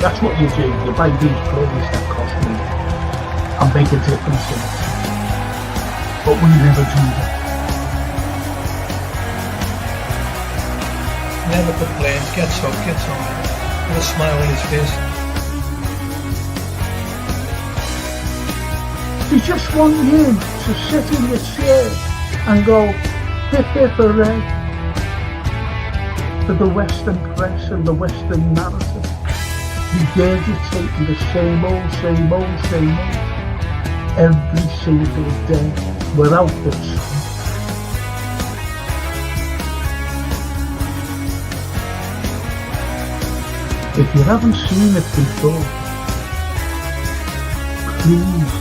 That's what you do. You buy these players that cost me and make a difference in it. But we never do that. Never complains, gets up, gets on, with a smile on his face. You just want you to sit in your chair and go, hip hip hooray, for the Western press and the Western narrative, regurgitating the same old, every single day, without the truth. If you haven't seen it before, please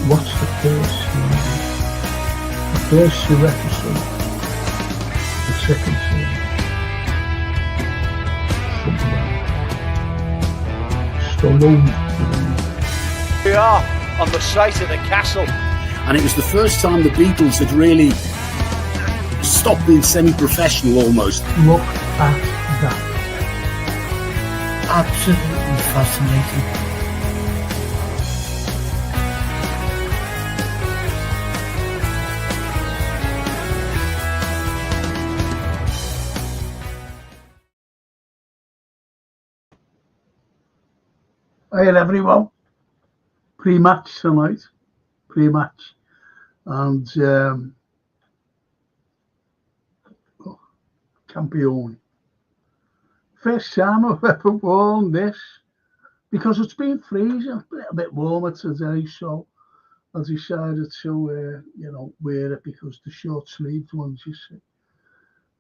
watch the first series, the first 2 episodes, the second series. We are on the site of the castle, and it was the first time the Beatles had really stopped being semi-professional almost. Look at that. Absolutely fascinating. Hi everyone, pre-match tonight, and Campione. First time I've ever worn this, because it's been freezing, a little bit warmer today, so I decided to, wear it, because the short-sleeved ones, you see,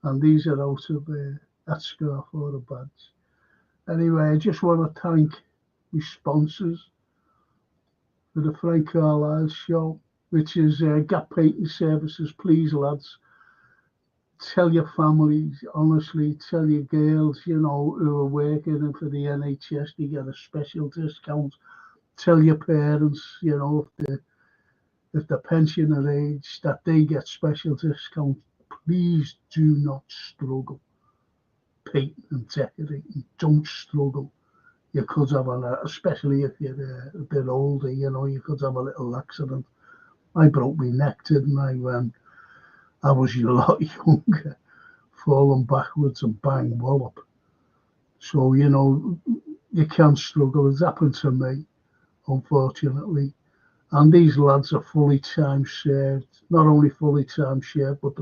and these are out of that scarf or the badge. Anyway, I just want to thank my sponsors for the Frank Carlyle show, which is Gap Painting Services. Please, lads, tell your families, honestly, tell your girls, who are working for the NHS, they get a special discount. Tell your parents, if they're pensioner age, that they get special discount. Please do not struggle painting and decorating. Don't struggle. You could have especially if you're a bit older, you could have a little accident. I broke my neck, didn't I, when I was a lot younger, falling backwards and bang, wallop. So, you can't struggle. It's happened to me, unfortunately. And these lads are fully time served, not only fully time served, but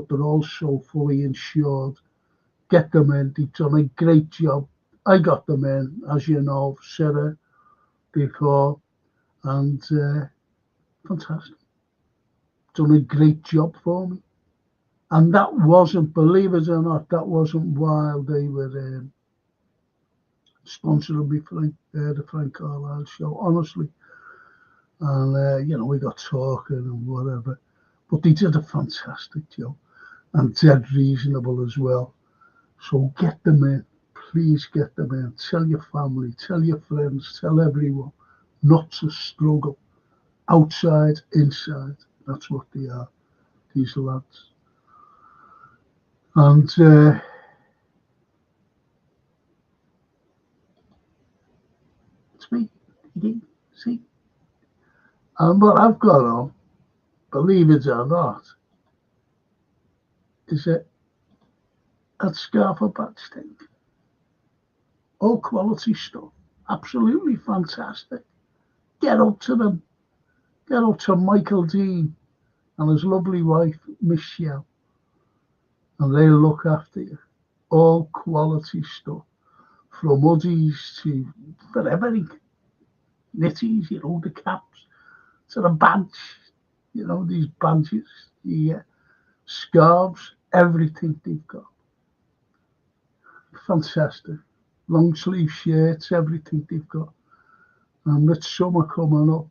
they're also fully insured. Get them in. They've done a great job. I got them in, as you know, said it before, and fantastic. Done a great job for me. And that wasn't, believe it or not, that wasn't while they were sponsoring me for the Frank Carlyle show, honestly. And, we got talking and whatever. But they did a fantastic job, and dead reasonable as well. So get them in. Please get them in. Tell your family, tell your friends, tell everyone not to struggle. Outside, inside. That's what they are, these lads. And it's me again, see? And what I've got on, believe it or not, is that scarf or badge thing. All quality stuff. Absolutely fantastic. Get up to them. Get up to Michael Dean and his lovely wife, Michelle. And they'll look after you. All quality stuff. From hoodies to for everything. Knitties, the caps, to the badge. These badges, the scarves, everything they've got. Fantastic. Long sleeve shirts, everything they've got. And with summer coming up,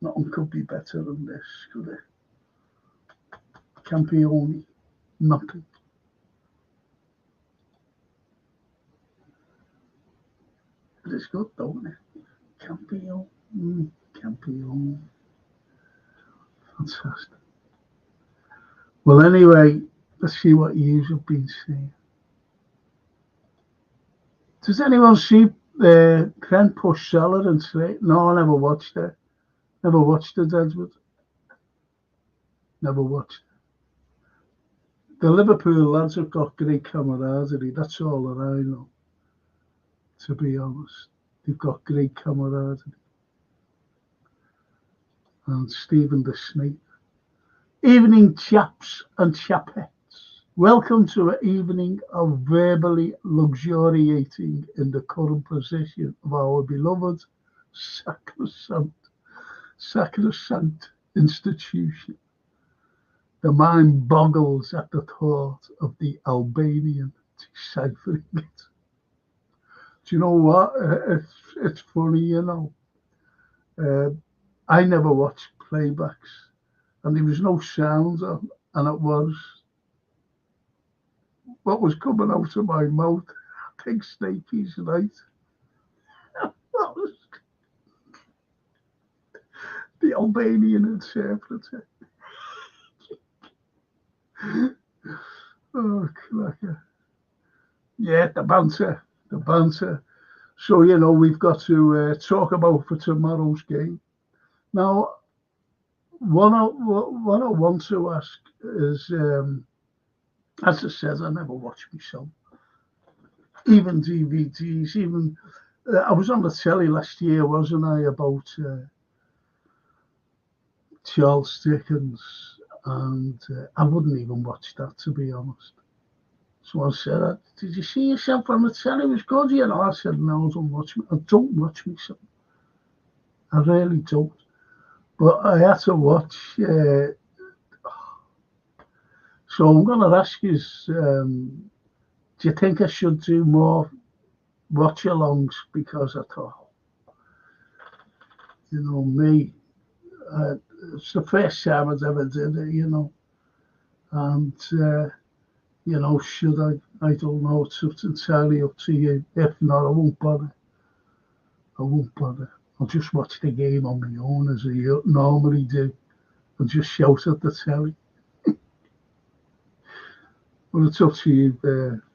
nothing could be better than this, could it? Campione, nothing. It is good, don't it? Campione, Campione. Fantastic. Well, anyway, let's see what you have been saying. Does anyone see Trent push Salah and say, no, I never watched it. Never watched it, Edward. Never watched it. The Liverpool lads have got great camaraderie. That's all that I know, to be honest. They've got great camaraderie. And Stephen the Snake. Evening, chaps and chapettes. Welcome to an evening of verbally luxuriating in the current position of our beloved sacrosanct institution. The mind boggles at the thought of the Albanian deciphering it. Do you know what? It's funny, you know. I never watched playbacks, and there was no sound on, and it was what was coming out of my mouth. I think Snakey's right. That was the Albanian interpreter. Oh, cracker. Yeah, the banter. So, you know, we've got to talk about for tomorrow's game. Now, what I want to ask is, as I said, I never watch myself. Even DVDs, even... I was on the telly last year, wasn't I, about Charles Dickens, and I wouldn't even watch that, to be honest. Someone said, did you see yourself on the telly? It was good, you know. I said, no, I don't watch myself. I really don't. But I had to watch. So I'm going to ask you, do you think I should do more watch-alongs? Because I thought, you know, me, it's the first time I'd ever did it, you know. And, you know, should I? I don't know. It's entirely up to you. If not, I won't bother. I'll just watch the game on my own as I normally do and just shout at the telly. Well, it's up to you,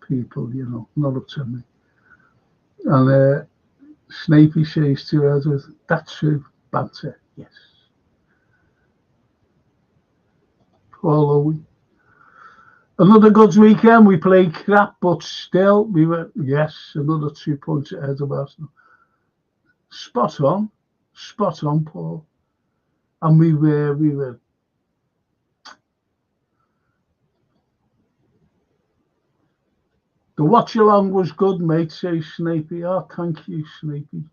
people, you know, not up to me. And Snapey says to Edward, that's true, banter, yes. Paul Owen. Another good weekend. We played crap, but still, we were, yes, another 2 points ahead of Arsenal. Spot on, Paul. And we were. The watch along was good, mate, says Snapey. Oh, thank you, Snapey.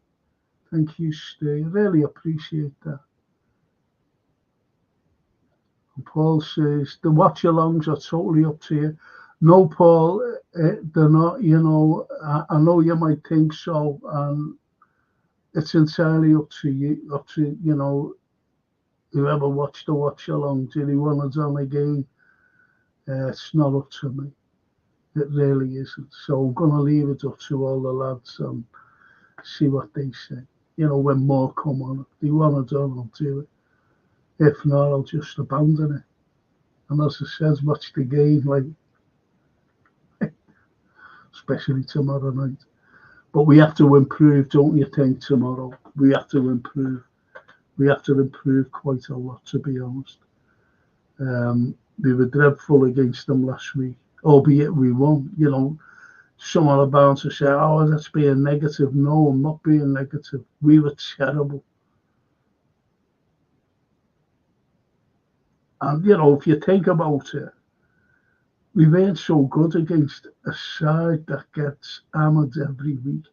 Thank you, Steve. I really appreciate that. And Paul says, the watch alongs are totally up to you. No, Paul, they're not, you know, I know you might think so, and it's entirely up to you, you know, whoever watched the watch along. Did he want it on again? It's not up to me. It really isn't. So I'm going to leave it up to all the lads and see what they say. You know, when more come on, if they want it done, I'll do it. If not, I'll just abandon it. And as I said, watch the game, like, especially tomorrow night. But we have to improve, don't you think, tomorrow? We have to improve. We have to improve quite a lot, to be honest. We were dreadful against them last week, albeit we won. You know, someone are bound to say, oh, that's being negative. No, I'm not being negative. We were terrible. And, you know, if you think about it, we weren't so good against a side that gets hammered every week.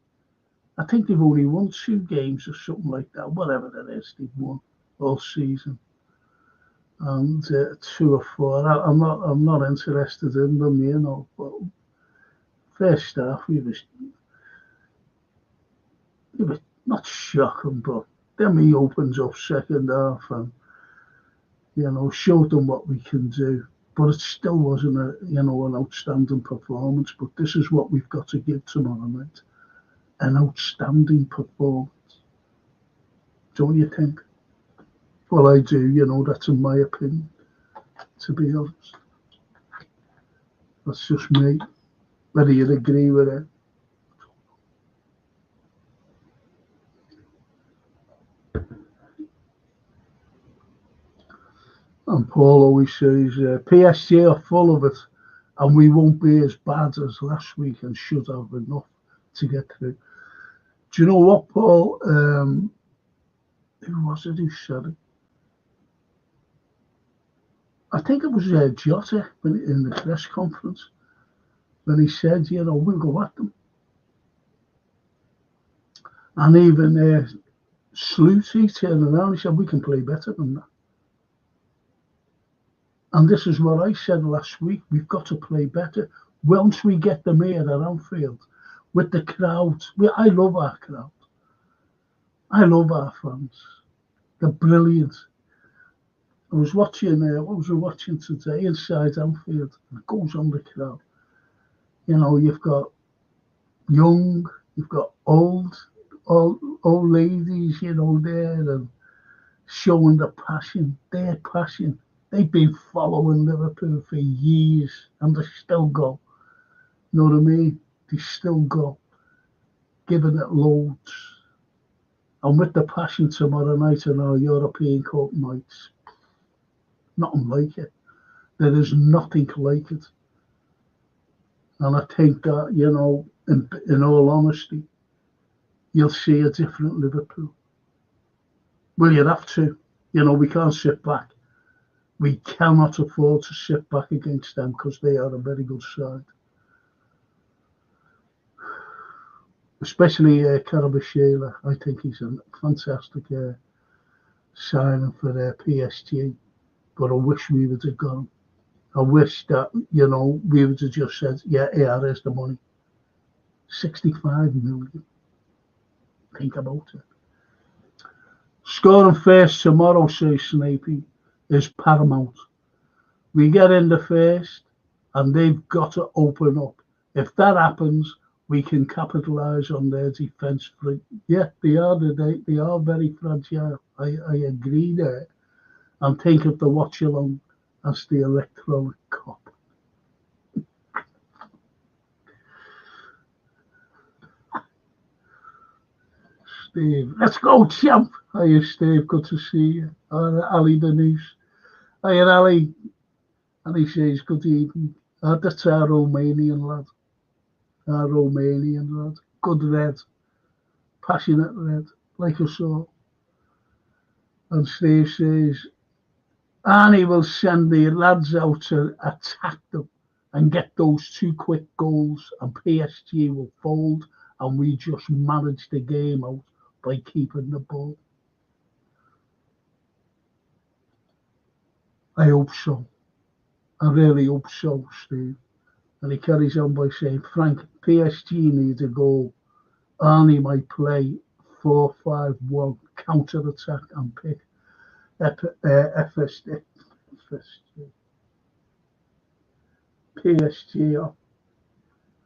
I think they've only won 2 games or something like that, whatever it is they've won all season. And 2 or 4. I'm not interested in them, you know. But first half, we were not shocking, but then he opens up second half and, you know, showed them what we can do. But it still wasn't an outstanding performance. But this is what we've got to give tomorrow night. An outstanding performance. Don't you think? Well, I do, you know, that's in my opinion, to be honest. That's just me. Whether you agree with it. And Paul always says, PSG are full of it, and we won't be as bad as last week and should have enough to get through. Do you know what, Paul? Who was it who said it? I think it was Jota in the press conference when he said, we'll go at them. And even Sluty turned around and said, we can play better than that. And this is what I said last week. We've got to play better. Once we get them here at Anfield with the crowd. I love our crowd. I love our fans. They're brilliant. I was watching, what was I watching today inside Anfield? It goes on the crowd. You've got young, you've got old ladies, there and showing the passion, their passion. They've been following Liverpool for years and they still go. You know what I mean? They still go, giving it loads. And with the passion tomorrow night in our European Cup nights, nothing like it. There is nothing like it. And I think that, in all honesty, you'll see a different Liverpool. Well, you'd have to. We can't sit back. We cannot afford to sit back against them because they are a very good side. Especially Carabashela. I think he's a fantastic signing for PSG. But I wish we would have gone. I wish that, we would have just said, there's the money. 65 million. Think about it. Scoring first tomorrow, says Snapey, is paramount. We get in the first and they've got to open up. If that happens, we can capitalise on their defence. Yeah, they are very fragile. I agree there. And think of the watch along as the electronic cop. Steve, let's go, champ. Hiya, Steve. Good to see you. Ali Denise. Hiya, Ali. And he says, good evening. That's our Romanian lad. Good red. Passionate red. Like us all. And Steve says, Arnie will send the lads out to attack them and get those 2 quick goals, and PSG will fold, and we just manage the game out by keeping the ball. I hope so. I really hope so, Steve. And he carries on by saying, Frank, PSG need a goal. Arnie might play 4-5-1 counter-attack and pick PSG up.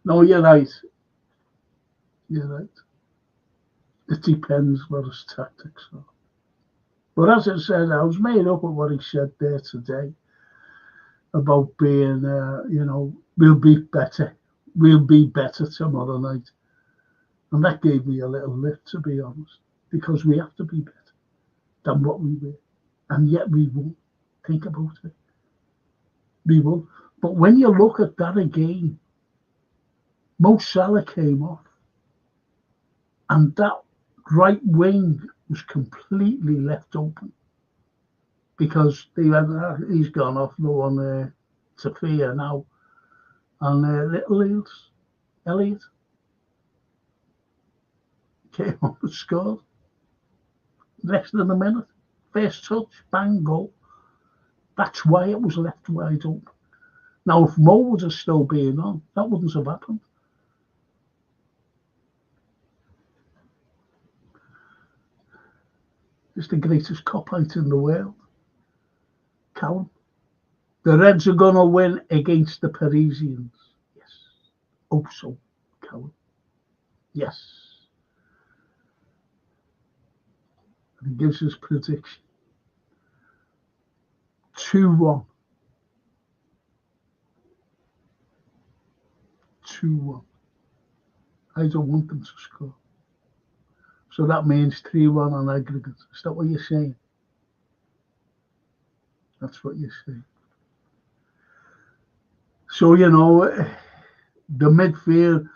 No, you're right. It depends what his tactics are. But as I said, I was made up with what he said there today about being, we'll be better. We'll be better tomorrow night. And that gave me a little lift, to be honest, because we have to be better than what we were. And yet we won't. Think about it. We won't. But when you look at that again, Mo Salah came off. And that right wing was completely left open. Because they went, he's gone off, no one to fear now. And little Elliot came on and scored. Less than a minute. First touch, bang, goal. That's why it was left wide open. Now, if Mo would have still been on, that wouldn't have happened. It's the greatest cop-out in the world. Callum. The Reds are going to win against the Parisians. Yes. Oh, so, Callum. Yes. And he gives his prediction. 2-1. 2-1. I don't want them to score. So that means 3-1 on aggregate. Is that what you're saying? That's what you see. So, you know, the midfield,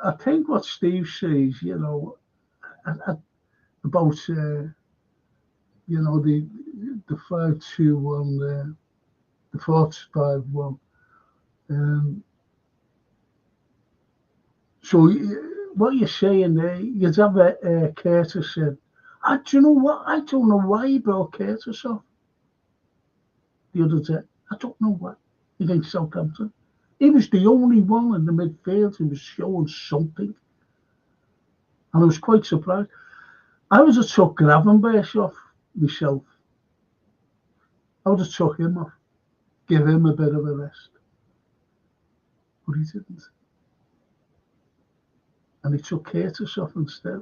I think what Steve says, you know, about, you know, the 5-2-1, the 4-5-1. So what you're saying there, you'd have Curtis said, do you know what? I don't know why he brought Curtis off the other day. I don't know why. Against Southampton. He was the only one in the midfield who was showing something. And I was quite surprised. I would have took Gravenberch off myself. I would have took him off. Give him a bit of a rest. But he didn't. And he took Curtis off instead.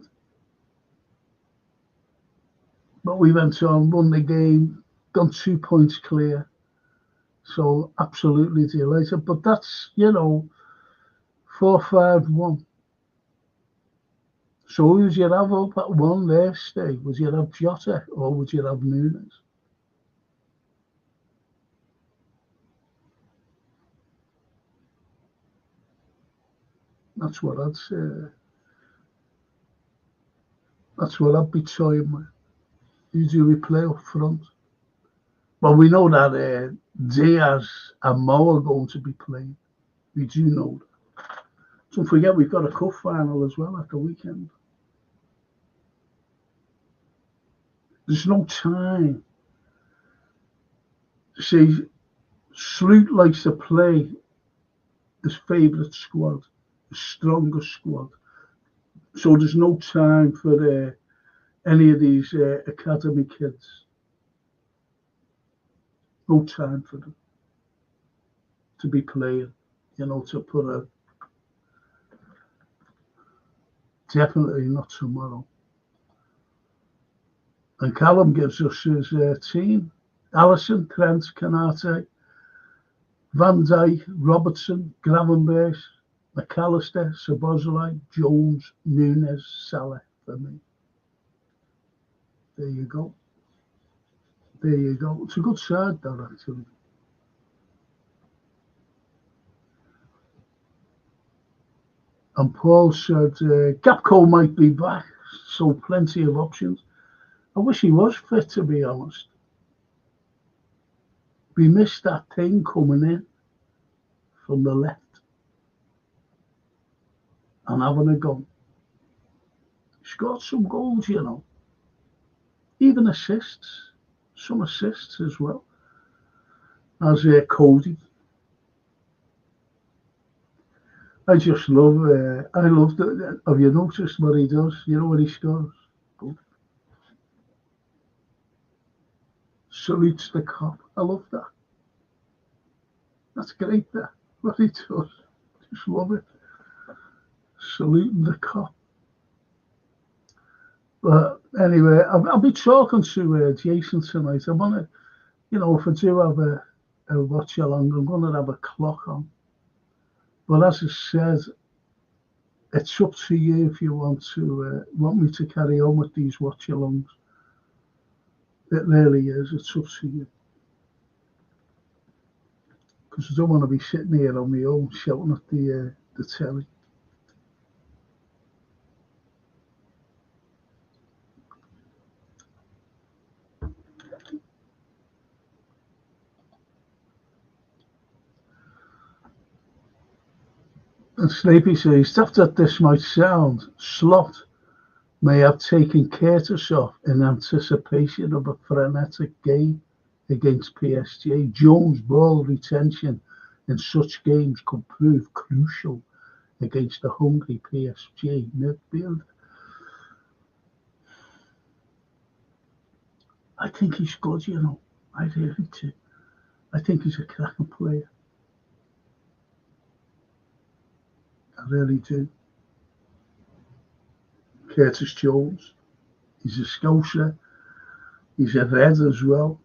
But we went on, won the game, gone 2 points clear. So absolutely delighted. But that's, you know, 4-5-1. So who would you have up at one there, Steve? Would you have Jota or would you have Nunes? That's what I'd say. That's what I'd be toying with. Who do we play up front? Well, we know that Diaz and Mo are going to be playing. We do know that. Don't forget, we've got a cup final as well at the weekend. There's no time. See, Sloot likes to play his favourite squad, the strongest squad. So there's no time for any of these academy kids. No time for them to be playing, you know, to put a... Definitely not tomorrow. And Callum gives us his team. Alisson, Trent, Canate, Van Dijk, Robertson, Gravenberch, McAllister, Szoboszlai, Jones, Nunes, Salah for me. There you go. There you go. It's a good side, though, actually. And Paul said, Gapco might be back, so plenty of options. I wish he was fit, to be honest. We missed that thing coming in from the left and having a go. He's got some goals, you know. Even assists. Some assists as well. As Cody. I just love, I love that. Have you noticed what he does? You know what he scores? Good. Salutes the cop. I love that. That's great, that. What he does. Just love it. Saluting the cop. But anyway, I'll be talking to Jason tonight. I want to, you know, if I do have a watch along, I'm going to have a clock on. But as I said, it's up to you if you want me to carry on with these watch alongs. It really is. It's up to you. Because I don't want to be sitting here on my own shouting at the telly. And Sleepy says, stuff that this might sound, Slot may have taken Curtis off in anticipation of a frenetic game against PSG. Jones' ball retention in such games could prove crucial against the hungry PSG midfield. I think he's good, you know. I really do. I think he's a cracking player. I really do. Curtis Jones. He's a Scotia. He's a red as well.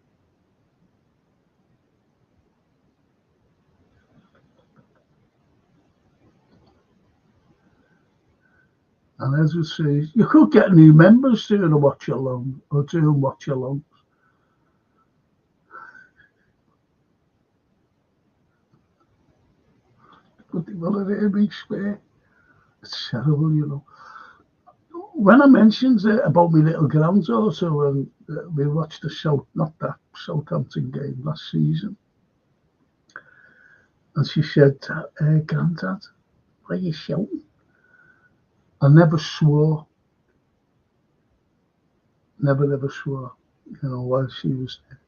And as I say, you could get new members doing a watch along or doing watch alongs. But they will have heard me swear. It's terrible, you know. When I mentioned about my little granddaughter, when we watched the Southampton game last season, and she said, Granddad, why are you shouting? I never swore. Never ever swore, you know, while she was there.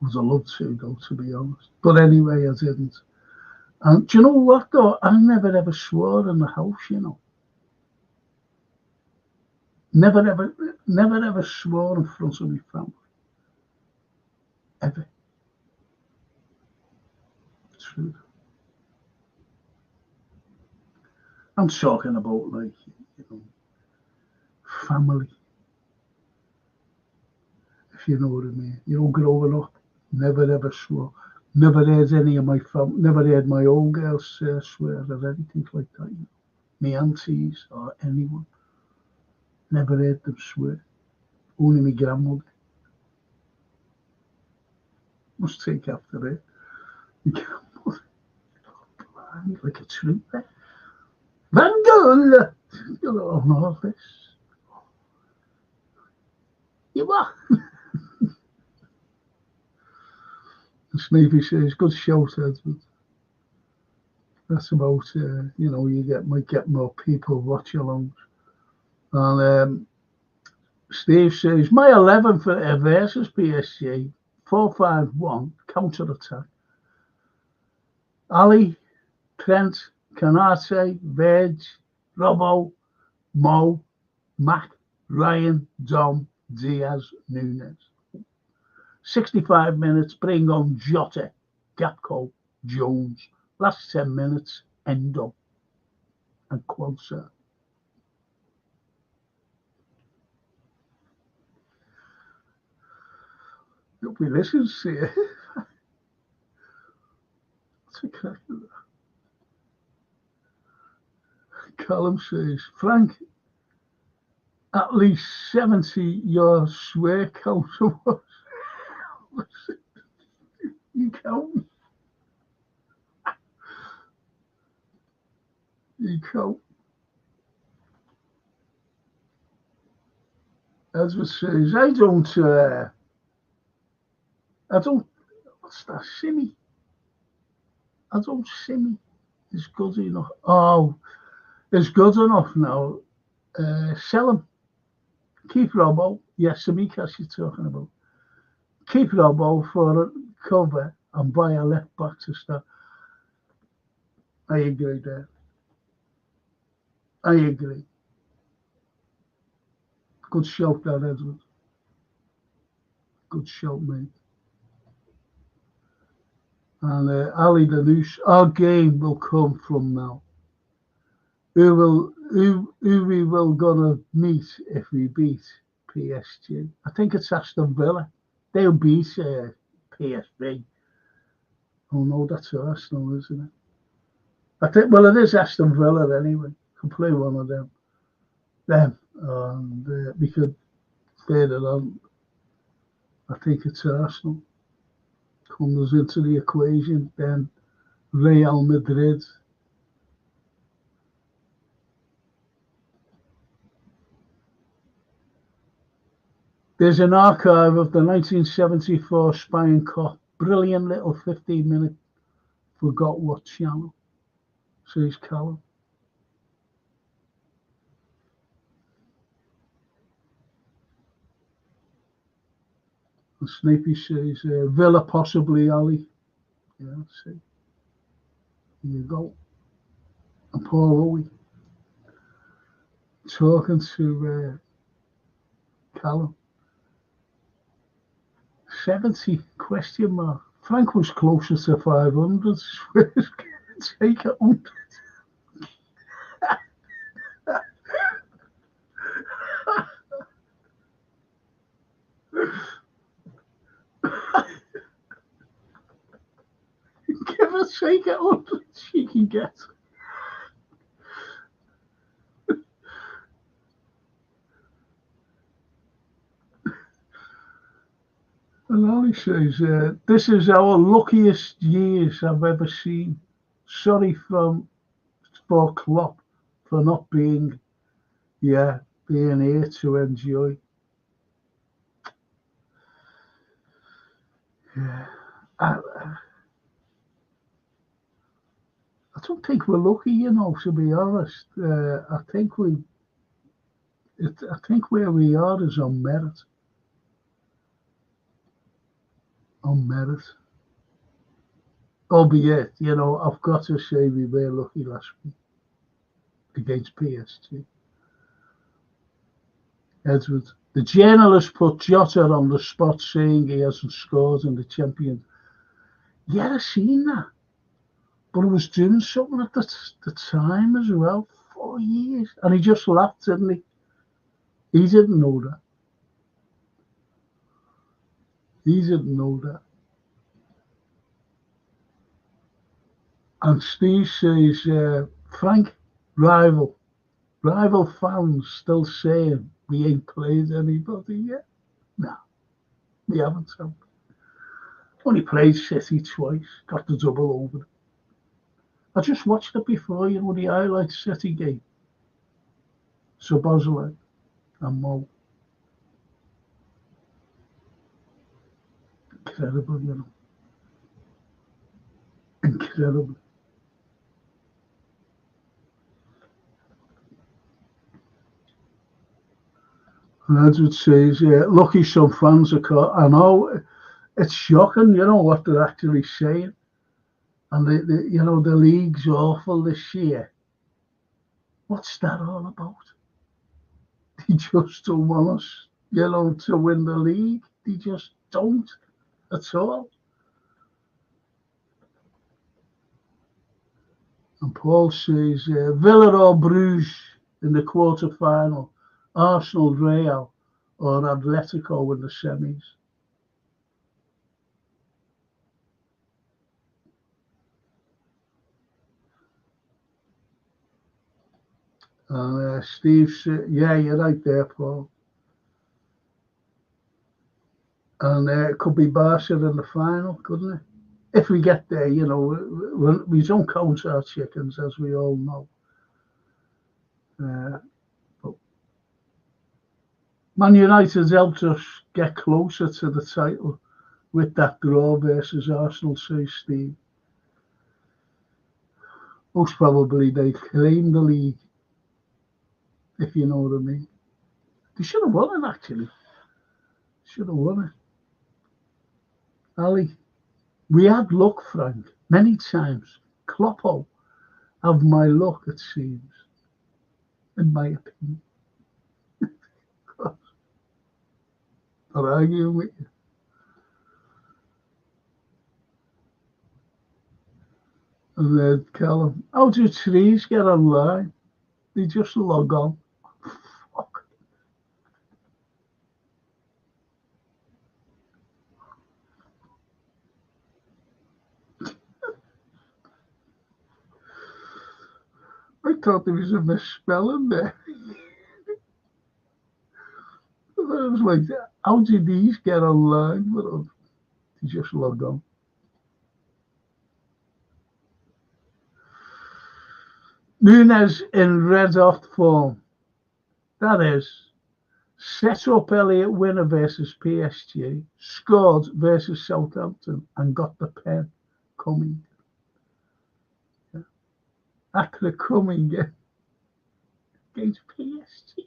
Would have loved to, though, to be honest. But anyway, I didn't. And do you know what, though? I never ever swore in the house, you know. Never ever swore in front of my family. Ever. True. I'm talking about, like, you know, family. If you know what I mean. You know, growing up, never ever swore. Never heard any of my family, never heard my old girls swear or anything like that. You know. My aunties or anyone. Never heard them swear. Only my grandmother. Must take after it. My grandmother. Blind like a trooper. Van Gogh! You know, on all this. You what? Sneaky says, good shout, Edward. That's about, you know, might get more people watch along. And Steve says, my 11 for versus PSG, 4-5-1, counter attack. Ali, Trent, Canate, Verge, Robbo, Mo, Mac, Ryan, Dom, Diaz, Nunes. 65 minutes, bring on Jota, Gakpo, Jones. Last 10 minutes, Endo and Quasar. Nobody listens to you. What's a crack of that? Callum says, Frank, at least 70 your swear counter was. You count. You count. As it says, I don't, what's that, simmy? I don't simmy. It's good enough. Oh, it's good enough now. Sell him. Keep Robbo. Yes, Samikas you're talking about. Keep Robbo for a cover and buy a left back to start. I agree there. I agree. Good shout there, Edward. Good shout, mate. And Ali Danush, our game will come from now. Who we will gonna meet if we beat PSG? I think it's Aston Villa. They'll beat PSV. Oh no, that's Arsenal, isn't it? I think. Well, it is Aston Villa anyway. Can play one of them. And we could further on. I think it's Arsenal comes into the equation. Then Real Madrid. There's an archive of the 1974 Spying Cop. Brilliant little 15-minute forgot what channel, says Callum. And Snappy says, Villa possibly, Ali. Yeah, see. Here you go. And Paul Owie talking to Callum. 70 question mark. Frank was closer to 500. Take it 100. Give her take it 100 she can get. And Ali says, this is our luckiest years I've ever seen. sorry for Klopp for not being here to enjoy. Yeah. I don't think we're lucky, to be honest. I think where we are is on merit. On merit. Albeit, I've got to say we were lucky last week against PSG. Edward. The journalist put Jota on the spot saying he hasn't scored in the Champions. Yeah, I've seen that. But he was doing something at the time as well. 4 years. And he just laughed, didn't he? He didn't know that. He didn't know that. And Steve says, Frank, rival fans still saying we ain't played anybody yet. No, we haven't. Only played City twice, got the double over. I just watched it before, the highlights City game. Szoboszlai and Mo. Incredible, Incredible. And Edward says, lucky some fans are caught. I know, it's shocking, what they're actually saying. And the league's awful this year. What's that all about? They just don't want us, to win the league. They just don't at all. And Paul says, Villa or Bruges in the quarter-final, Arsenal, Real or Atletico in the semis. And Steve said, yeah, you're right there, Paul. And it could be Barca in the final, couldn't it? If we get there, we don't count our chickens, as we all know. But Man United helped us get closer to the title with that draw versus Arsenal, says Steve. Most probably they claimed the league, if you know what I mean. They should have won it, actually. Should have won it. Ali, we had luck, Frank, many times. Kloppo have my luck, it seems, in my opinion. Not arguing with you. And then Callum, how do trees get online? They just log on. Fuck. I thought there was a misspelling there. I was like, how did these get online? But they just log on. Nunes in red hot form. That is, set up Elliot winner versus PSG, scored versus Southampton, and got the pen coming. Yeah. After coming against PSG.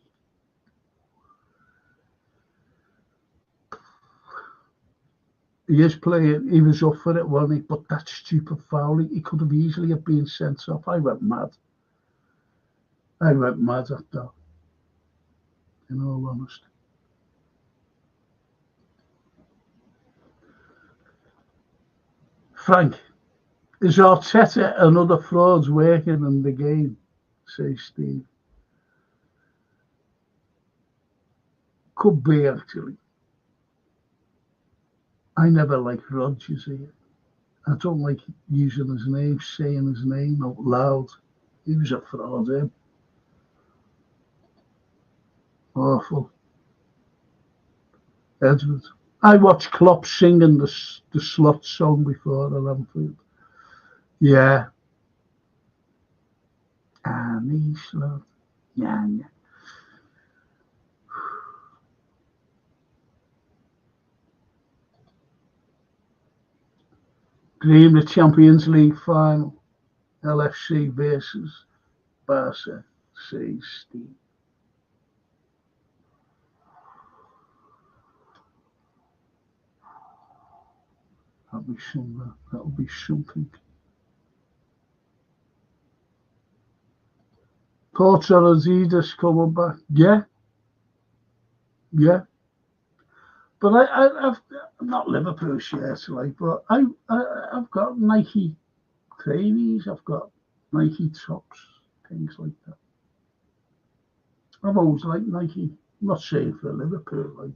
He is playing, he was up for it, wasn't he? But that stupid foul, he could have easily have been sent off. I went mad. I went mad at that, in all honesty. Frank, is Arteta and other frauds working in the game, says Steve. Could be, actually. I never liked Rodgers here. I don't like using his name, saying his name out loud. He was a fraud, him. Awful. Edward. I watched Klopp singing the slot song before at Anfield. Yeah, Annie Slot. Yeah. Dream the Champions League final. LFC versus Barca. Say Steve. That'll be something. That'll be something. Porter Azidas coming back. Yeah. But I'm not Liverpool shirts, like, but I've got Nike trainees, I've got Nike tops, things like that. I've always liked Nike. I'm not saying for Liverpool, like,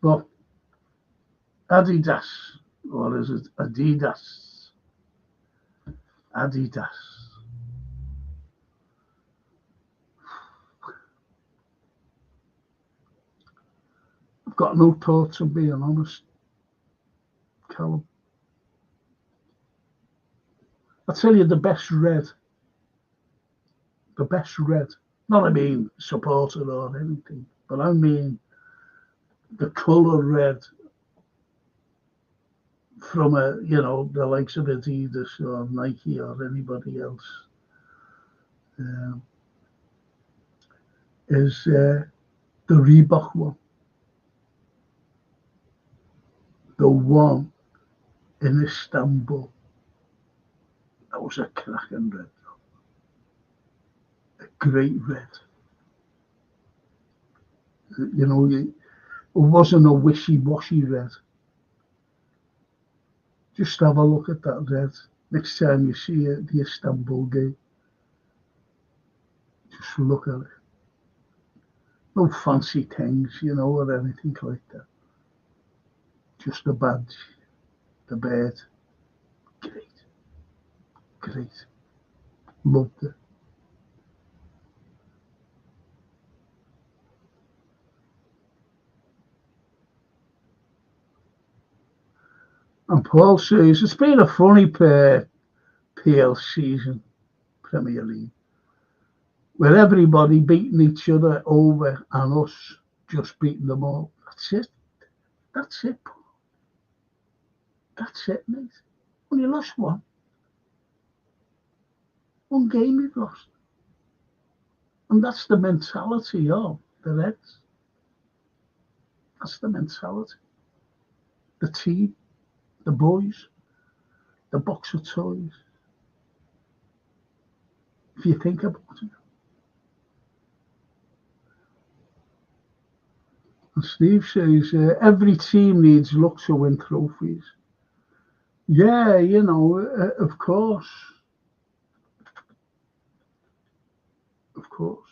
but Adidas, or is it Adidas? Adidas. I've got no thoughts of being honest, Callum. I tell you, the best red, not I mean supporter or anything, but I mean the colour red from the likes of Adidas or Nike or anybody else is the Reebok one. The one in Istanbul. That was a cracking red. A great red. It wasn't a wishy-washy red. Just have a look at that red next time you see it, the Istanbul game. Just look at it. No fancy things, or anything like that. Just the badge, the bird. Great. Loved it. And Paul says, it's been a funny PL season, Premier League, where everybody beating each other over and us just beating them all. That's it. That's it, mate. Only lost one. One game you've lost. And that's the mentality of the Reds. That's the mentality. The team, the boys, the box of toys. If you think about it. And Steve says, every team needs luck to win trophies. Yeah, of course. Of course.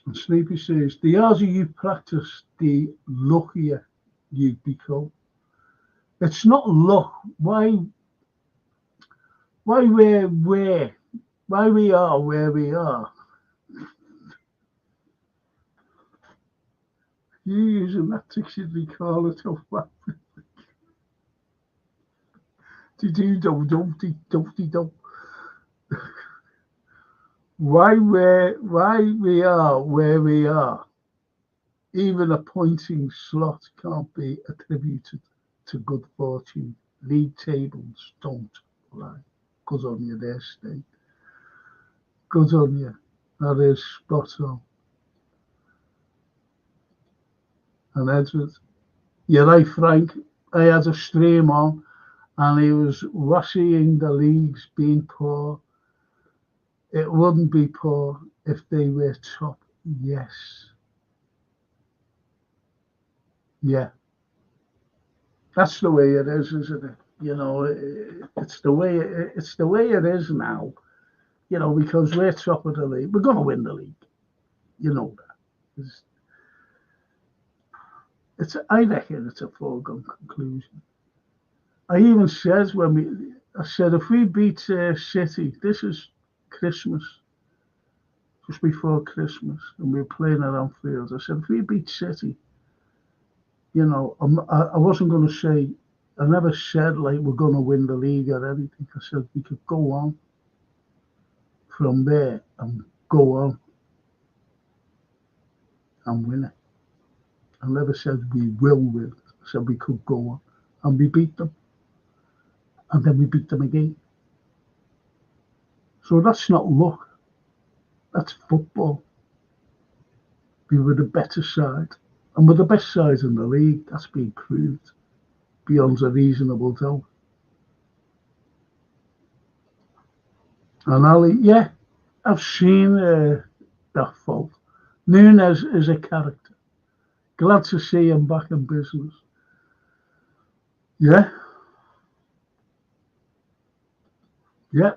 And Sleepy says, the harder you practice, the luckier you become. It's not luck. Why we are where we are. You using that dictionary, call it off. Do. Why we are where we are. Even a pointing slot can't be attributed to good fortune. League tables don't lie. Good on you there, Steve. Good on you. That is spot on. And Edward, you're right, Frank. I had a stream on and he was wassying the leagues being poor. It wouldn't be poor if they were top. Yes. Yeah. That's the way it is, isn't it? It's the way it is now. Because we're top of the league. We're going to win the league. You know that. I reckon it's a foregone conclusion. I even said if we beat City, this is Christmas, just before Christmas, and we were playing at Anfield. I said, if we beat City, You know, I wasn't going to say, I never said like we're going to win the league or anything. I said we could go on from there and go on and win it. I never said we will win. I said we could go on, and we beat them, and then we beat them again. So that's not luck. That's football. We were the better side, and we're the best side in the league. That's been proved beyond a reasonable doubt. And Ali, yeah, I've seen that fault. Nunes is a character. Glad to see him back in business. Yeah. Yeah.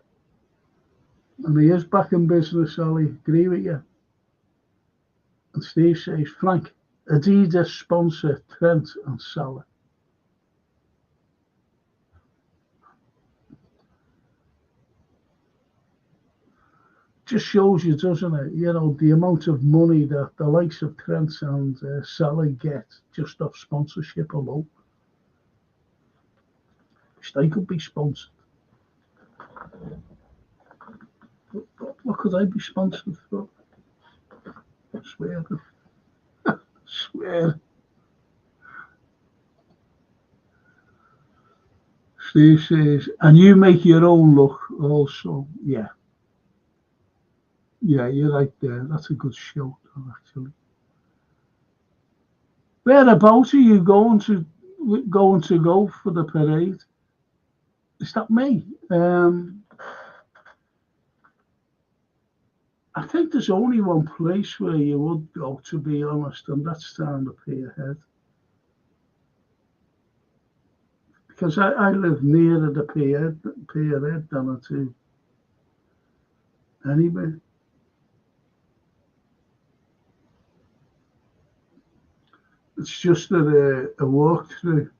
And he is back in business, Ali. Agree with you. And Steve says, Frank, Adidas sponsor Trent and Salah. Just shows you, doesn't it? You know, the amount of money that the likes of Trent and Salah get just off sponsorship alone. Which they could be sponsored. What could I be sponsored for? I swear. I swear. Steve says, and you make your own luck also. Yeah. Yeah, you're right there. That's a good shout, actually. Whereabouts are you going to go for the parade? Is that me? I think there's only one place where you would go, to be honest, and that's down the Pierhead. Because I live nearer the Pierhead than I do anywhere. It's just a walk through,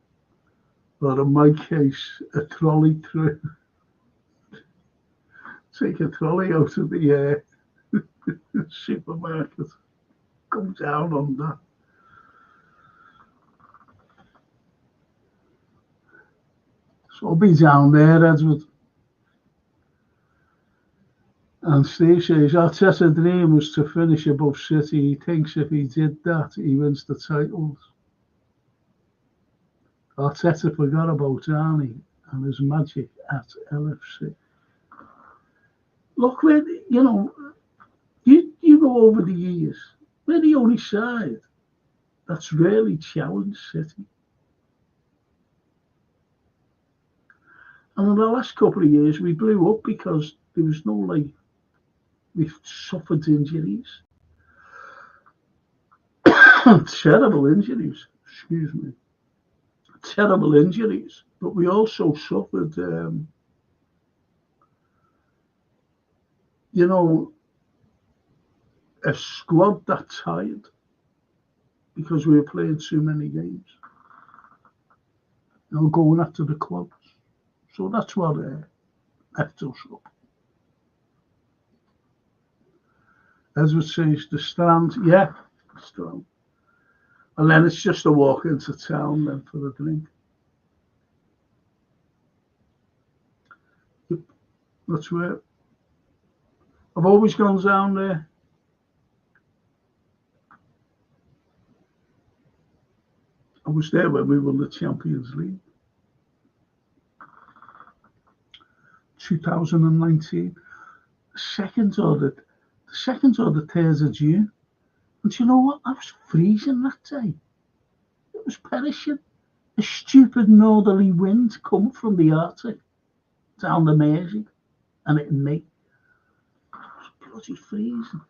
or in my case, a trolley through. Take a trolley out of the supermarket, come down on that. So I'll be down there, Edward. And Steve says, Arteta's dream was to finish above City. He thinks if he did that, he wins the titles. Arteta forgot about Arnie and his magic at LFC. Look, you go over the years, we're the only side that's really challenged City. And in the last couple of years, we blew up because there was no, we've suffered injuries. Terrible injuries, excuse me. Terrible injuries. But we also suffered, a squad that tired because we were playing too many games. Going after the clubs. So that's what left us up. As it says, the Strand, yeah, the Strand. And then it's just a walk into town then for the drink. Yep, that's where I've always gone down there. I was there when we won the Champions League. 2019. The second or the 3rd of June. And you know what? I was freezing that day. It was perishing. A stupid northerly wind come from the Arctic down the Mersey, and it me. It was bloody freezing.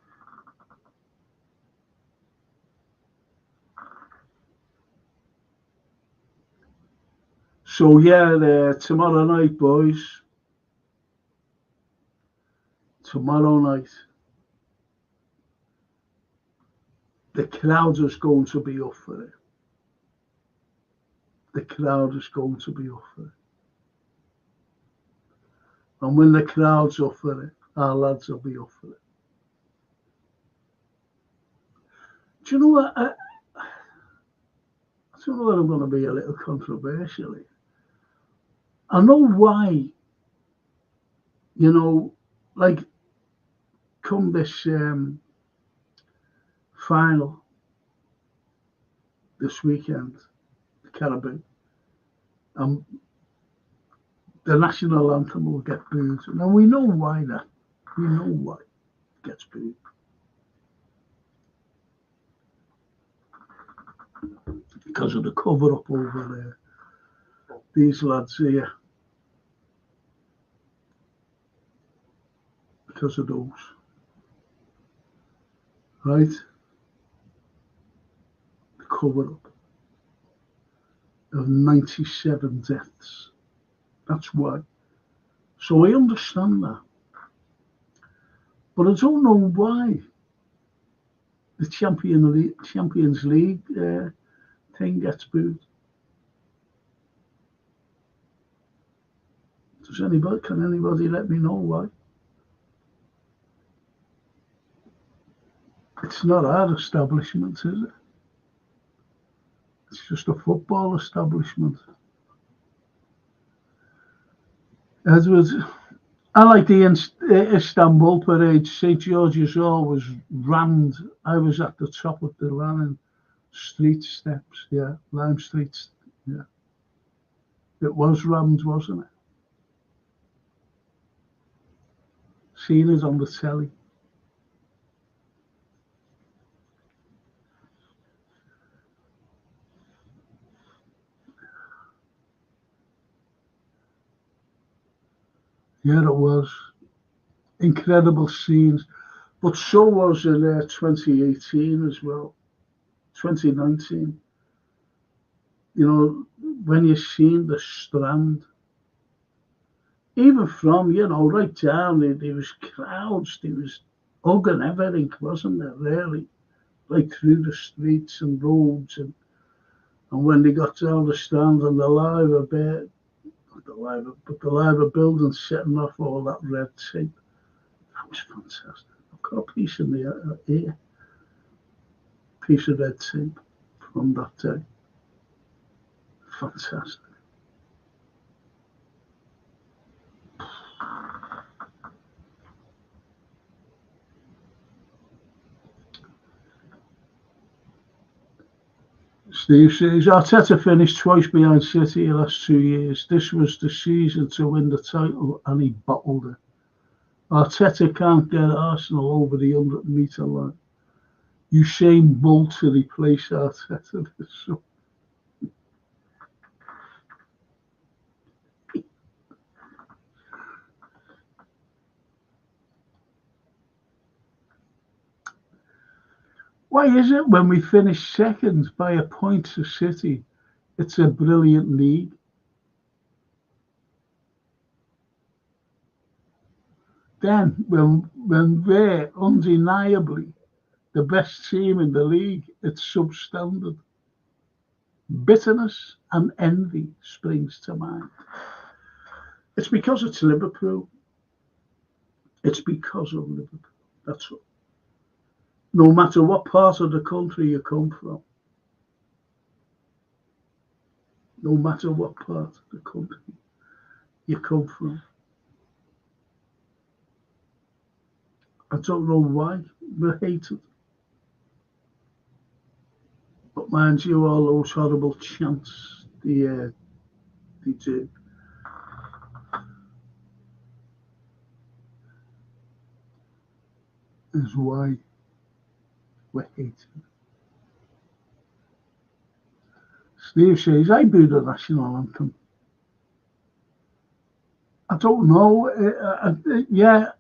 So yeah, tomorrow night, boys. Tomorrow night. The crowd is going to be up for it. The crowd is going to be up for it. And when the crowd's up for it, our lads will be up for it. Do you know what? I don't know whether I'm going to be a little controversial here. I know why, you know, like come this final this weekend, the Caribou, the national anthem will get booed. Now we know why that. We know why it gets booed. Because of the cover up over there. These lads here. Because of those. Right? The cover up of 97 deaths. That's why. So I understand that. But I don't know why the Champions League thing gets booed. Can anybody let me know why? It's not our establishment, is it? It's just a football establishment. Edward, I like the Istanbul parade. St. George's Hall was rammed. I was at the top of the Lime Street steps. Yeah, Lime Street. Yeah. It was rammed, wasn't it? Seen it on the telly. Yeah, it was. Incredible scenes. But so was in 2018 as well. 2019. You know, when you seen the Strand, even from, you know, right down, there was crowds, there was hugging everything, wasn't there, really? Like through the streets and roads. And when they got down the Strand and the Liver building setting off all that red tape. That was fantastic. I've got a piece in the ear. Piece of red tape from that day. Fantastic. Steve says, Arteta finished twice behind City the last 2 years. This was the season to win the title and he bottled it. Arteta can't get Arsenal over the 100-metre line. Usain Bolt to replace Arteta. So, why is it when we finish second by a point to City, it's a brilliant league? Then, when we're undeniably the best team in the league, it's substandard. Bitterness and envy springs to mind. It's because it's Liverpool. It's because of Liverpool. That's all. No matter what part of the country you come from. No matter what part of the country you come from. I don't know why we're hated. But mind you, all those horrible chants they do. Is why we're hated. Steve says, I booed the national anthem. I don't know. Yeah,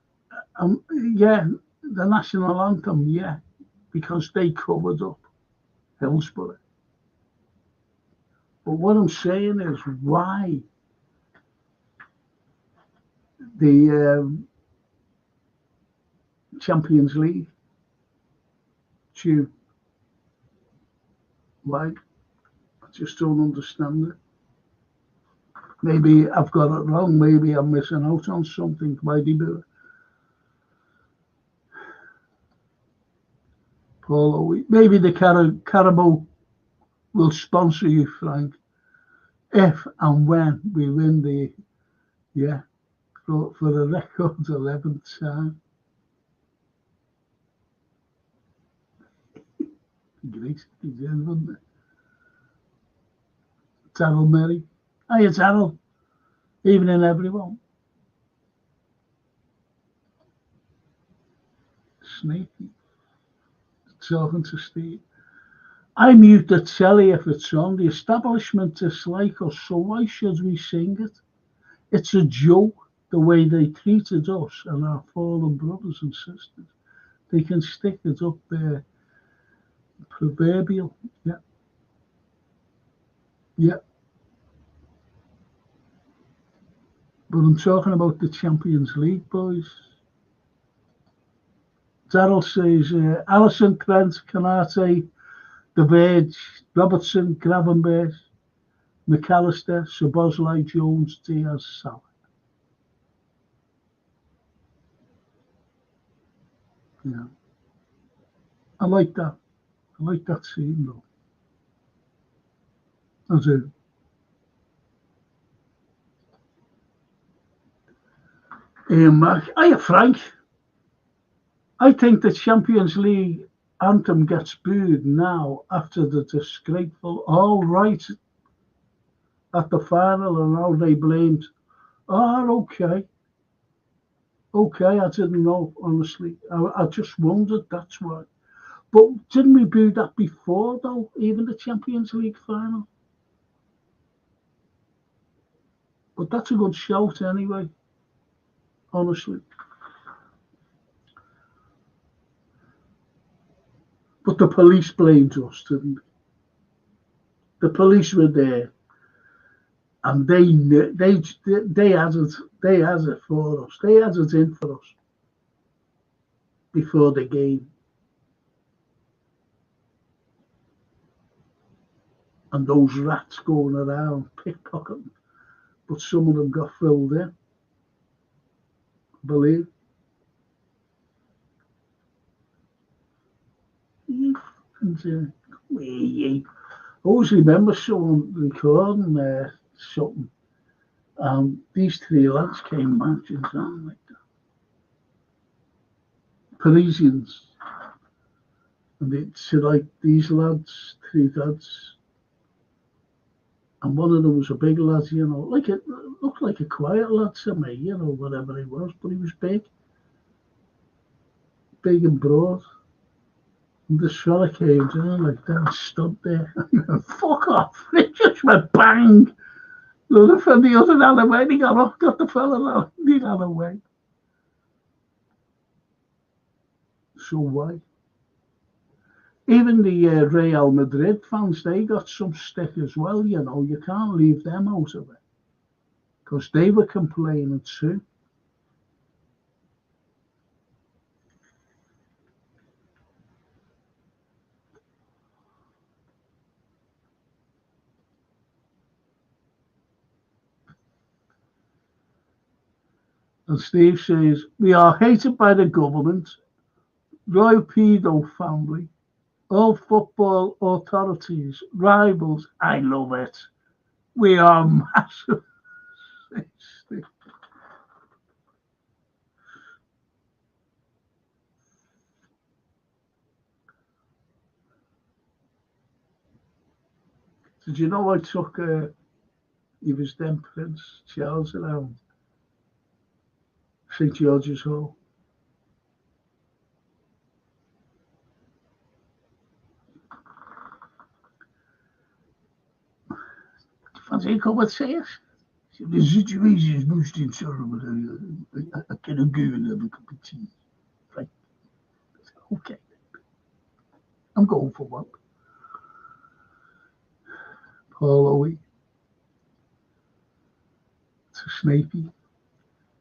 the national anthem, yeah, because they covered up Hillsborough. But what I'm saying is why the Champions League tune. Why? I just don't understand it. Maybe I've got it wrong. Maybe I'm missing out on something. Why do you do it? Paulo, maybe the Caribou will sponsor you, Frank, if and when we win the, for the record 11th time. Great, he's in, wouldn't it? Darryl Merry. Hiya, Darryl. Evening, everyone. Sneaky. Talking to Steve. I mute the telly if it's on. The establishment dislike us, so why should we sing it? It's a joke the way they treated us and our fallen brothers and sisters. They can stick it up there. Proverbial. Yeah. Yeah. But I'm talking about the Champions League, boys. Darryl says, Allison, Trent, Canate, The Verge, Robertson, Gravenberch, McAllister, Szoboszlai, Jones, Diaz, Salah. Yeah. I like that. I like that team, though. I do. Ian Mack. Hiya, Frank. I think the Champions League anthem gets booed now after the disgraceful right at the final and how they blamed. Okay. Okay, I didn't know, honestly. I just wondered, that's why. But didn't we boo that before, though? Even the Champions League final? But that's a good shout anyway, honestly. But the police blamed us, didn't they? The police were there, and they had it for us. They had it in for us before the game. And those rats going around pickpocketing, but some of them got filled in. I believe. And I always remember someone recording something, and these three lads came marching down like that. Parisians. And they said, like, these lads, three lads, and one of them was a big lad, you know, like it looked like a quiet lad to me, you know, whatever he was, but he was big and broad. And this fella came down like that and stood there. Fuck off! It just went bang. The other ran away. He got off, got the fella out. He ran away. So why? Even the Real Madrid fans, they got some stick as well, you know. You can't leave them out of it. Because they were complaining too. And Steve says, we are hated by the government, Royal Pedo family, all football authorities, rivals. I love it. We are massive. Did you know I took, he was then Prince Charles around St. George's Hall? Fancy come and see us? The situation is most intolerable. I cannot go and have a cup of tea. Right. Okay. I'm going for one. Paul Owie to Snapey.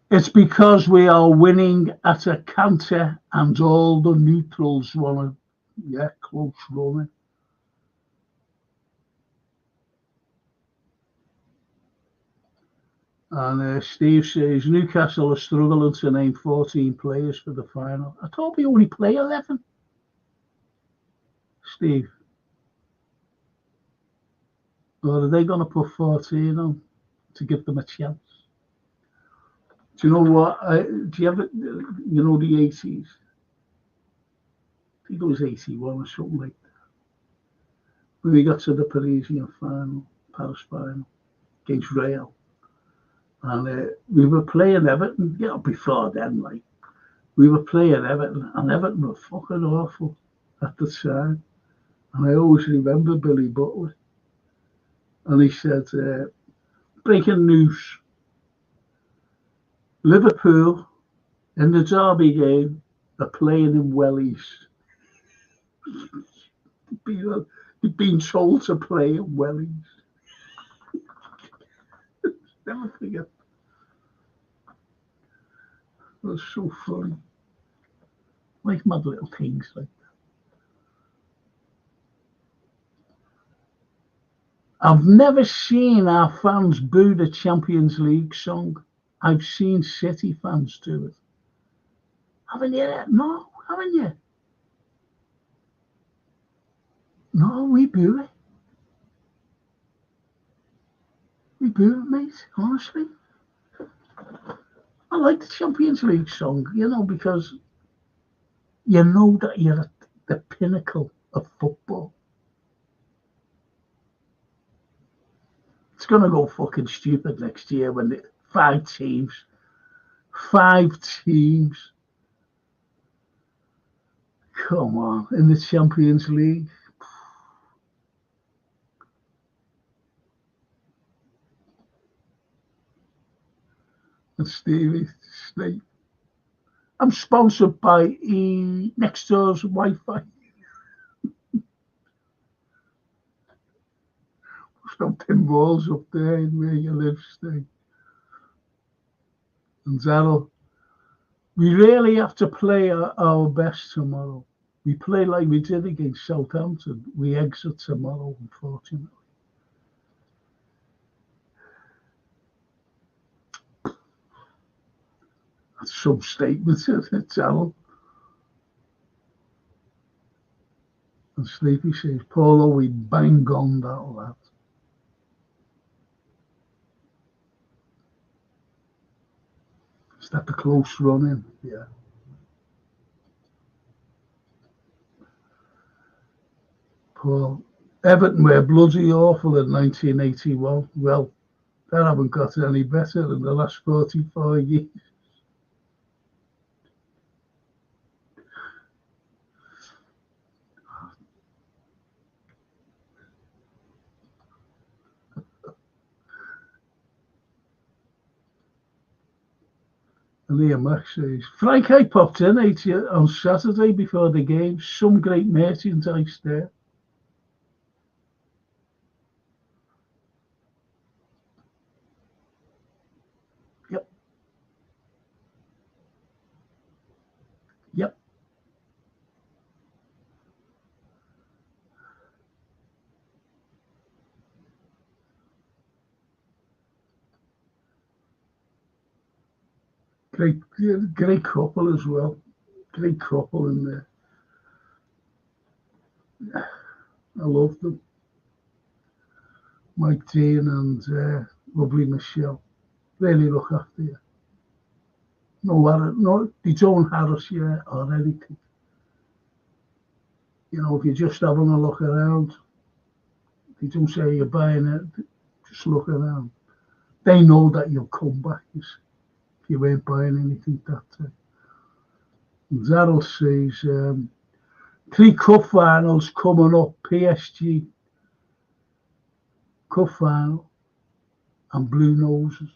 It's because we are winning at a canter and all the neutrals want to, close running. And Steve says, Newcastle are struggling to name 14 players for the final. I thought we only play 11. Steve. Or are they going to put 14 on to give them a chance? Do you know what? Do you ever, you know, the 80s? I think it was 81 or something like that. When we got to the Parisian final, Paris final, against Real. And we were playing Everton, you know, before then, like. We were playing Everton, and Everton were fucking awful at the time. And I always remember Billy Butler. And he said, breaking news, Liverpool in the derby game are playing in wellies. They've been told to play in wellies. Never forget. It was so funny. Like mad little things like that. I've never seen our fans boo the Champions League song. I've seen City fans do it. Haven't you? No, haven't you? No, we boo it. We boo it, mate, honestly. I like the Champions League song, you know, because you know that you're at the pinnacle of football. It's going to go fucking stupid next year when the five teams, come on, in the Champions League. And Stevie, Snake. I'm sponsored by Nextdoor's Wi-Fi. Some pinballs up there where you live, Steve. And Daryl, we really have to play our best tomorrow. We play like we did against Southampton. We exit tomorrow, unfortunately. That's some statements, isn't it, Daryl? And Sleepy says, Paulo, we bang on that lad. Is that the close running? Yeah. Paul, Everton were bloody awful in 1981. Well, they haven't got any better in the last 44 years. And here Max says, Frank, I popped in on Saturday before the game. Some great merchandise there. Yep. Yep. Great couple as well. Great couple in there. I love them. Mike Dean and lovely Michelle. Really look after you. No, they don't harass you or anything. You know, if you're just having a look around, they don't say you're buying it, just look around. They know that you'll come back if you weren't buying anything that time. Daryl says, 3 cup finals coming up, PSG cup final and Blue Noses.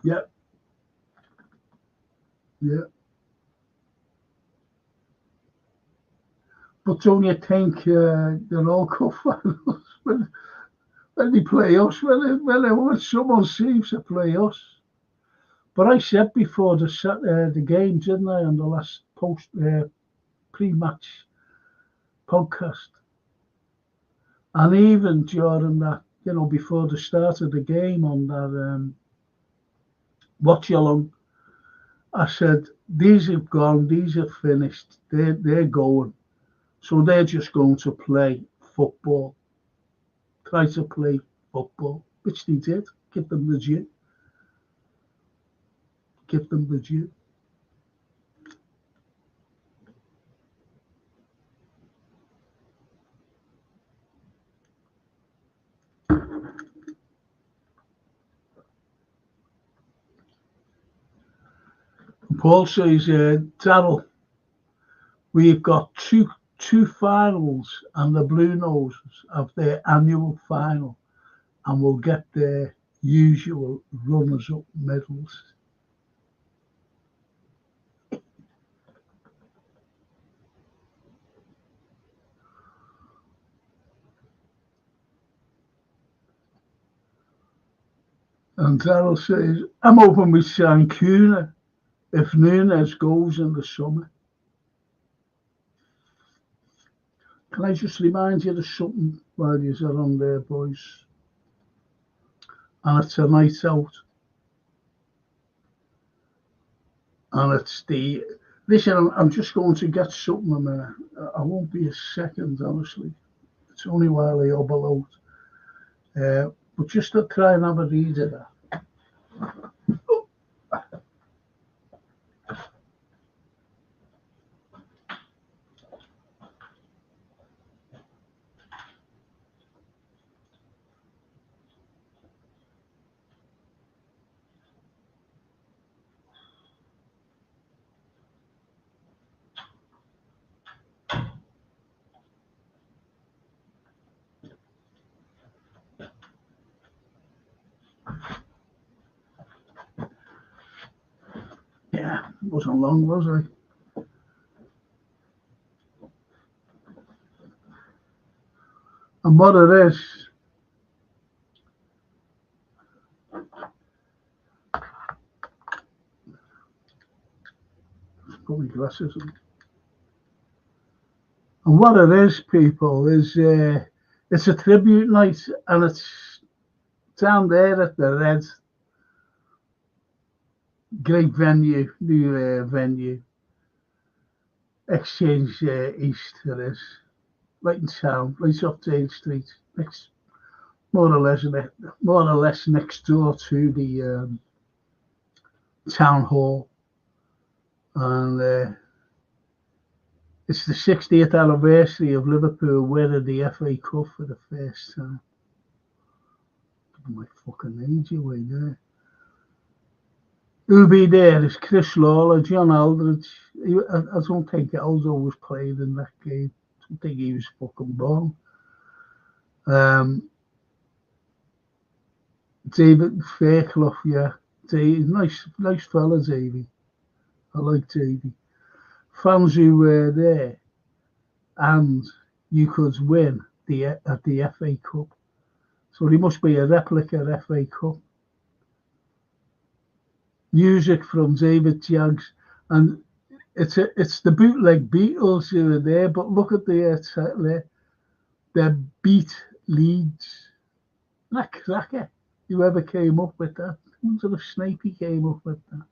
Yeah. Yeah. But don't you think they're all cup finals when they play us, when someone seems to play us? But I said before the game, didn't I, on the last pre-match podcast, and even during that, you know, before the start of the game on that watch along, I said, these have gone, these are finished, they're going. So they're just going to play football. Try to play football, which they did. Give them the due. Give them the due. Paul says, Darryl, we've got two finals and the Blue Noses have their annual final and we'll get their usual runners-up medals. And Darryl says, I'm open with Sancuna if Nunes goes in the summer. Can I just remind you of something while you're on there, boys? And it's a night out. And it's the... Listen, I'm just going to get something a minute. I won't be a second, honestly. It's only while I hobble out. But just to try and have a read of that. Yeah, it wasn't long, was I? And what it is, put my glasses on. And what it is, people, is it's a tribute night, and it's down there at the Red. Great venue, new venue. Exchange East it is, right in town, right off Dane Street, next, more or less next door to the town hall, and it's the 60th anniversary of Liverpool winning the FA Cup for the first time. Give my fucking age away there. Who'll be there is Chris Lawler, John Aldridge. I don't think Aldo was playing in that game. I don't think he was fucking born. David Fairclough, yeah. Dave, nice fella, Davey. I like Davey. Fans who were there, and you could win at the FA Cup. So there must be a replica FA Cup. Music from David Jaggs, and it's the bootleg Beatles who are there. But look at the beat leads. That cracker. Whoever came up with that, I wonder if Snapey came up with that.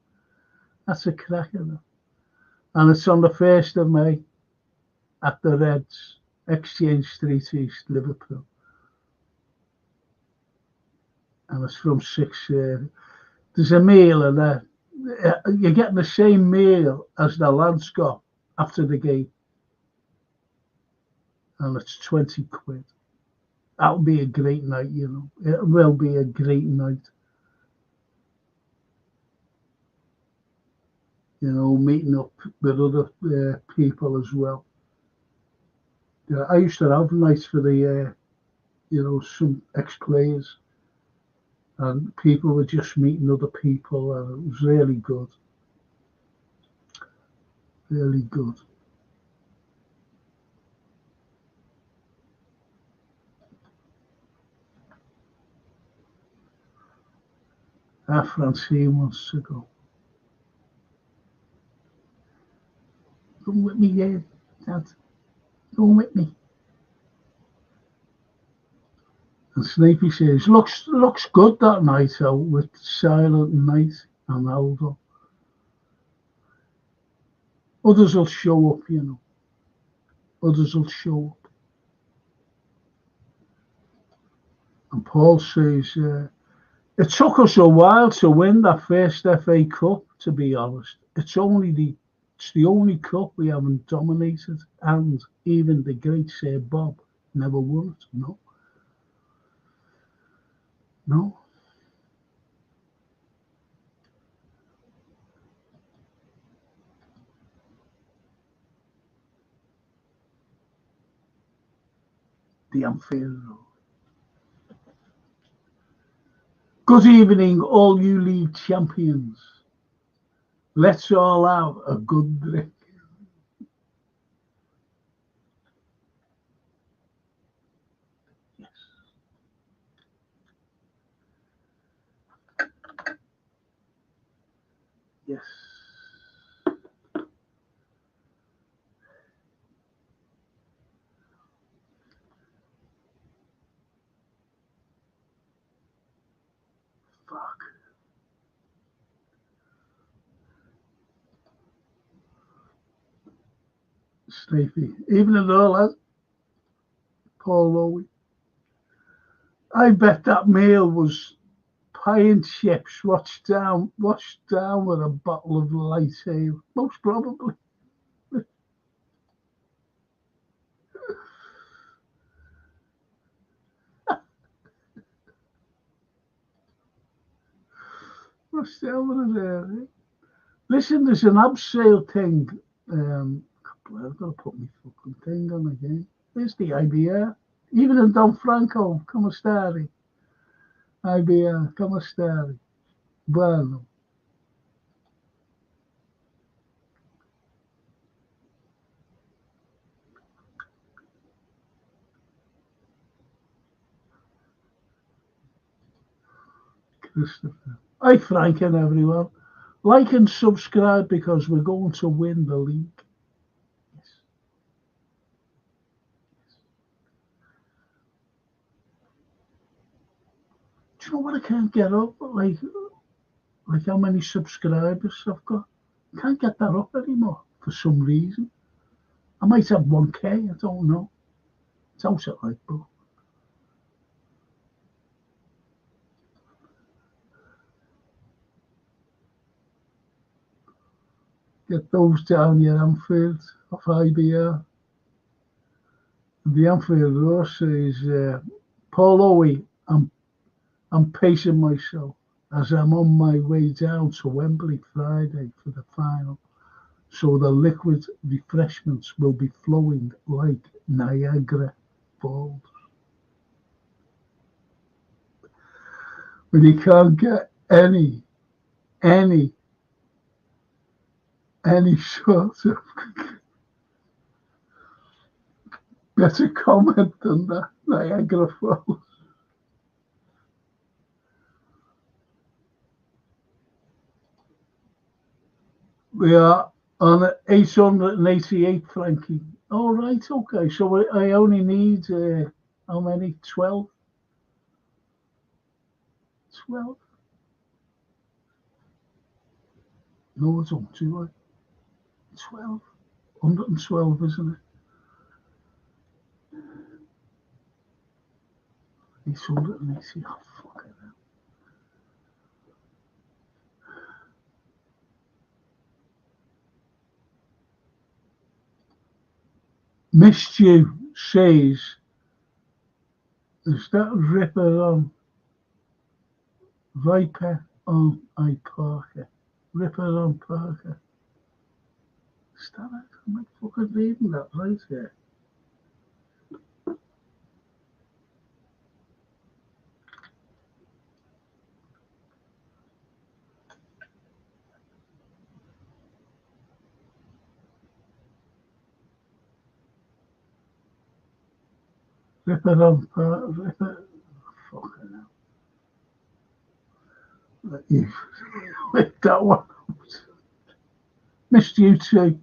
That's a cracker. And it's on the 1st of May at the Reds, Exchange Street East, Liverpool. And it's from 6. There's a meal in there. You're getting the same meal as the lads got after the game. And it's 20 quid. That'll be a great night, you know. It will be a great night. You know, meeting up with other people as well. Yeah, I used to have nights for the, some ex-players. And people were just meeting other people, and it was really good. Really good. Francine wants to go. Come with me, yeah, Dad. Come with me. And Snapey says, looks good that night out with Silent Night and Aldo. Others will show up, you know. Others will show up. And Paul says, it took us a while to win that first FA Cup, to be honest. It's the only cup we haven't dominated, and even the great Sir Bob never won it. No. No. The Anfield Road. Good evening, all you league champions. Let's all have a good drink. Yes. Yes. Fuck. Stevie. Even at all that, Paul Lowy. I bet that meal was pie and chips washed down with a bottle of light ale. Most probably. Washed down with it. Listen, there's an abseil thing. I've got to put my fucking thing on again. There's the IBR. Even in Don Franco, come stare. IBR, come stare. Bueno. Christopher. Hi, Frank and everyone. Like and subscribe because we're going to win the league. Yes. Do you know what I can't get up? Like how many subscribers I've got? I can't get that up anymore for some reason. I might have 1K, I don't know. It's out at like, bro. Get those down your Anfield off IBR. The Anfield Roar says, Paul Owie, I'm pacing myself as I'm on my way down to Wembley Friday for the final. So the liquid refreshments will be flowing like Niagara Falls. But you can't get any sort of better comment than that Niagara Falls. We are on 888, Frankie. All right, okay. So I only need, how many? 12? 12? No, it's on 2. 12. 112, isn't it? 880. Oh, fuck it. Missed you says, is that Ripper on Viper on I Parker? Ripper on Parker. Is that it? Am I fucking reading that right here? Ripper on Parker. Ripper. Fucking hell. Let you lick that one out. Missed you too.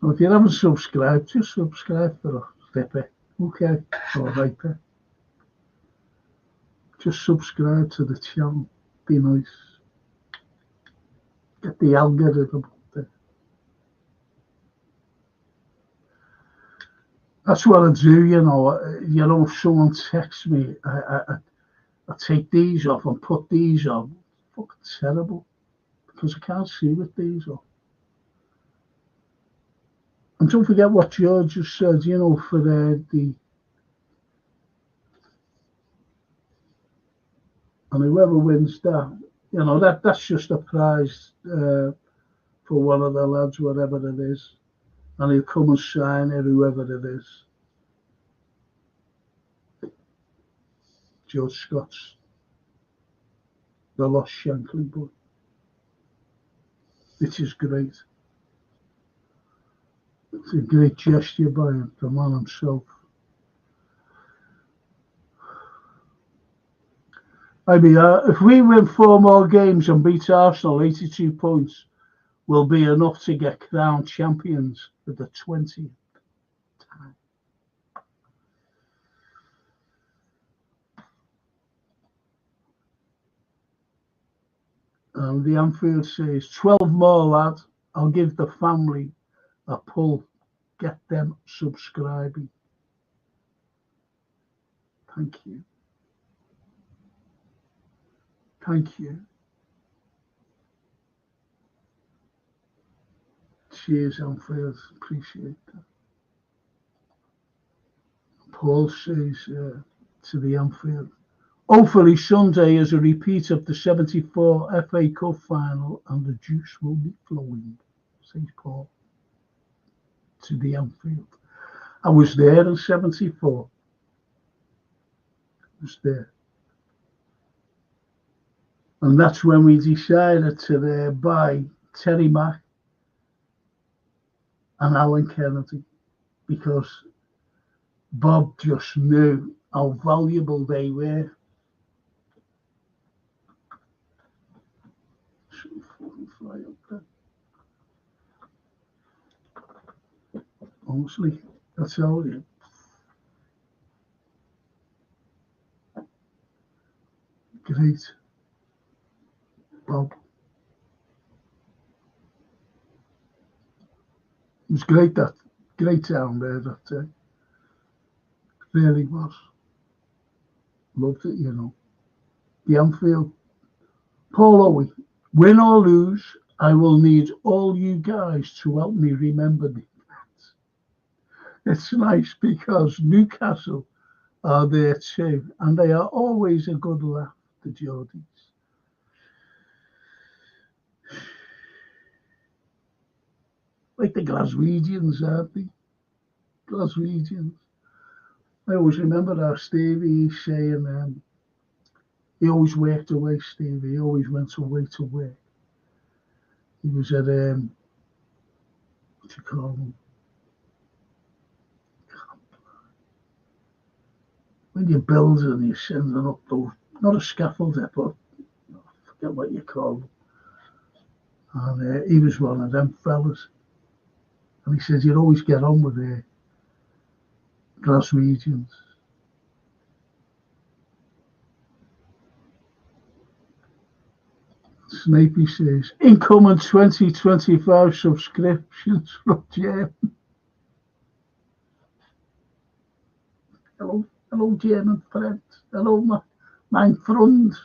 Well, if you haven't subscribed, just subscribe for a Ripper. Okay. Or Viper. Just subscribe to the channel. Be nice. Get the algorithm. That's what I do, you know. If someone texts me, I take these off and put these on. Fucking terrible, because I can't see with these on. And don't forget what George just said, you know, for the and whoever wins that, you know, that's just a prize for one of the lads, whatever it is, and he'll come and sign it, whoever it is. George Scott's The Lost Shankly book, which is great. It's a great gesture by him, the man himself. I mean, if we win 4 more games and beat Arsenal 82 points, will be enough to get crowned champions for the 20th time. And the Anfield says, 12 more, lad. I'll give the family a pull. Get them subscribing. Thank you. Thank you. Cheers, Anfield. Appreciate that. Paul says to the Anfield, hopefully Sunday is a repeat of the 74 FA Cup final and the juice will be flowing, says Paul to the Anfield. I was there in 74. I was there. And that's when we decided to buy Terry Mack and Alan Kennedy, because Bob just knew how valuable they were. So fucking fly up there. Honestly, that's how it is. Great. Bob. It was great down there that day. Really was. Loved it, you know. The Anfield. Paul Owie, win or lose, I will need all you guys to help me remember the events. It's nice because Newcastle are there too, and they are always a good laugh, the Geordies. Like the Glaswegians, aren't they? Glaswegians. I always remember how Stevie saying he always worked away, Stevie. He always went away to work. He was at, what do you call them? When you build and you're sending up those, not a scaffolder, but I forget what you call them. And he was one of them fellas. And he says, you'd always get on with Glaswegians. Snapey says, incoming 2025 subscriptions from Jim. Hello, German friends. Hello, my friends.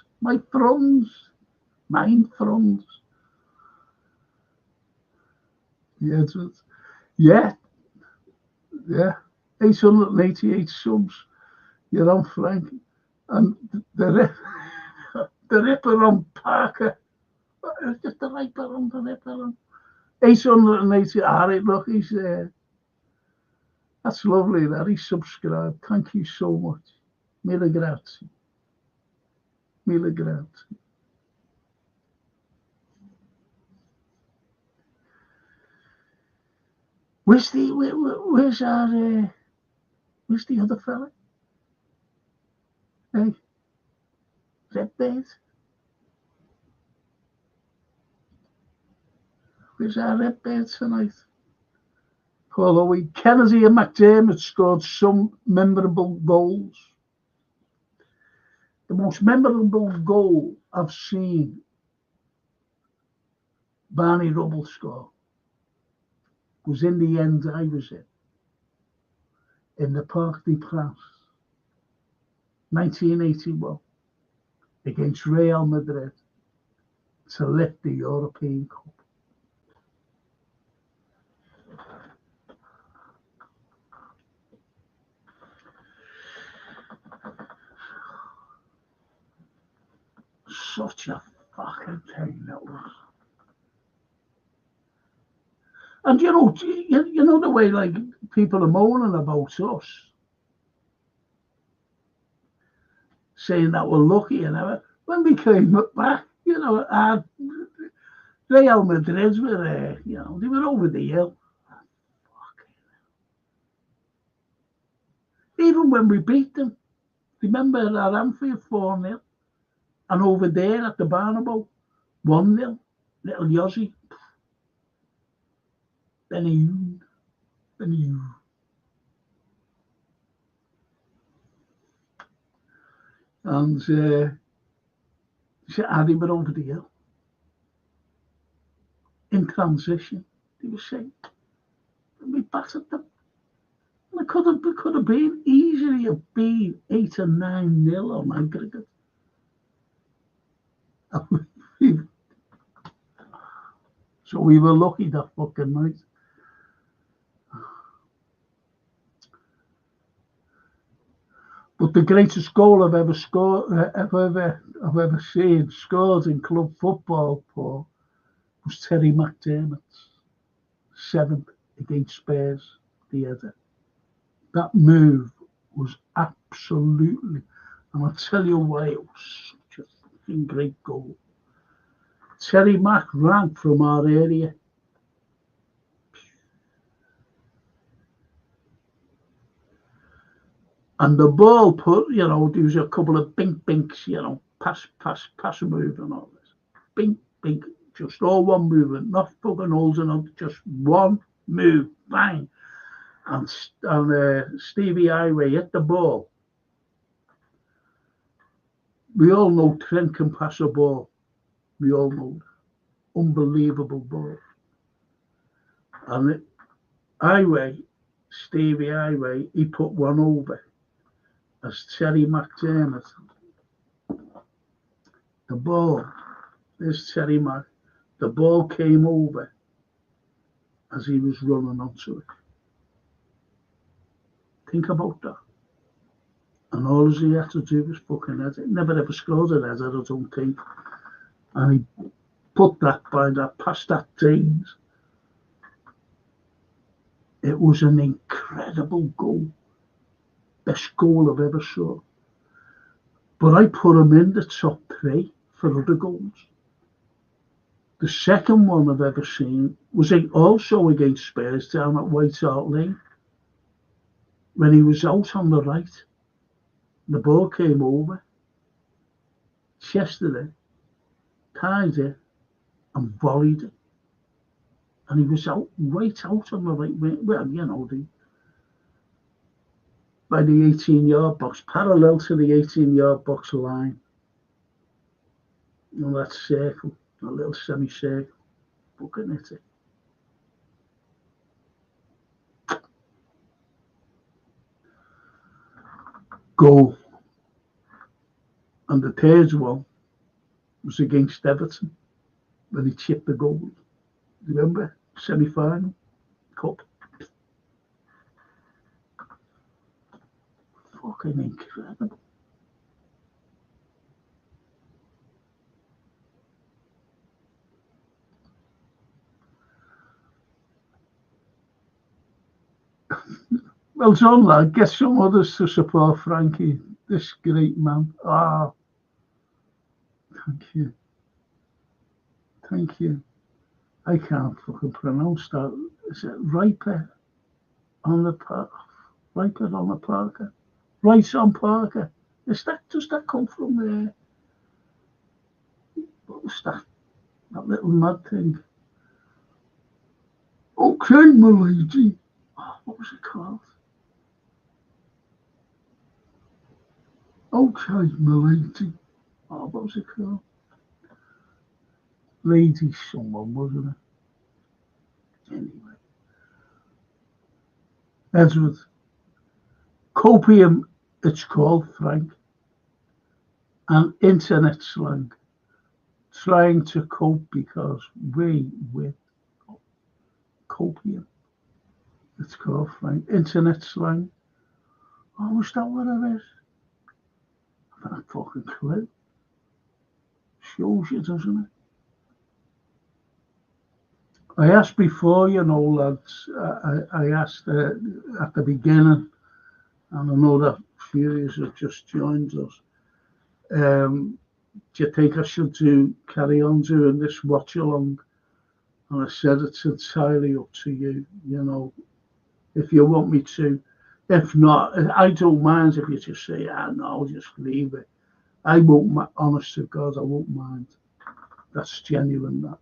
Yeah, 888 subs. You're on, Frank. And the Ripper on Parker. Just the Ripper on the Ripper on. 880. All right, look, he's there. That's lovely that he subscribed. Thank you so much. Mille grazie. Mille grazie. Where's the other fella? Hey, Redbeard. Where's our Redbeard tonight? Although Kennedy and McDermott scored some memorable goals. The most memorable goal I've seen Barney Rubble score was in the end I was in. in the Parc des Princes, 1981, against Real Madrid to lift the European Cup. Such a fucking thing that was. And you know the way like people are moaning about us, saying that we're lucky and everything. When we came back, our Real Madrid were, they were over the hill. Even when we beat them, remember at Anfield 4-0, and over there at the Bernabeu 1-0, little Yossi. Benny. And they were over the hill. In transition, they were saying, we battered them. And it could have been easily a 8 or 9-0 on aggregate. So we were lucky that fucking night. But the greatest goal I've ever seen scored in club football, Paul, was Terry McDermott's 7th against Spurs, the header. That move was absolutely, and I'll tell you why it was such a fucking great goal. Terry Mac ran from our area. And the ball there was a couple of binks, pass move and all this. Bink, just all one movement, not fucking holes and all, just one move, bang. And Stevie Highway hit the ball. We all know Trent can pass a ball. We all know that. Unbelievable ball. And Stevie Highway, he put one over. As Terry McDermott, the ball, there's Terry Mac, the ball came over as he was running onto it. Think about that. And all he had to do was fucking head it. Never ever scored a header, I don't think. And he put that past that James. It was an incredible goal. Best goal I've ever saw. But I put him in the top 3 for other goals. The second one I've ever seen was also against Spurs down at White Hart Lane. When he was out on the right, the ball came over, chested it, tied it, and volleyed it. And he was right out on the right wing. Well, by the 18-yard box, parallel to the 18-yard box line. That circle, that little semicircle, fucking hit it. Goal. And the third one was against Everton when he chipped the goal. Remember? Semi-final, cup. Fucking incredible. Well done, lad. Get some others to support Frankie, this great man. Thank you. Thank you. I can't fucking pronounce that. Is it Riper on the park? Riper on the Parker? Rice on Parker. Does that come from there? What was that? That little mud thing. Okay, my lady. What was it called? Okay, my lady. What was it called? Lady someone, wasn't it? Anyway. Edward, Copium, it's called, Frank, and internet slang. Trying to cope because we with copium. It's called, Frank. Internet slang. Oh, is that what it is? I've got a fucking clue. Shows you, doesn't it? I asked before, lads. I asked at the beginning, and I know that few of you have just joined us. Do you think I should carry on doing this watch along? And I said it's entirely up to you, if you want me to. If not, I don't mind if you just say, no, I'll just leave it. I won't, honest to God, I won't mind. That's genuine, that.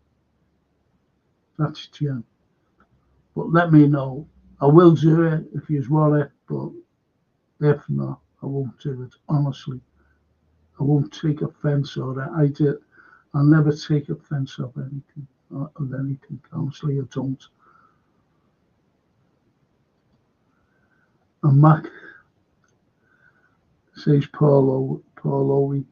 That's genuine. But let me know. I will do it if you want it, but if not, I won't do it, honestly. I won't take offence or I'll never take offence of anything, honestly, I don't. And Mac says Paul Owie.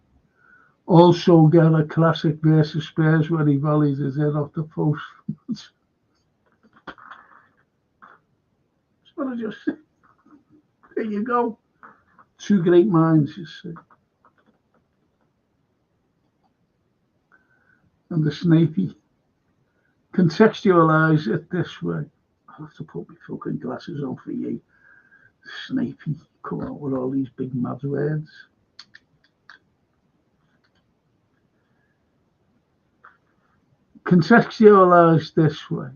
Also get a classic versus Spurs where he volleyed his head off the post. That's what I just said. There you go. Two great minds, you see. And the Snapey. Contextualise it this way. I'll have to put my fucking glasses on for you. Snapey, come out with all these big mad words. Contextualised this way.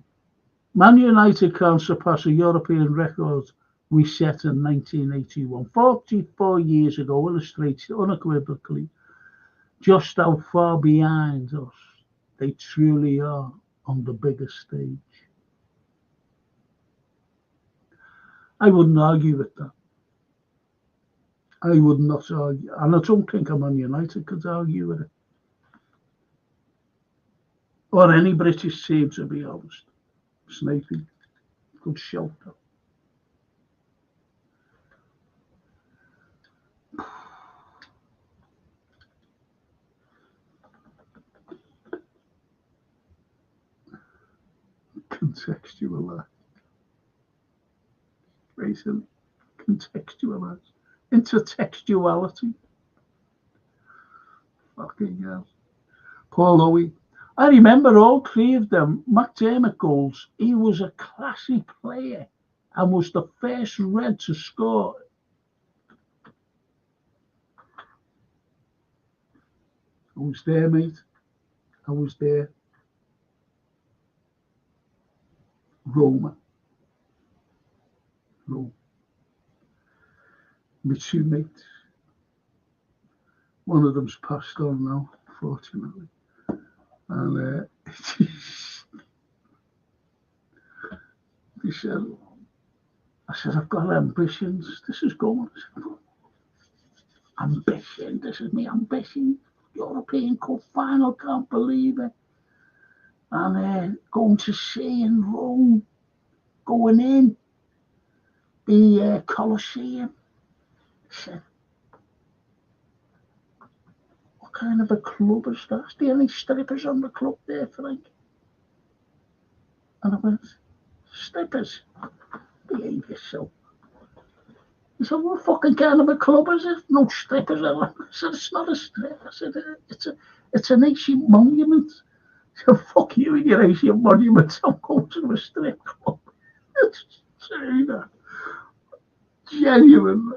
Man United can't surpass a European record we set in 1981. 44 years ago, illustrates unequivocally just how far behind us they truly are on the biggest stage. I wouldn't argue with that. I would not argue. And I don't think Man United could argue with it. Or any British team, to be honest. Snapey, good shout. Contextualize. Racing. Contextualize. Intertextuality. Fucking hell. Paul Owie. I remember all three of them. McDermott goals. He was a classy player and was the first red to score. I was there, mate. I was there. Roma. My two mates. One of them's passed on now, fortunately. And he said, I've got ambitions. This is going. Ambition. This is my ambition. European Cup final, can't believe it. And going to see in Rome, going in the Colosseum. I said, what kind of a club is that? Is there any strippers on the club there, Frank? And I went, strippers? Behave yourself. He said, what fucking kind of a club is it? No strippers. I said, it's not a strip. I said, it's an ancient monument. I said, fuck you and your ancient monument. I'm going to a strip club. It's saying that. Genuine.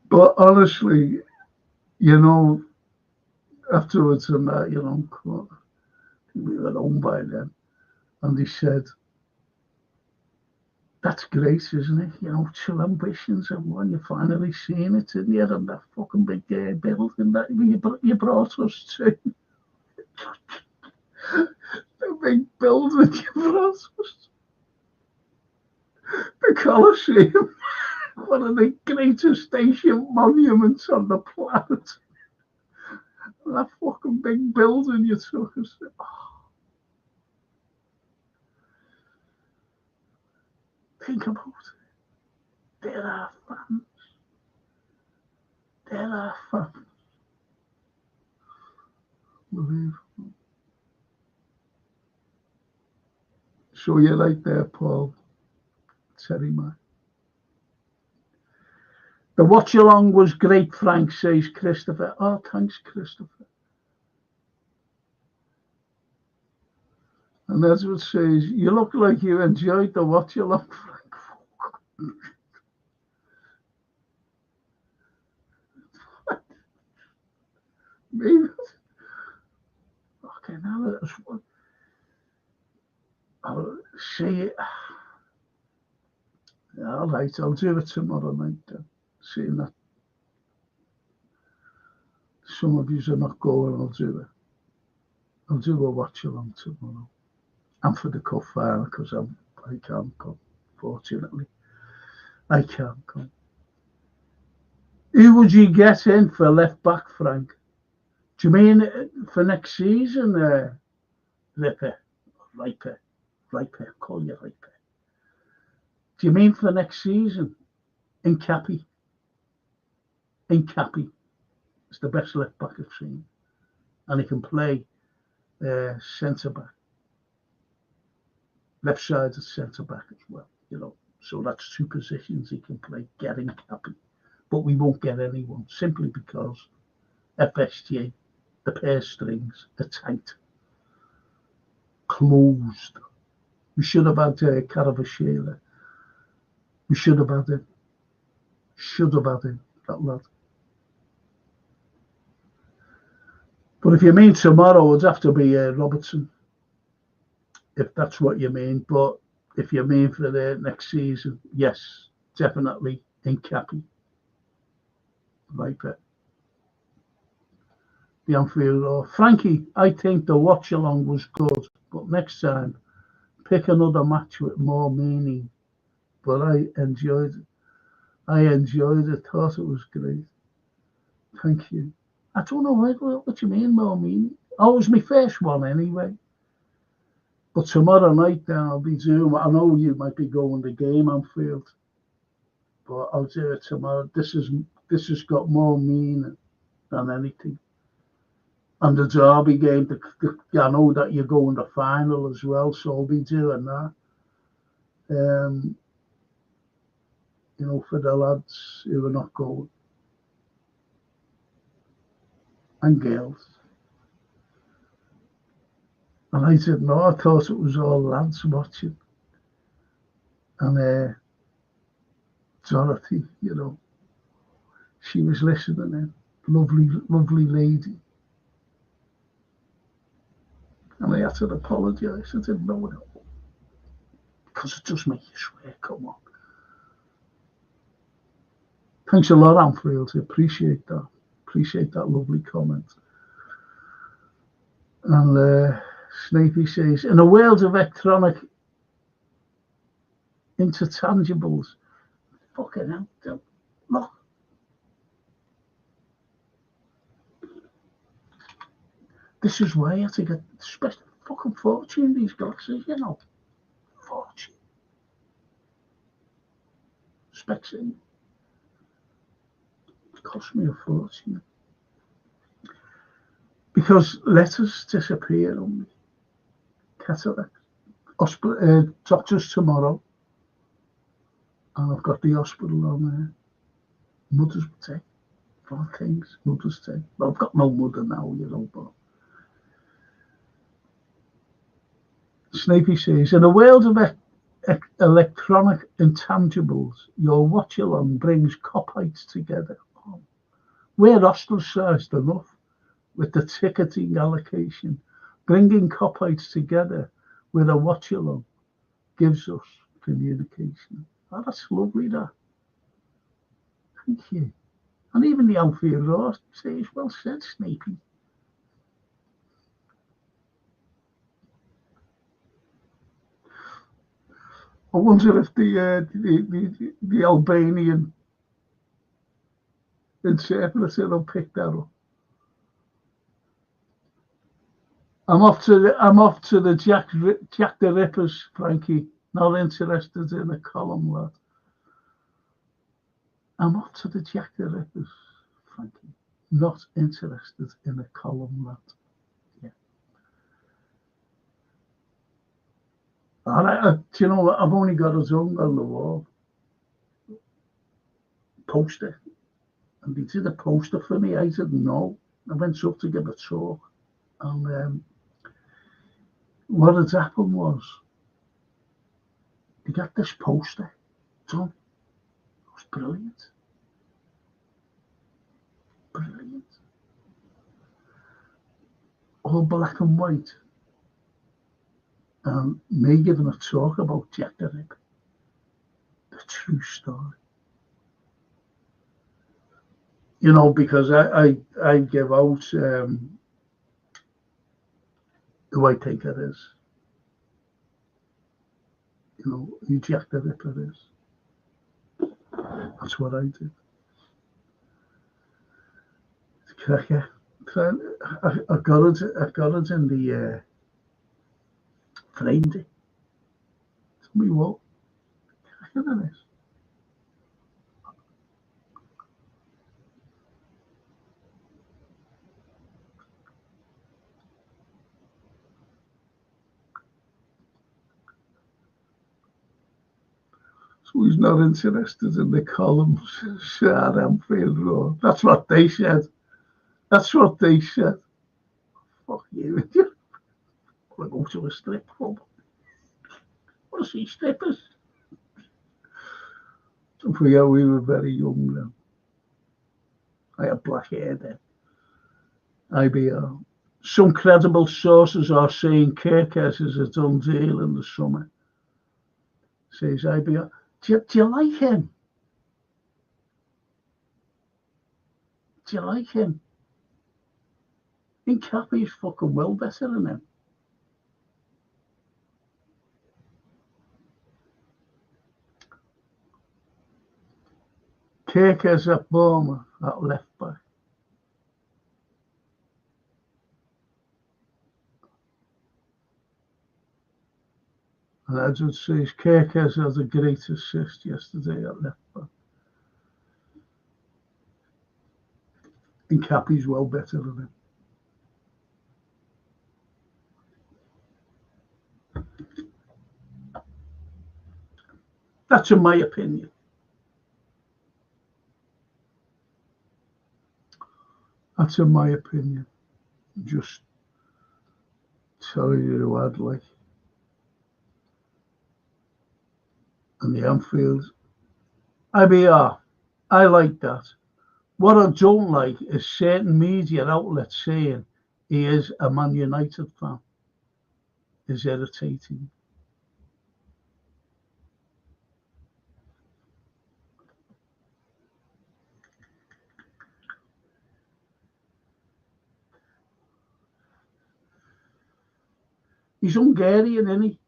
But honestly, afterwards and that, we were home by then. And he said, that's great, isn't it? Two ambitions and one, you finally seen it, didn't you? And that fucking big building that you brought us to. The big building you brought us to. The Colosseum. One of the greatest ancient monuments on the planet. And that fucking big building you took us to. Oh. Think about it. There are fans. There are fans. Unbelievable. So you're right there, Paul. Terry, man. The watch along was great, Frank, says Christopher. Oh, thanks, Christopher. And Edward says, you look like you enjoyed the watch along, Frank. Maybe. Okay, now that's what I'll see it. All right, I'll do it tomorrow night then. Seeing that some of you are not going, I'll do it. I'll do a watch along tomorrow. And for the cup final, because I can't come, fortunately. I can't come. Who would you get in for left back, Frank? Do you mean for next season, Ripper? Riper, call you Riper. Do you mean for next season? Incapi. It's the best left back I've seen. And he can play centre back. Left side of centre back as well, you know. So that's two positions he can play, getting Incapi. But we won't get anyone simply because FSG, the purse strings are tight. Closed. We should have had Caravashela. We should have had him. That lad. But if you mean tomorrow, it would have to be Robertson. If that's what you mean. But if you mean for the next season, yes, definitely Incapi. Viper. The Anfield Road. Frankie, I think the watch along was good, but next time pick another match with more meaning. But I enjoyed it. Thought it was great. Thank you. I don't know what you mean, more meaning. Oh, it was my first one anyway. But tomorrow night then I'll be Zoom. I know you might be going the game Anfield, but I'll do it tomorrow. This has got more meaning than anything. And the Derby game, I know that you're going to final as well, so I'll be doing that. You know, for the lads who are not going. And girls. And I didn't know, I thought it was all lads watching. And Dorothy, you know, she was listening in. Lovely lady. And I had to apologise. I didn't know it. Because it just makes you swear, come on. Thanks a lot, Anfield. I appreciate that. Appreciate that lovely comment. And Snapey says, in a world of electronic intertangibles, fucking hell, look. This is why I had to get special fucking fortune, these glasses, you know. Fortune. Specs in. It cost me a fortune. Because letters disappear on me. Cataract. Doctors tomorrow. And I've got the hospital on there. Mother's Day. 4 things. Mother's Day. Well, I've got no mother now, you know, but. Snapey says, in a world of electronic intangibles, your watch along brings copites together. Oh. We're ostracised enough with the ticketing allocation. Bringing copites together with a watch along gives us communication. Oh, that's lovely, that. Thank you. And even the Anfield Road says, well said, Snapey. I wonder if the Albanian interpreter will pick that up. I'm off to the Jack the Rippers, Frankie. Not interested in a column, lad. I'm not to the Jack the Rippers, Frankie. Not interested in a column, lad. Yeah. Do you know what? I've only got a tongue on the wall. Poster. And he did a poster for me. I said no. I went up to give a talk. And what had happened was, he got this poster done. It was brilliant. Brilliant. All black and white. And me giving a talk about Jack the Ripper. The true story. You know, because I give out who I think it is. You know, who Jack the Ripper is. That's what I did. Cracker. I got it in the framed it. Tell me what. Cracker it is. So he's not interested in the columns. Sad Anfield Road. That's what they said. That's what they said. Fuck you. I want to go to a strip club. I want to see strippers. Don't forget we were very young then. I had black hair then. IBR. Some credible sources are saying Kirkes is a done deal in the summer. Says IBR. Do you like him? Do you like him? In Cappy's fucking well better than him. Kirkes at Bournemouth at left back. And Edward says Kirkes had a great assist yesterday at left back. And Cappy's well better than him. That's in my opinion. That's in my opinion. Just telling you who I'd like. And the Anfield. IBR. I like that. What I don't like is certain media outlets saying he is a Man United fan. Is irritating. He's Hungarian, isn't he?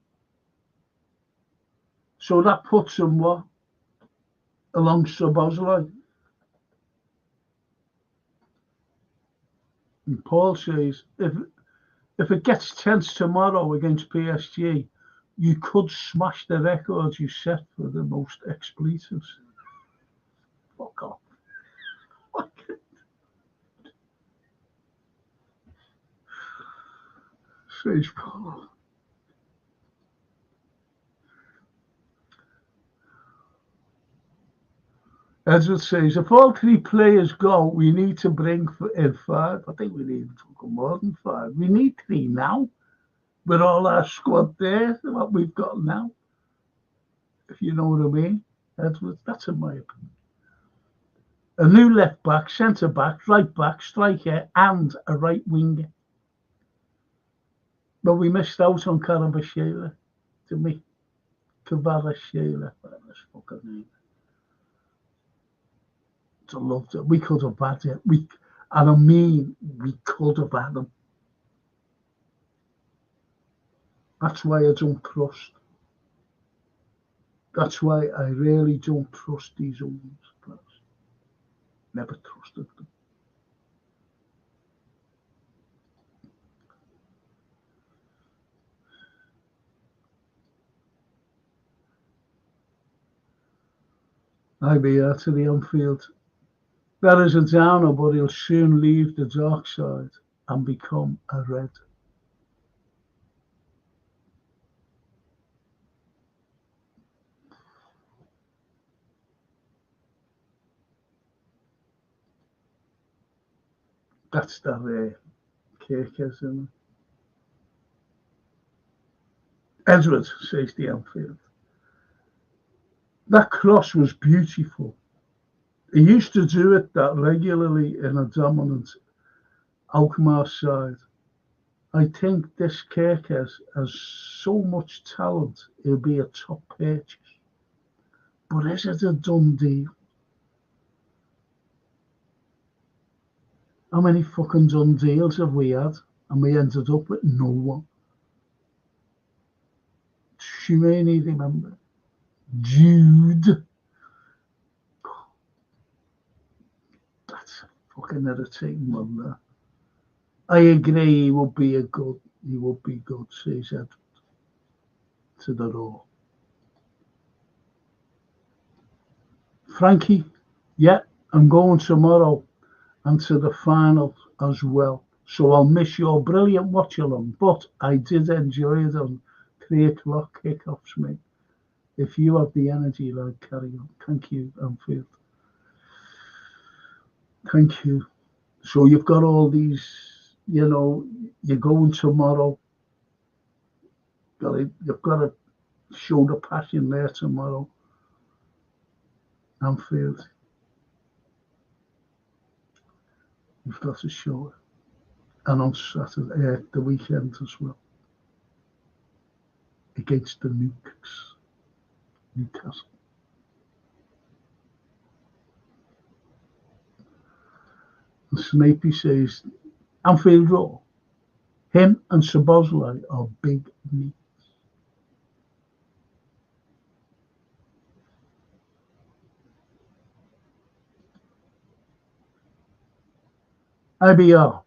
So that puts him what? Along Szoboszlai. And Paul says, if it gets tense tomorrow against PSG, you could smash the records you set for the most expletives. Fuck off. Says Paul. Edward says, if all three players go, we need to bring in five. I think we need more than five. We need three now. With all our squad there, what we've got now. If you know what I mean. Edward, that's in my opinion. A new left back, centre back, right back, striker, and a right winger. But we missed out on Karabashvili, didn't we? Kvaratskhelia, whatever his fucking name. I loved it. We could have had it. We could have had him. That's why I don't trust. That's why I really don't trust these old players. Never trusted them. IBR to the Anfield. That is a downer, but he'll soon leave the dark side and become a red. That's that cake, isn't it? Edward, says the Anfield. That cross was beautiful. He used to do it that regularly in a dominant Alkmaar side. I think this Kerkez has so much talent, he'll be a top purchase. But is it a done deal? How many fucking done deals have we had? And we ended up with no one. Shumeni, remember? Jude. That's a fucking irritating one there. I agree, he would be good, says Edward to the Raw. Frankie, yeah, I'm going tomorrow and to the final as well. So I'll miss your brilliant watch along, but I did enjoy it on 3 o'clock kickoffs, mate. If you have the energy, like, carry on. Thank you, Anfield. Thank you. So you've got all these, you're going tomorrow. You've got to show the passion there tomorrow. Anfield. You've got to show it. And on Saturday, the weekend as well. Against the Newcastle. And Snapey says, Anfield Row, him and Szoboszlai are big meats. IBR,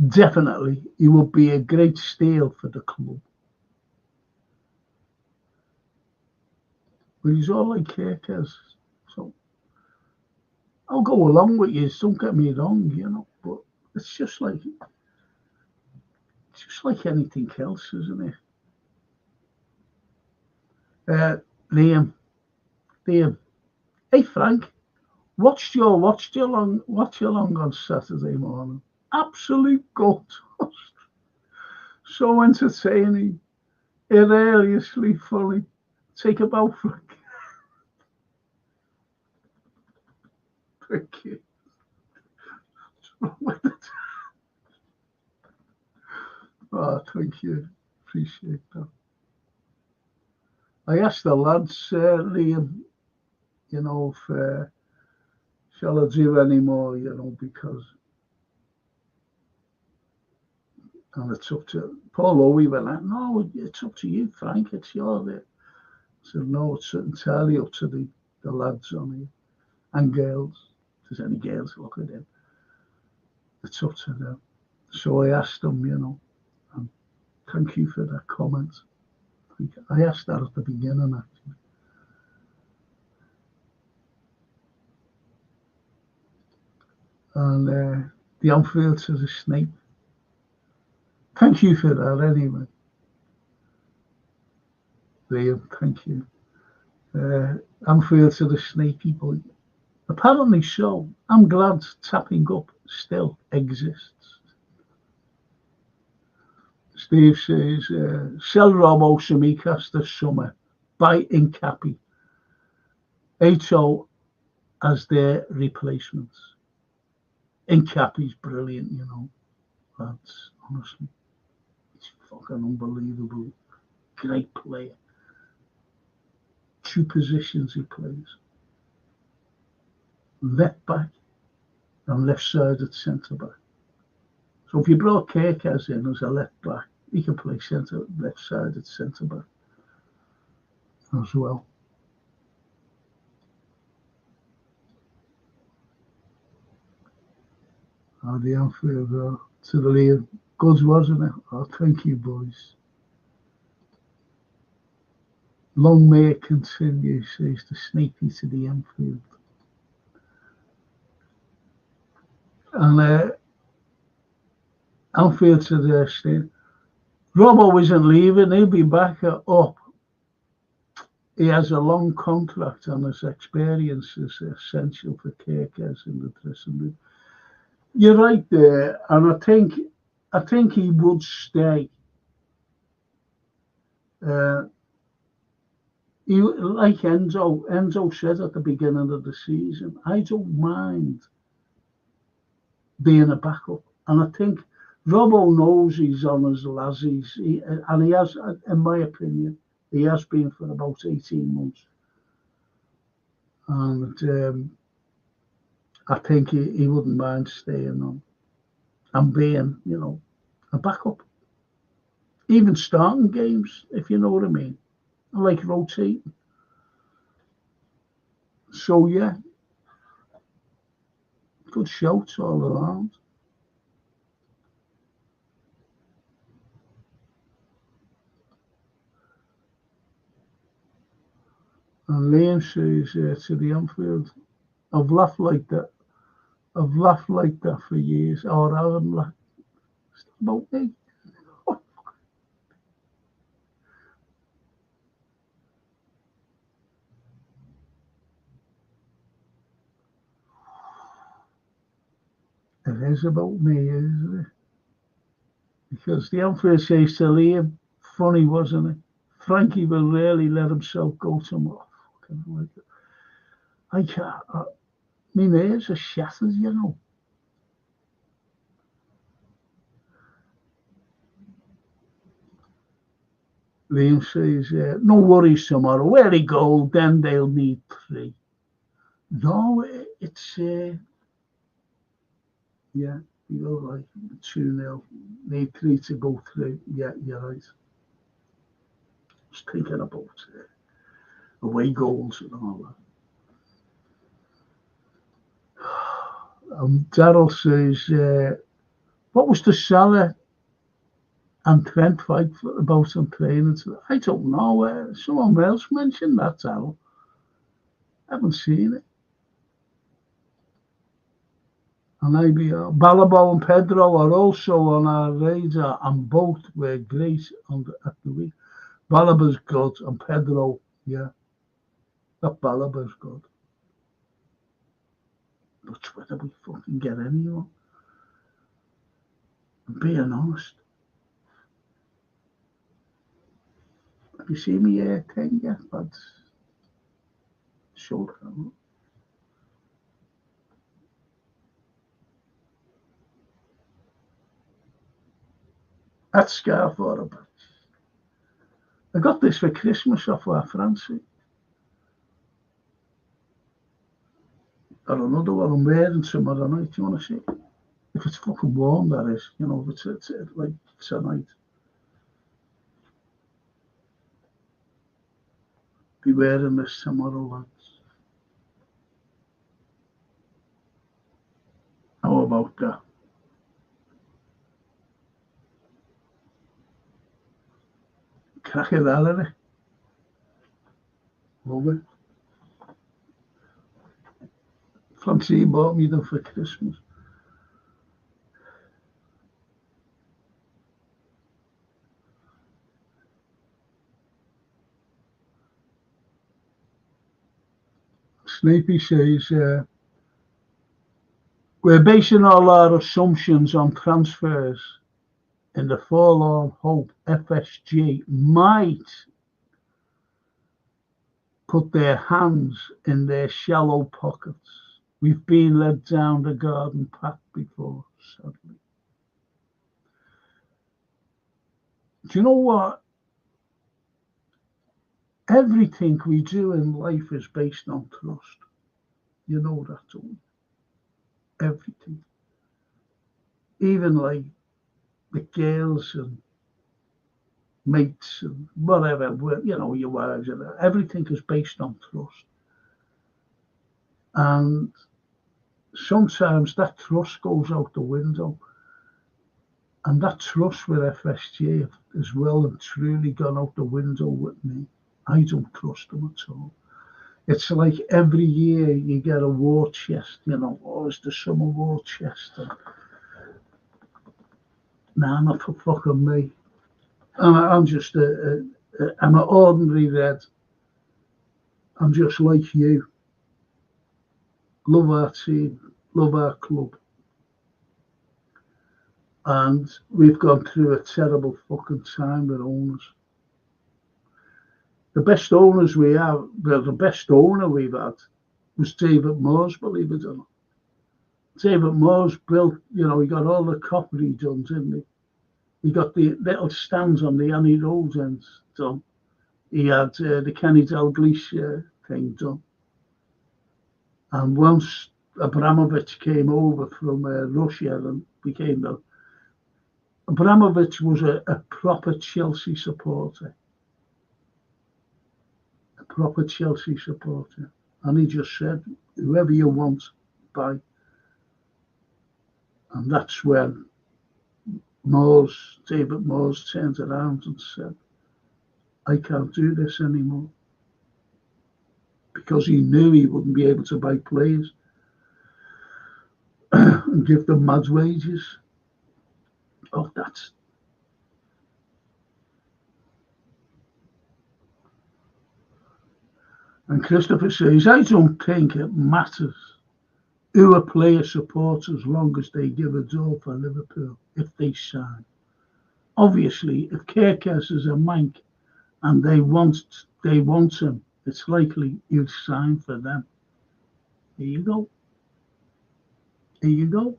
definitely, he would be a great steal for the club. But he's all like Kerkez, so I'll go along with you. Don't get me wrong, but it's just like anything else, isn't it? Liam. Hey Frank, watch your long on Saturday morning. Absolute gold dust. So entertaining, hilariously funny. Take a bow, Frank. Thank you. What's wrong with it? Oh, thank you. Appreciate that. I asked the lads, Liam, if shall I do any more, because, and it's up to Paul Owie went like, no, it's up to you, Frank, it's your day. I said, no, it's entirely up to the lads on here and girls. If there's any girls, look at them. It's up to them. So I asked them, and thank you for that comment. I asked that at the beginning, actually. And the Anfield to the Snake. Thank you for that, anyway. Liam, thank you. Anfield to the Snaky boy. Apparently so. I'm glad tapping up still exists. Steve says, sell Romo Samikas this summer. Buy Incapi. HO as their replacements. Incapi's brilliant, lads. Honestly. He's fucking unbelievable. Great player. 2 positions he plays. Left back and left-sided centre-back. So if you brought Kerkez in as a left back, he can play left-sided centre-back as well. The Anfield to the lead. Good, wasn't it? Oh, thank you, boys. Long may it continue, says the Snapey to the Enfield. And Anfield to the state. Robbo isn't leaving, he'll be back up. He has a long contract and his experience is essential for Kirkers in the dressing room. You're right there, and I think he would stay. He, like Enzo said at the beginning of the season, I don't mind being a backup, and I think Robbo knows he's on his lassies, and he has, in my opinion, he has been for about 18 months, and I think he wouldn't mind staying on and being, a backup. Even starting games, if you know what I mean. I like rotating. So, yeah. Good shouts all around. And Liam says to the Anfield, I've laughed like that. I've laughed like that for years. Or I haven't laughed. It's about me. It is about me, isn't it? Because the Anfield says to Liam, funny, wasn't it? Frankie will rarely let himself go tomorrow. I can't. My nerves are shattered, Liam says, no worries tomorrow. Where he go, then they'll need 3. No, it's yeah, you go like 2-0. Need 3 to go through. Yeah, you're right. Just thinking about away goals and all that. Daryl says, what was the Salah and Trent fight about on training? I don't know. Someone else mentioned that, Daryl. I haven't seen it. And Balabo and Pedro are also on our radar, and both were great at the week. Balaba's good, and Pedro, yeah. That Balaba's good. But whether we fucking get anyone, I'm being honest. Have you seen me thing yet, lads? Short camera. That scarf or a batch. I got this for Christmas off our Francie. Got another one I'm wearing tomorrow night. Do you want to see? If it's fucking warm, that is. If it's like tonight. Be wearing this tomorrow, lads. How about that? Crack it out of it. Love it. Francie bought me them for Christmas. Snapey says, we're basing all our assumptions on transfers in the forlorn hope FSG might put their hands in their shallow pockets. We've been led down the garden path before, sadly. Do you know what? Everything we do in life is based on trust. You know that, don't you? Everything. Even like the girls and mates and whatever, your wives, everything is based on trust. And sometimes that trust goes out the window. And that trust with FSG has well and truly gone out the window with me. I don't trust them at all. It's like every year you get a war chest, oh, it's the summer war chest. Nah, not for fucking me. I'm just I'm an ordinary red. I'm just like you. Love our team, love our club. And we've gone through a terrible fucking time with owners. The best owners we have, the best owner we've had was David Moores, believe it or not. David Moores built, he got all the coppery done, didn't he? He got the little stands on the Annie Road ends done. He had the Kenny Dalglish thing done. And once Abramovich came over from Russia and became the... Abramovich was a proper Chelsea supporter. A proper Chelsea supporter. And he just said, whoever you want, buy. And that's when David Moores turned around and said, I can't do this anymore. Because he knew he wouldn't be able to buy players and give them mad wages. Oh, that's... And Christopher says, I don't think it matters who a player supports as long as they give a door for Liverpool if they sign. Obviously, if Kirkes is a mank and they want him, it's likely he'll sign for them. Here you go. Here you go.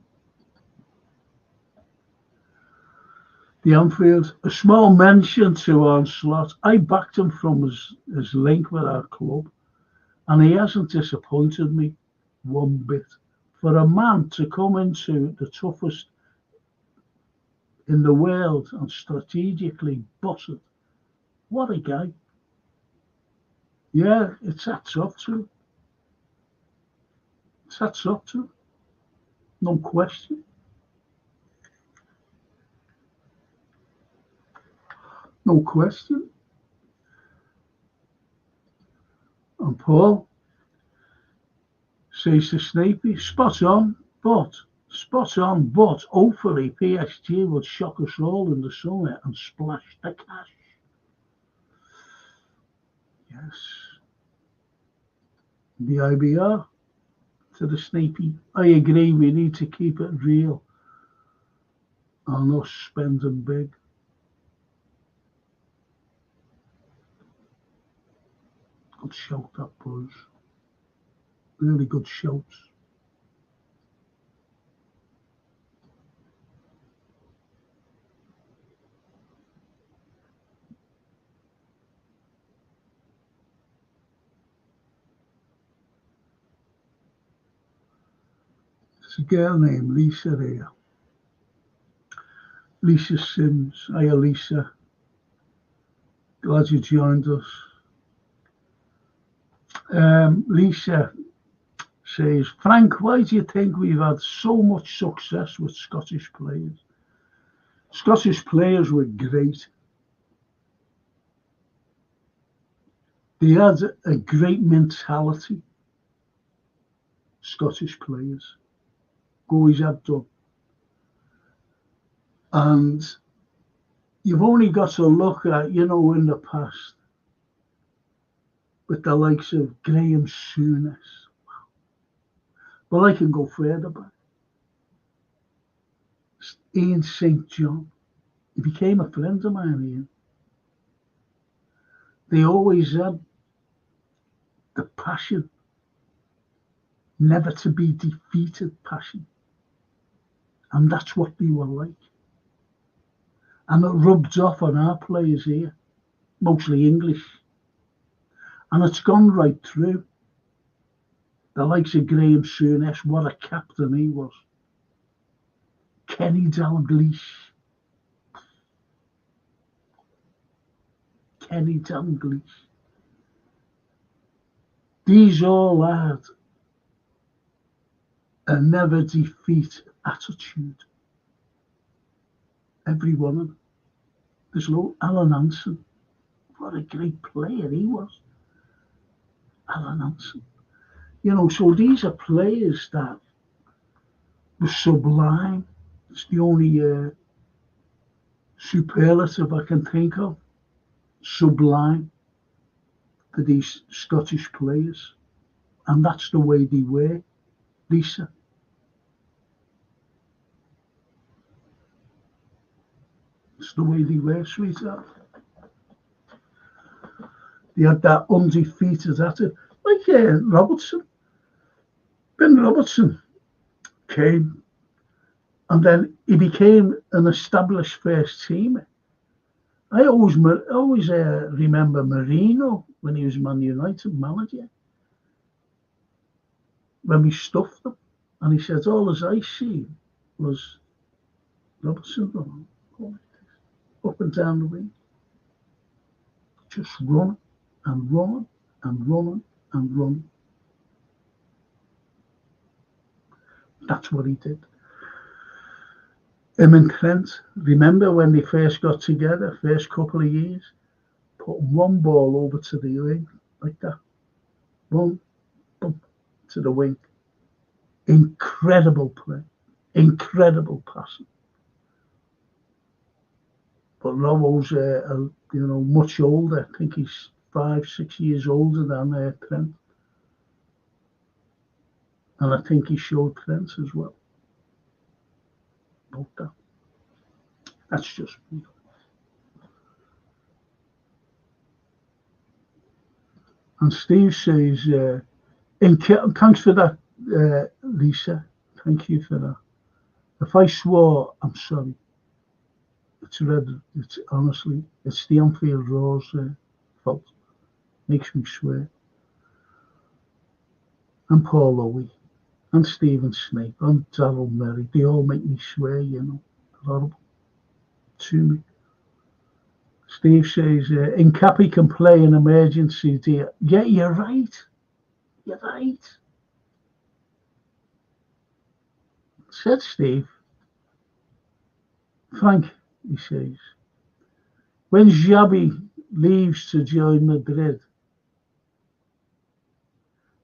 The Anfield, a small mention to Onslaught. I backed him from his link with our club, and he hasn't disappointed me one bit. For a man to come into the toughest in the world and strategically boss it, what a guy. Yeah, it's hats off to him. It's hats off to him. No question. No question. And Paul says to Snapey, spot on, but hopefully PSG would shock us all in the summer and splash the cash. Yes. The IBR to the Snapey, I agree, we need to keep it real and us spending big. Good shout, that boys. Really good shouts. There's a girl named Lisa here. Lisa Sims. Hiya, Lisa. Glad you joined us. Lisa says, Frank, why do you think we've had so much success with Scottish players? Scottish players were great. They had a great mentality. Scottish players always have done. And you've only got to look at, in the past, with the likes of Graham Souness. But I can go further back. Ian St. John. He became a friend of mine, Ian. They always had the passion, never to be defeated passion. And that's what they were like. And it rubbed off on our players here, mostly English. And it's gone right through. The likes of Graham Souness, what a captain he was. Kenny Dalglish. Kenny Dalglish. These all had a never defeat attitude. Every one of them. There's no Alan Hansen. what a great player he was, Alan Hansen. You know, so these are players that were sublime. It's the only superlative I can think of. Sublime for these Scottish players. And that's the way they were, Lisa. It's the way they were, sweetheart. They had that undefeated attitude. Like Robertson. Ben Robertson came and then he became an established first teamer. I always remember Marino when he was Man United manager. When we stuffed him, and he said, all as I see was Robertson running up and down the wing. Just running and running and running and running. That's what he did. Him and Trent, remember when they first got together, first couple of years, put one ball over to the wing, like that. One, boom, to the wing. Incredible play. Incredible passing. But Robbo's, much older. I think he's 5-6 years older than Trent. And I think he showed Trent as well. About that. That's just me. And Steve says, thanks for that, Lisa. Thank you for that. If I swore, I'm sorry. It's honestly, it's the Anfield Raw's fault. Makes me swear. And Paul Owie, and Stephen Snape, and Darryl Murray, they all make me swear, you know. Horrible. To me. Steve says, Incapi can play an emergency, dear. Yeah, you're right. You're right. Said Steve. Frank, he says, when Xabi leaves to join Madrid,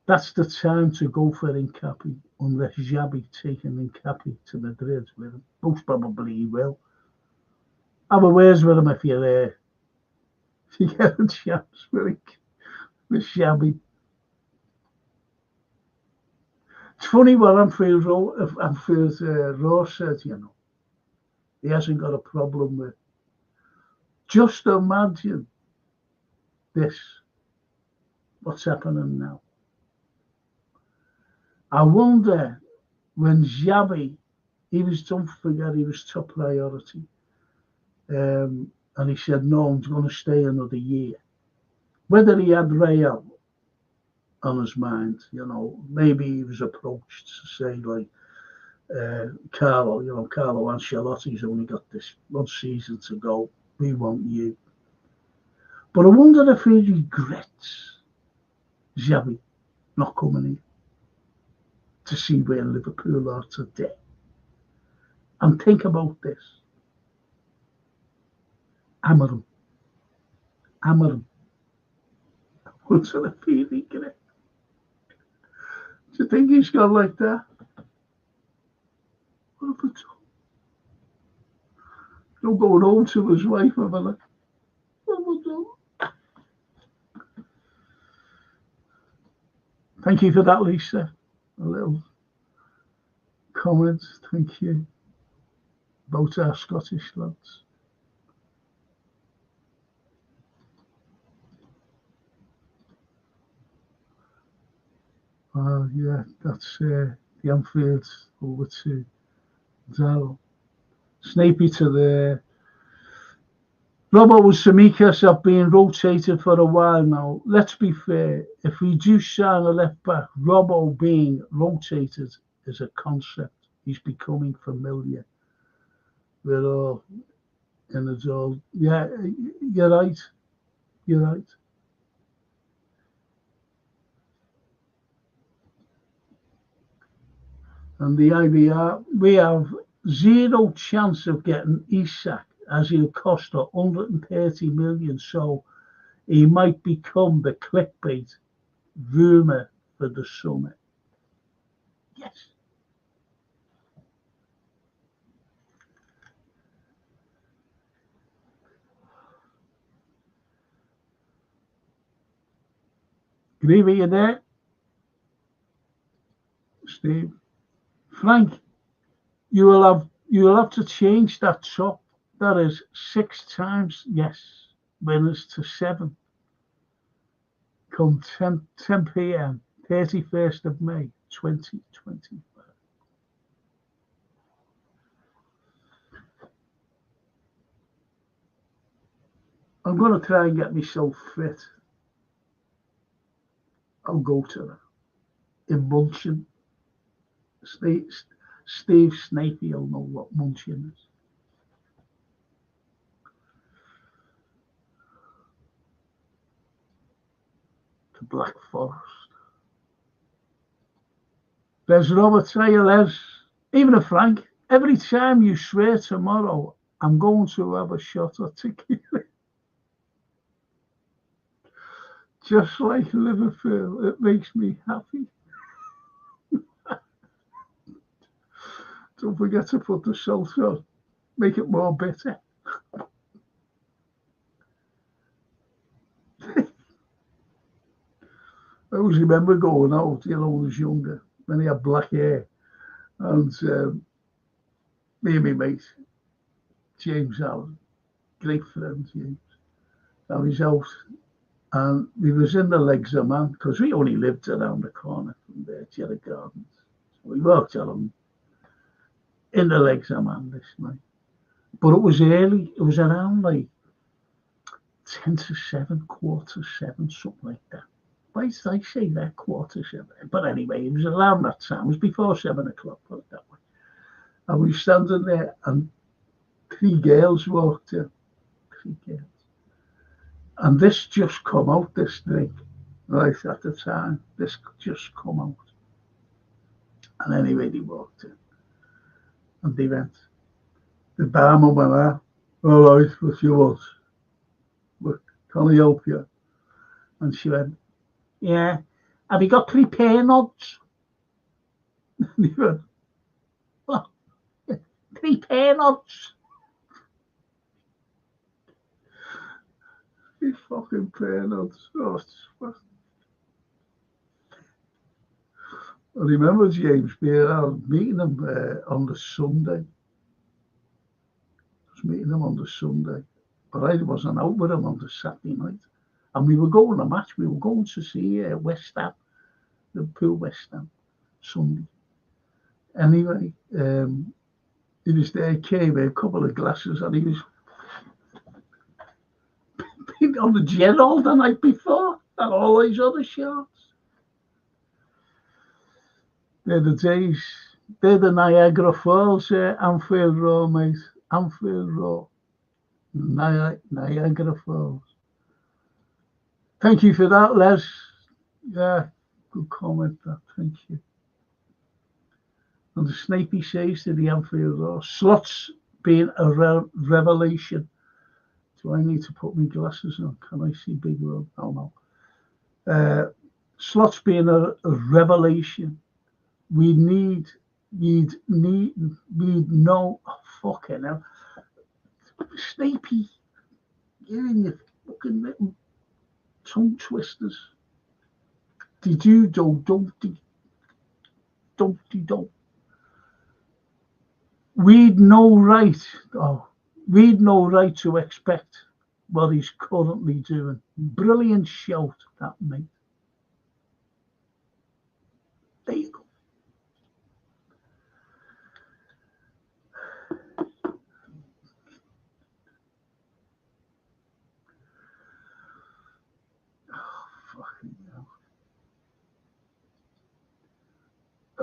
that's the time to go for Incapi, unless Xabi taking Incapi to Madrid with him. Most probably he will. Have a words with him if you're there. If you get a chance with Xabi. It's funny what Anfield Raw said, you know. He hasn't got a problem with. Just imagine this. What's happening now? I wonder when Xabi, don't forget he was top priority. And he said, no, I'm going to stay another year. Whether he had Real on his mind, you know, maybe he was approached to say, like, Carlo Ancelotti's only got this one season to go. We want you. But I wonder if he regrets Xabi not coming in to see where Liverpool are today. And think about this. Amarim. What's the feeling? Do you think he's gone like that? What have I done? No going home to his wife, have I? What have I done? Thank you for that, Lisa. A little comment, thank you, about our Scottish lads. Yeah, that's the Anfield over to Darryl. Snapey to the Robbo and Tsimikas have been rotated for a while now. Let's be fair. If we do sign a left back, Robbo being rotated is a concept. He's becoming familiar. We're all in the all. Yeah, you're right. You're right. And the IBR, we have zero chance of getting Isak, as he'll cost 130 million. So he might become the clickbait rumour for the summer. Yes. Agree with you there, Steve? Frank, you will have to change that top. That is 6 times yes, winners to 7. Come 10 p.m. 31st of May 2025. I'm going to try and get myself fit. I'll go to that. In Munchen. Steve Snapey will know what Munchen is. The Black Forest. There's Robert Taylor. Even a Frank. Every time you swear tomorrow, I'm going to have a shot of tequila. Just like Liverpool, it makes me happy. Don't forget to put the salt on. Make it more bitter. I always remember going out, when I was younger, when he had black hair. And me and my mate, James Allen, great friend, James. I was out and we was in the Legs of Man, because we only lived around the corner from there, Jerry Gardens. So we walked along in the Legs of Man this night. But it was early. It was around like 10 to 7, quarter 7, something like that. Why did I say that, quarter 7? But anyway, it was around that time. It was before 7 o'clock, put it that way. And we were standing there and 3 girls walked in. 3 girls. And this just come out, this drink, right at the time. This just come out. And anyway, they walked in. And they went. The barman went out. All right, what you want? Look, can I help you? And she went, yeah. Have you got 3 pear nods? And he went, what? 3 pear nods? These fucking pear nods. Oh, I remember James being around, meeting him on the Sunday. I was meeting him on the Sunday. But I wasn't out with him on the Saturday night. And we were going to a match. We were going to see West Ham, Liverpool West Ham, Sunday. Anyway, he was there, came with a couple of glasses, and he was on the jet all the night before, and all these other shots. They're the days. They're the Niagara Falls, Anfield Road, mate. Anfield Road. Niagara Falls. Thank you for that, Les. Yeah, good comment, that. Thank you. And the Snapey says to the Anfield Road, slots being a revelation. Do I need to put my glasses on? Can I see big road? Oh no. Slots being a revelation. We need no fucking hell. Snapey, you're in your fucking little tongue twisters. Did you don't. We'd no right to expect what he's currently doing. Brilliant shout, that mate. There you go.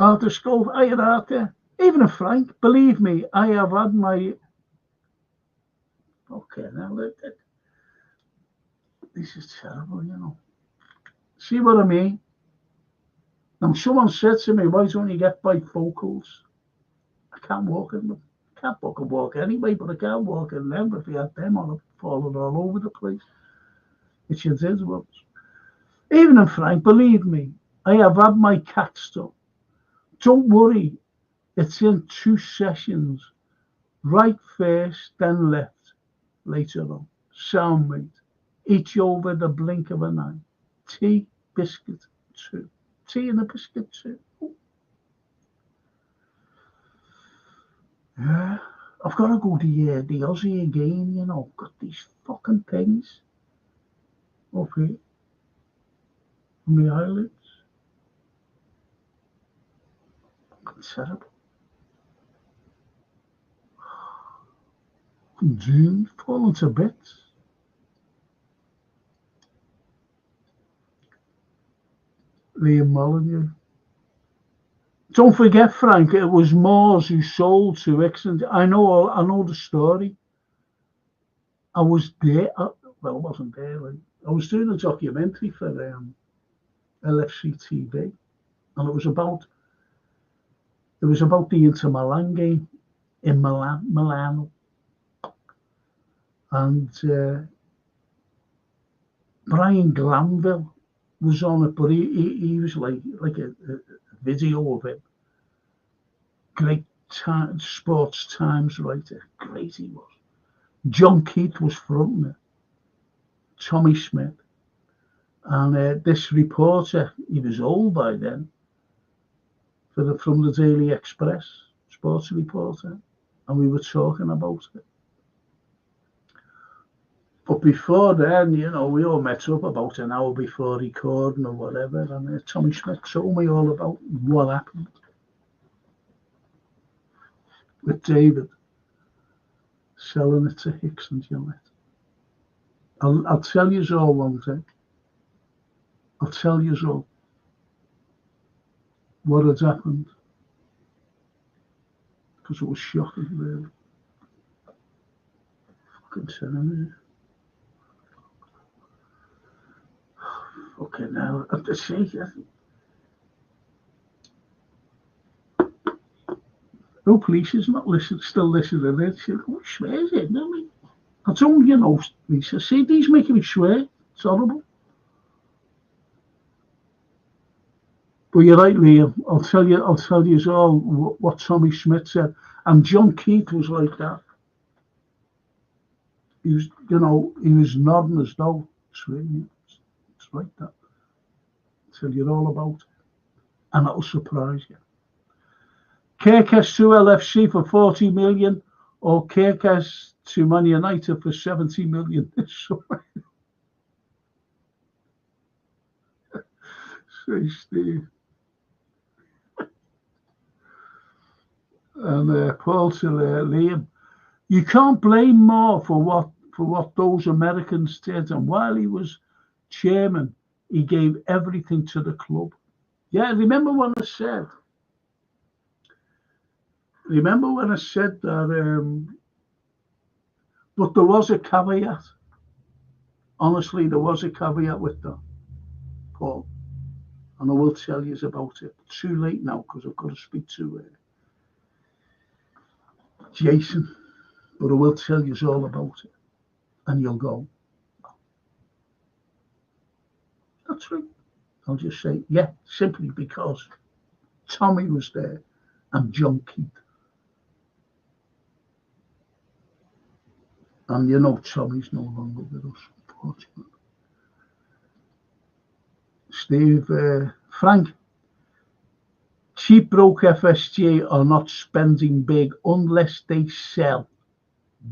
Oh, the skull, I had out there. Even a Frank, believe me, I have had my. Okay, now this is terrible, you know. See what I mean? Now, someone said to me, why don't you get bifocals? I can't walk in them. I can't walk anyway, but I can't walk in them. If you had them, I'd have fallen all over the place. which it is was. Even and Frank, believe me, I have had my cat stuff. Don't worry, it's in 2 sessions. Right first, then left later on. Sound mate. Each over the blink of an eye. Tea, biscuit, 2. Tea and a biscuit, 2. Yeah, I've got to go to the Aussie again, you know. Got these fucking things up here on my eyelids. Fucking terrible. June falling to bits. Liam Molyneux. Don't forget, Frank, it was Moores who sold to Ixon. I know the story. I was there. Well, I wasn't there. I was doing a documentary for LFC TV, and it was about the Inter Milan game in Milano, and Brian Glanville was on it, but he was like a video of it. Great Sports Times writer, great he was. John Keith was fronting it, Tommy Smith, and this reporter, he was old by then, from the Daily Express, sports reporter, and we were talking about it. But before then, you know, we all met up about an hour before recording or whatever, and Tommy Smith told me all about what happened with David selling it to Hicks and Gillette. I'll tell you all one thing. I'll tell you all what had happened, because it was shocking, really. Fucking cinema. Fucking hell. I have to say, no police is not still listening to this. Who swears it, don't we? I don't, you know, Lisa, see, these making me swear. It's horrible. But you're right, Liam. I'll tell you all what Tommy Smith said. And John Keith was like that. He was, you know, he was nodding as though it's like that. I'll tell you all about it. And that'll surprise you. Kirkes to LFC for 40 million, or Kirkes to Man United for 70 million this summer. Say Steve. And Paul to Liam, you can't blame Moore for what those Americans did. And while he was chairman, he gave everything to the club. Yeah, remember when I said that, but there was a caveat. Honestly, there was a caveat with that, Paul. And I will tell you about it. Too late now, because I've got to speak to Jason. But I will tell you all about it. And you'll go, that's right. I'll just say, yeah, simply because Tommy was there and John Keith. And you know Tommy's no longer with us, unfortunately. Steve, Frank, cheap broke FSG are not spending big unless they sell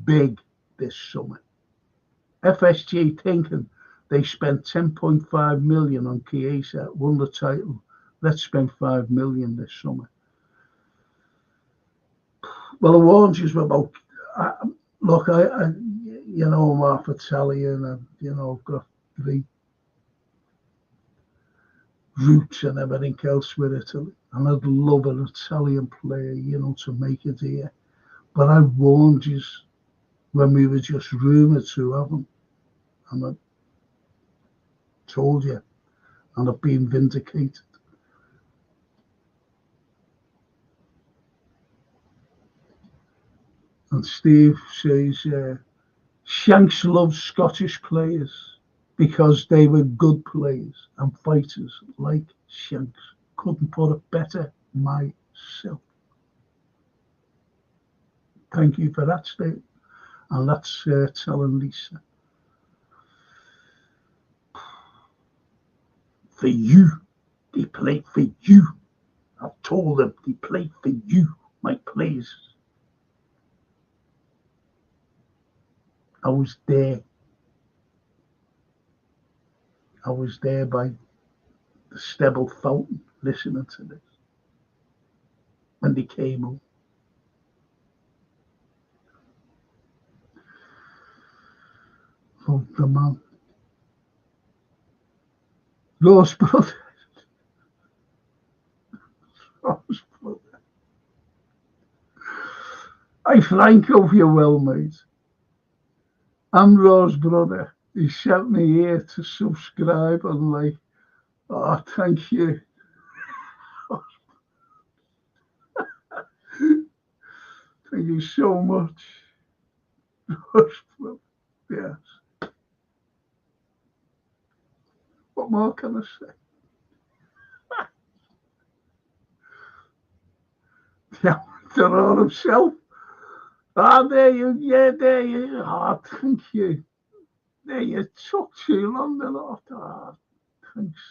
big this summer. FSG thinking they spent 10.5 million on Chiesa, won the title. Let's spend 5 million this summer. Well, I warned you about. Look, I you know, I'm half Italian, and you know, I've got the roots and everything else with Italy, and I'd love an Italian player, you know, to make it here. But I warned you when we were just rumoured to have him, and I told you, and I've been vindicated. And Steve says, Shanks loves Scottish players. because they were good players and fighters like Shanks. Couldn't put it better myself. Thank you for that statement. And that's telling Lisa. For you, they play for you. I've told them they play for you, my players. I was there. I was there by the Stebble fountain listening to this when they came home. Oh, the man. Ross Brothers. Ross Brothers. Hi Frank, hope you're well, mate. I'm Ross brother. He sent me here to subscribe and like, oh, thank you. Thank you so much. Yes. What more can I say? Yeah, Terror himself. Ah, there you, yeah, there you. Ah, thank you. There you took too long then. Ah, thanks.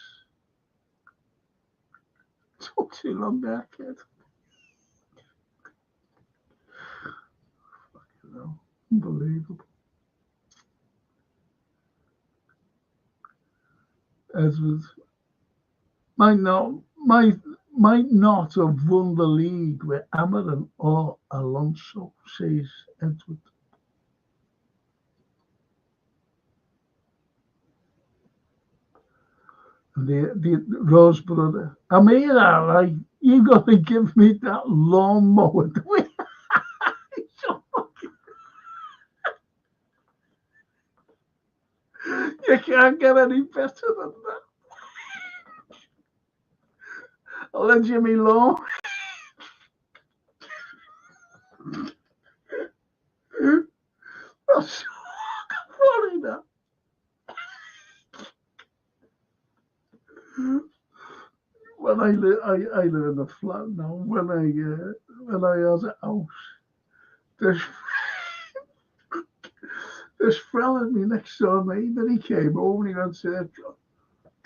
Took too long there, kid. Fucking hell. Unbelievable. Edward might not have won the league with Amarin or Alonso, says Edward. The Rose brother. I'm here, all right. You got to give me that lawnmower. You can't get any better than that. I'll lend you me lawn. That's so funny, that. When I live in a flat now. When I had a house, this fella, me next door neighbour, he came over and he went,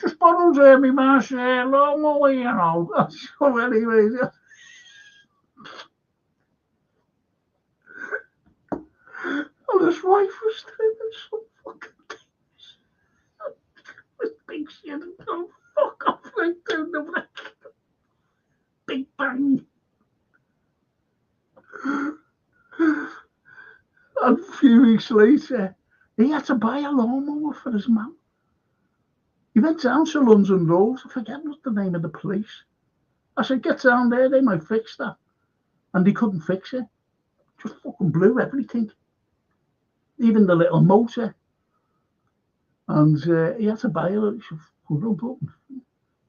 just borrowed me ma's lawnmower, you know. So anyway, and his wife was taking some fucking things. This big shit and go fuck off right down the back. Big bang. And a few weeks later, he had to buy a lawnmower for his mum. He went down to London Road. I forget what the name of the place. I said, get down there, they might fix that. And they couldn't fix it. Just fucking blew everything. Even the little motor. And he had to buy a little button.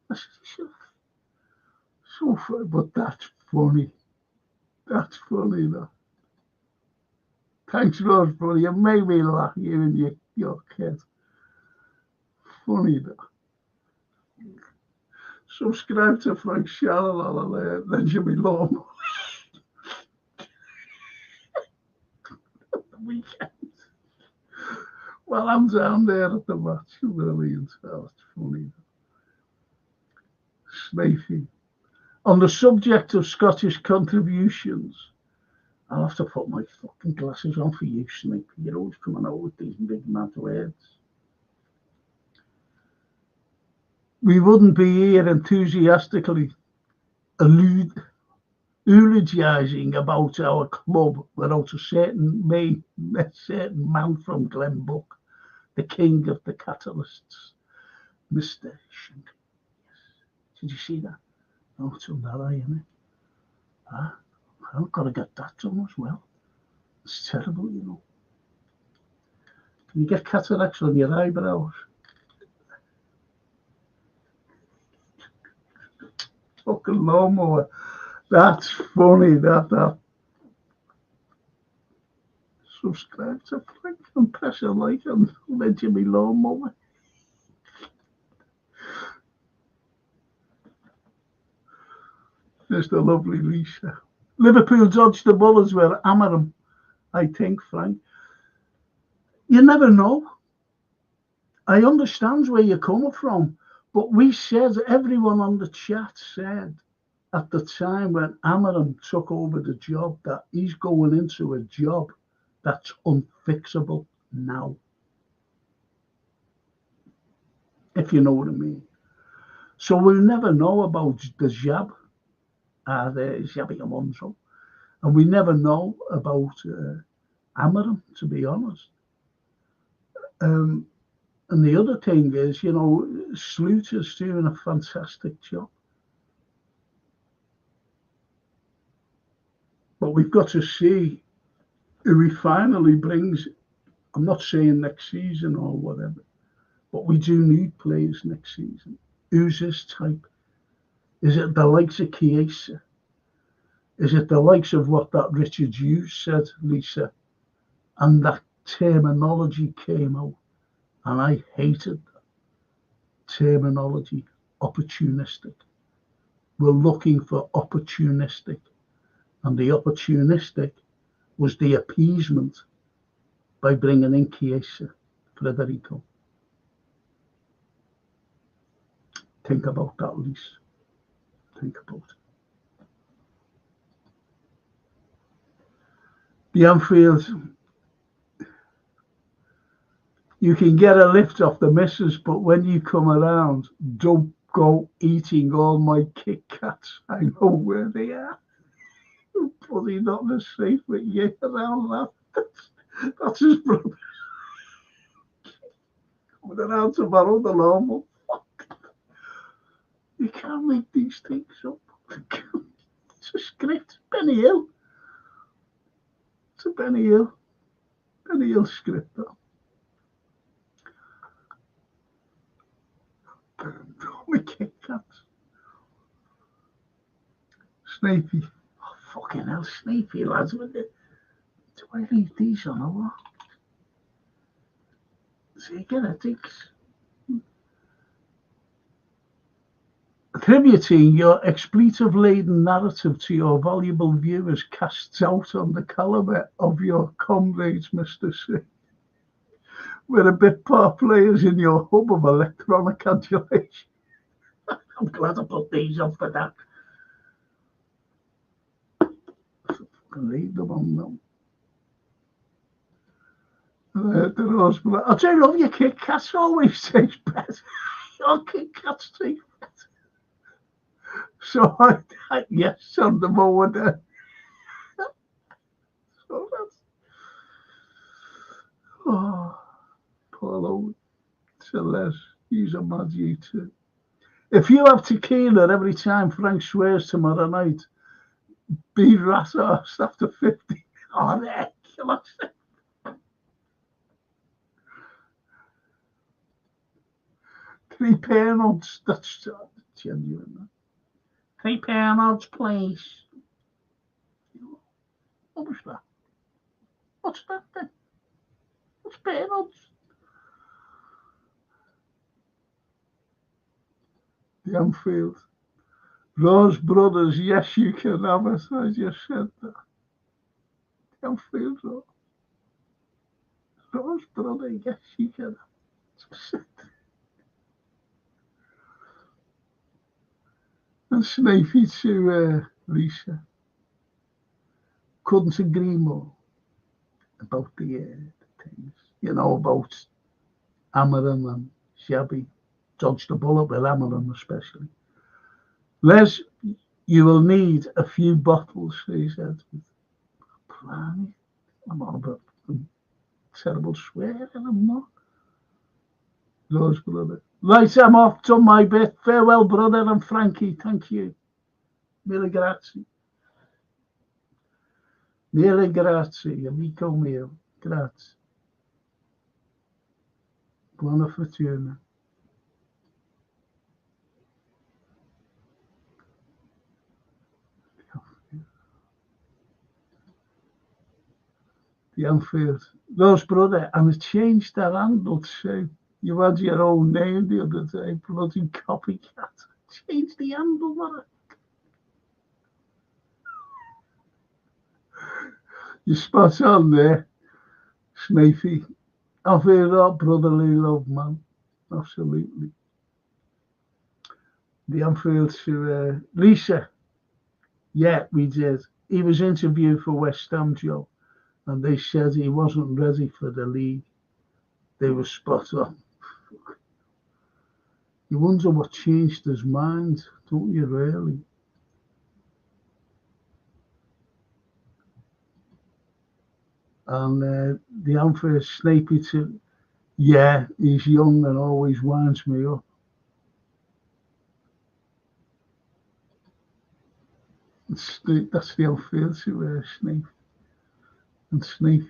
I said, so funny, but that's funny. That's funny, though. Thanks, Rose, brother. You made me laugh, you and your kid. Funny, though. Subscribe to Frank Carlyle and then you'll be long. The weekend. Well, I'm down there at the match, brilliant. Oh, it's funny. Snafey. On the subject of Scottish contributions, I'll have to put my fucking glasses on for you, Snake. You're always coming out with these big mad words. We wouldn't be here enthusiastically eulogizing about our club without a certain man from Glenbuck, the king of the catalysts, Mr. Shankly. Yes. Did you see that? Oh, it's on that eye, isn't it? Ah, I've got to get that done as well. It's terrible, you know. Can you get cataracts on your eyebrows? Fucking lawnmower. That's funny, that. Subscribe to Frank and press a like and lend you me lawnmower. There's the lovely Lisa. Liverpool dodged the ball as well. Amarim, I think, Frank. You never know. I understand where you're coming from, but we said, everyone on the chat said at the time when Amarim took over the job that he's going into a job that's unfixable now. If you know what I mean. So we'll never know about the Jab, the Xabi Alonso, and we never know about Amarim, to be honest. And the other thing is, you know, Sluter's doing a fantastic job. But we've got to see who he finally brings. I'm not saying next season or whatever, but we do need players next season. Who's his type? Is it the likes of Chiesa? Is it the likes of what that Richard Hughes said, Lisa? And that terminology came out, and I hated that terminology, opportunistic. We're looking for opportunistic, and the opportunistic was the appeasement by bringing in Chiesa, Federico. Think about that, Lisa. Think about it. The Anfield, you can get a lift off the missus, but when you come around, don't go eating all my Kit Kats. I know where they are. Bloody not the safe with you around that. That's his brother. Coming around tomorrow, the normal. You can't make these things up. It's a script. Benny Hill. It's a Benny Hill. Benny Hill script, though. We Kit Kats. Snapey. Oh, fucking hell, Snapey, lads. Do I leave these on or what? See, again, I think. Attributing your expletive-laden narrative to your valuable viewers casts doubt on the calibre of your comrades, Mr. C. We're a bit par players in your hub of electronic adulation. I'm glad I put these on for that. I can leave them on now. I'll tell you what, your Kit Kats always taste better. Your Kit Kats taste better. So yes, on the moment. So that's poor old Celeste. He's a mad you too. If you have tequila every time Frank swears tomorrow night, be rat-arsed after 50. Oh, there, kill us. £3, that's genuine. £3, please. What was that? What's that then? What's £3? The Anfield. Rose Brothers, yes, you can have it. I just said that. The Anfield, Rose Brothers, yes, you can have it. And Snapey to Lisa. Couldn't agree more about the things. You know, about Amarim and Xabi. Dodged the bullet with Amarim especially. Les, you will need a few bottles, he said. Blimey, I'm on about terrible swearing, I'm not. Rose brother. Right, I'm off, done my bit. Farewell, brother, and Frankie, thank you. Mille grazie. Mille grazie, amico mio. Grazie. Buona fortuna. The Anfield. Rose brother, and it changed their handle too. You had your own name the other day, bloody copycat. Change the handle, man. You're spot on there, Snapey. I feel that brotherly love, man. Absolutely. The Anfield to Lisa. Yeah, we did. He was interviewed for West Ham, Joe, and they said he wasn't ready for the league. They were spot on. You wonder what changed his mind, don't you, really? And the Anfield Snapey to, yeah, he's young and always winds me up. That's the Anfield to Snape. And Snape,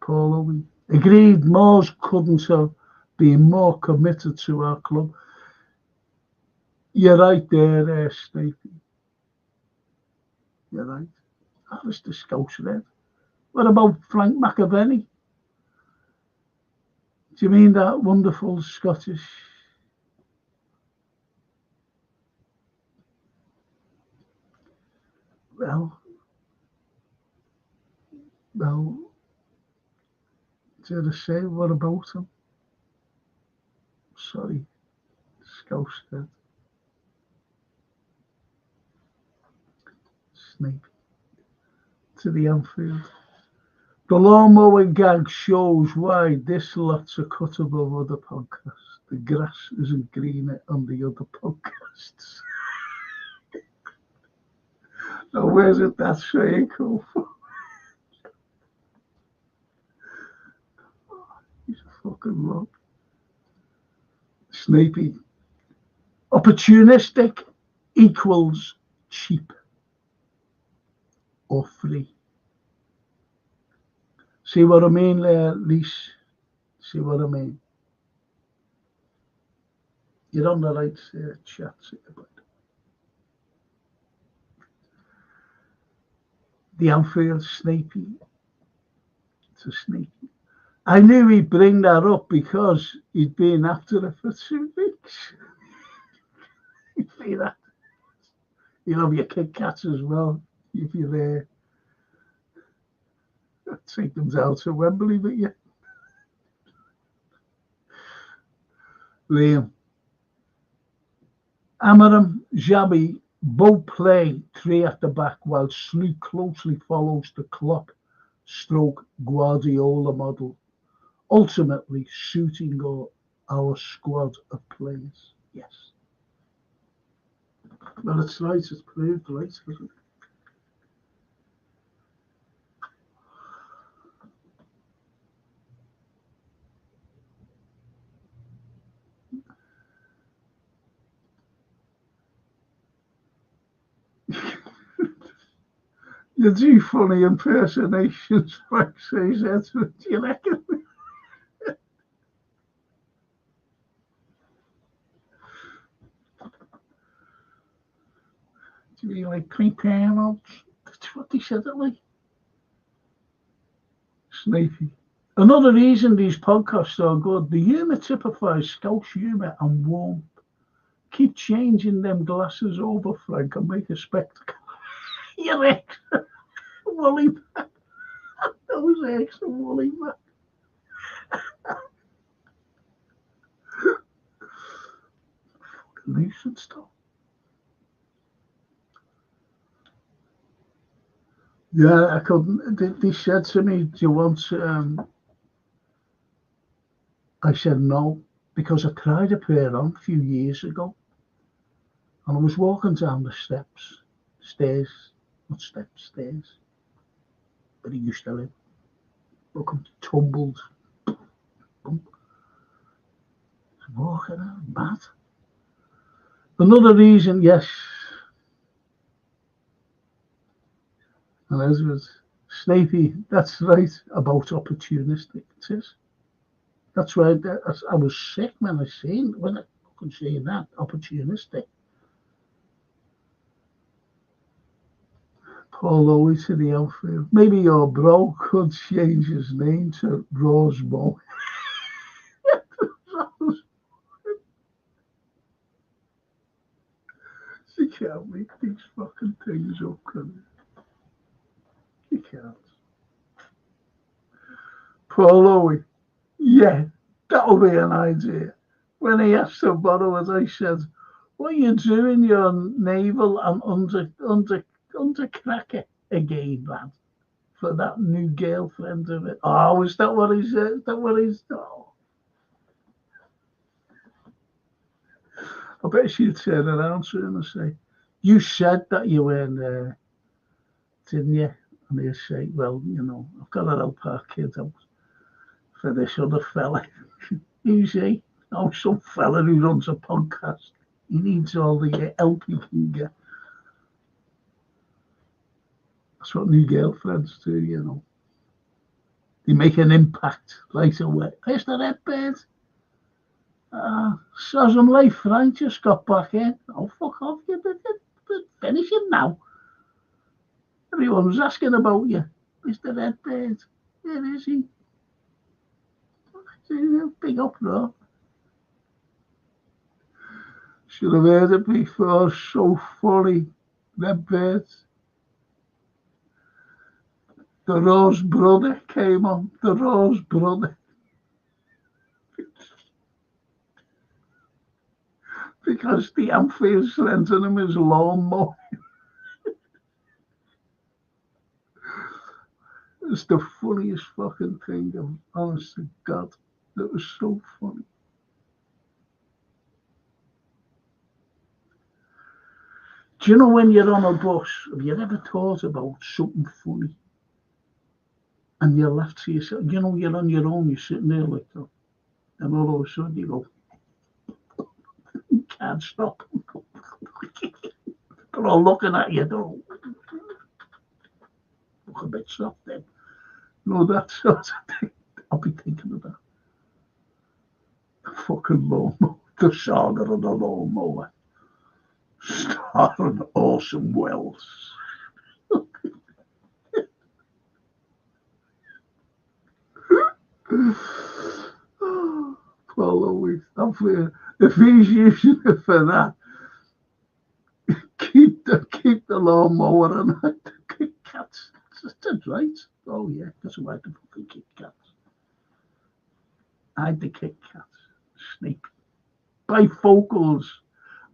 Paul Owen. Agreed, Moores couldn't have been more committed to our club. You're right there, Snape. You're right. That was the Scouse Red. What about Frank McAvenny? Do you mean that wonderful Scottish? Well, did I say what about him? Sorry, Scouse Red. Snape to the Anfield. The lawnmower gag shows why this lot's a cut above other podcasts. The grass isn't greener on the other podcasts. Now, where's it that saying come from? He's a fucking rock. Snapey. Opportunistic equals cheap or free. See what I mean there, Lise? See what I mean? You're on the right chat. The Anfield Snapey to Snapey. I knew he'd bring that up because he'd been after it for 2 weeks. You see that? You'll have your Kit Kats as well if you're there. Take them down to Wembley with you. Liam. Amarim, Xabi, both play 3 at the back while Sleep closely follows the Klopp / Guardiola model, ultimately suiting our squad of players. Yes. Well, it's right, it's proved right, isn't it? You do funny impersonations, Frank says. That's what you reckon. Do you like prepare notes? That's what they said it like. Snapey. Another reason these podcasts are good, the humour typifies Scouse humour and warmth. Keep changing them glasses over, Frank, and make a spectacle. You're extra woolly back. That was extra woolly back. Fucking nuisance stuff. Yeah, I couldn't. They said to me, do you want I said no, because I tried a pair on a few years ago. And I was walking down the stairs, where he used to live. Looking tumbled. Walking out, mad. Another reason, yes. And as was Snapey, that's right, about opportunistic. It is. That's right. I was sick when I could say that, opportunistic. Paul Lowy to the outfield. Maybe your bro could change his name to Rosemo. You can't make these fucking things up, can you? You can't. Paul Owie. Yeah, that'll be an idea. When he asked to borrow it, I said, "What are you doing? You're naval and under cracker again, lad, for that new girlfriend of it." Oh, is that what he said? Is that what he's? Oh. I bet she'd turn around to him and say, "You said that you weren't there, didn't you?" And he'd say, "Well, I've got to help our kid out for this other fella." Who's he? Oh, some fella who runs a podcast. He needs all the help he can get. That's what new girlfriends do. They make an impact right away. Is the red bird? Sozzum life, Frank just got back in. Oh, fuck off, you're finishing now. Everyone was asking about you. Mr. Redbird. Where is he? Big uproar. Should have heard it before. So funny. Redbird. The Rose brother came on. The Rose brother. Because the Anfield's renting him his lawnmower. It's the funniest fucking thing. Honest to God. That was so funny. Do you know when you're on a bus, have you ever thought about something funny? And you're left to yourself, you're on your own, you're sitting there like that. And all of a sudden you go, you can't stop. They're all looking at you, though. Look a bit soft then. That sort of thing. I'll be thinking of that. The fucking lawnmower. The saga of the lawnmower. Starring Orson Welles. Well, if he's using it for that, keep the lawnmower and the Kit Kats. That's right. Oh yeah, that's why the fucking Kit Kats. Hide the Kit Kats. Snape. Bifocals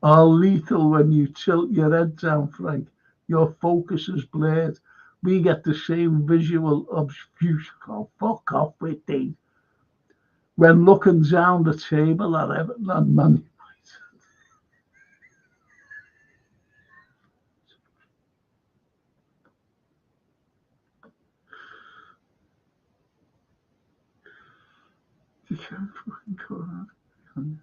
are lethal when you tilt your head down, Frank. Your focus is blurred. We get the same visual obfuscation. Oh, fuck off with these. When looking down the table at Everton and Man United. You can't fucking call that, can you?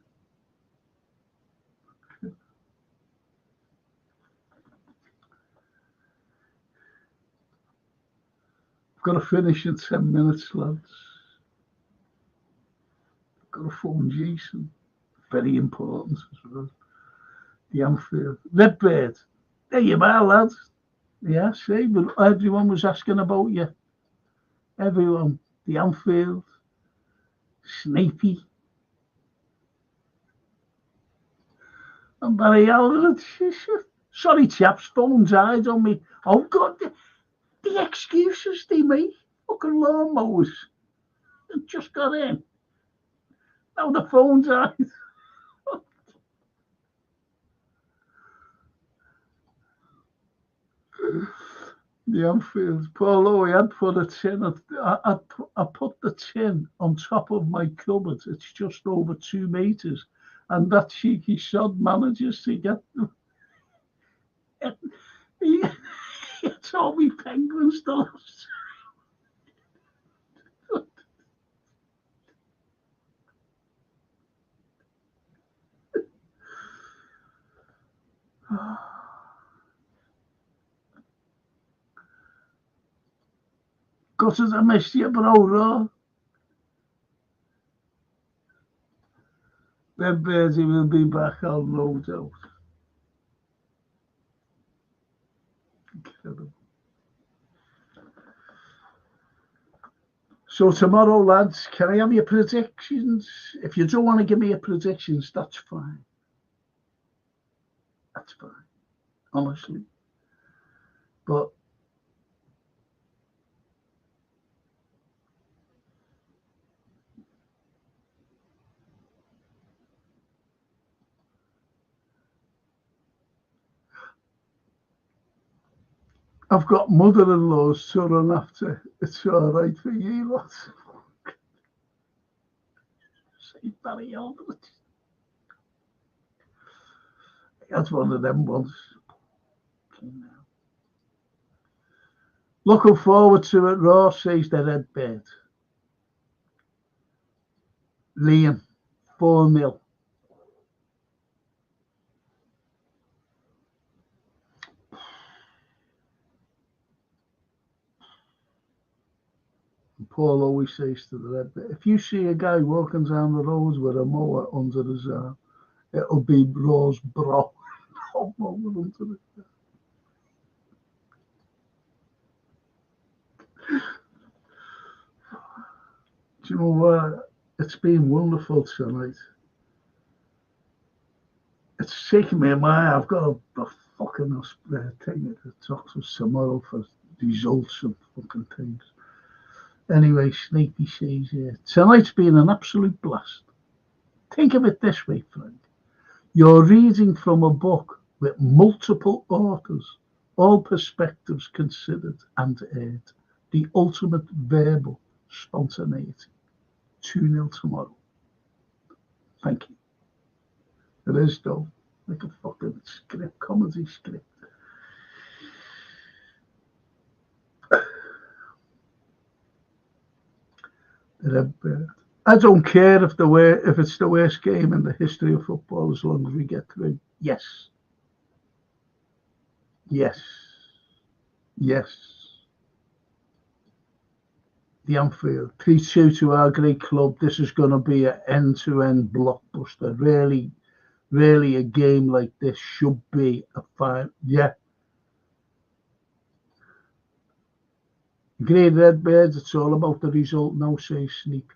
I've got to finish in 10 minutes, lads. I've got to phone Jason. Very important as well. The Anfield. Redbird. There you are, lads. Yeah, see, but everyone was asking about you. Everyone. The Anfield. Snapey. And Barry Allen. Sorry, chaps, phone died on me. Oh, God, the excuses they make. Fucking lawnmowers. They just got in. Now the phone died. The Anfield. Paul Owie had put a tin. I put the tin on top of my cupboard. It's just over 2 meters. And that cheeky sod manages to get them. He told me penguins to last. Gutted I missed you, bro. Then Bertie will be back on no doubt. Incredible. So tomorrow, lads, can I have your predictions? If you don't want to give me your predictions, that's fine. That's fine, honestly. But I've got mother-in-laws to run after. It's all right for you lot. Say Barry Aldrich. That's one of them ones. Looking forward to it, Ross, says the Red Bird. Liam, 4-0. Paul always says to the Red Bird, if you see a guy walking down the road with a mower under his arm, it'll be Rose Bro. Mower under it. Do you know what? It's been wonderful tonight. It's taken me a while. I've got a fucking thing at the doctors tomorrow for results and fucking things. Anyway, Sneaky says here, tonight's been an absolute blast. Think of it this way, Frank. You're reading from a book with multiple authors, all perspectives considered and aired. The ultimate verbal spontaneity. 2-0 tomorrow. Thank you. It is though, like a fucking script, comedy script. I don't care if it's the worst game in the history of football as long as we get through. Yes. Yes. Yes. The Anfield, 3-2 to our great club. This is going to be an end-to-end blockbuster. Really a game like this should be a fine. Yeah. Great Redbirds, it's all about the result now, says Sneaky.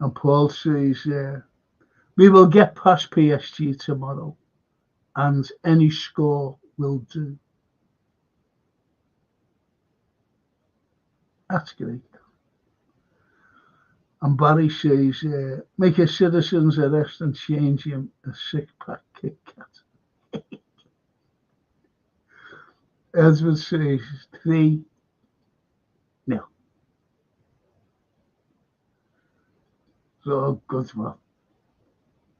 And Paul says, we will get past PSG tomorrow and any score will do. That's great. And Barry says, make a citizen's arrest and change him a 6-pack Kit Kat. Edward says 3-0. So good one.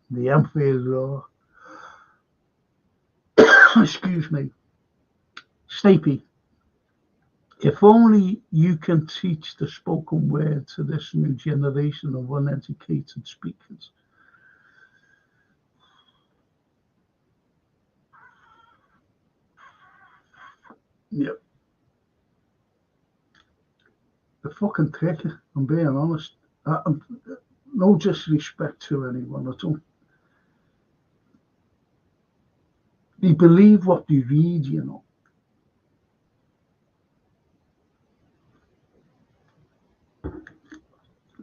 The Anfield Roar. Excuse me. Snapey. If only you can teach the spoken word to this new generation of uneducated speakers. Yep. The fucking trick, I'm being honest. No disrespect to anyone. I don't. They believe what they read, you know.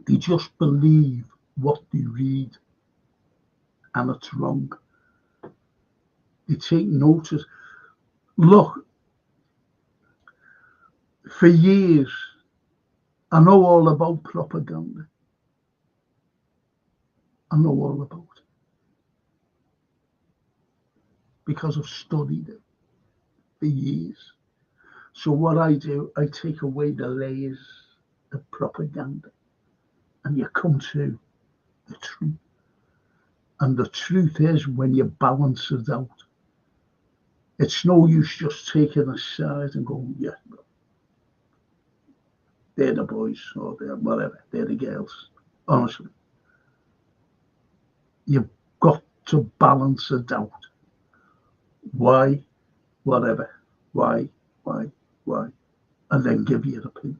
They just believe what they read, and it's wrong. They take notice. Look, for years, I know all about propaganda. I know all about it. Because I've studied it for years. So what I do, I take away the layers of propaganda and you come to the truth. And the truth is when you balance it out, it's no use just taking a side and going, yeah, they're the boys or they're whatever, they're the girls. Honestly, you've got to balance it out. Why, whatever, why, and then give your opinion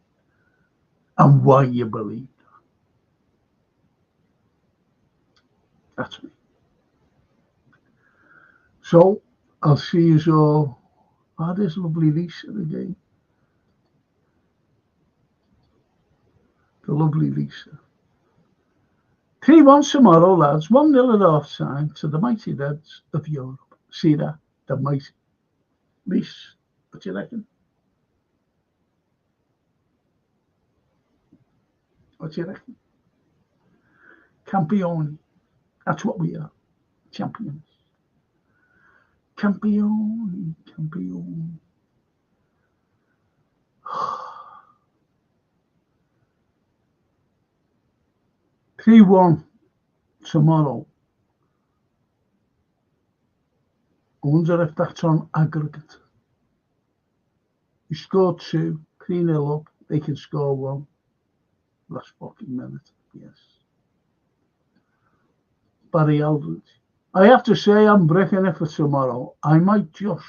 and why you believe that. That's me. So I'll see you all. Oh, there's lovely Lisa again. The lovely Lisa. 3-1 tomorrow, lads. 1-0 at half time to the mighty Reds of Europe. See that? The mighty. Reece, what do you reckon? What do you reckon? Campione. That's what we are. champions. Campione, campione. 3-1 tomorrow. I wonder if that's on aggregate. You scored 2, 3-0 up, they can score 1. Last fucking minute, yes. Barry Aldridge. I have to say I'm breaking it for tomorrow. I might just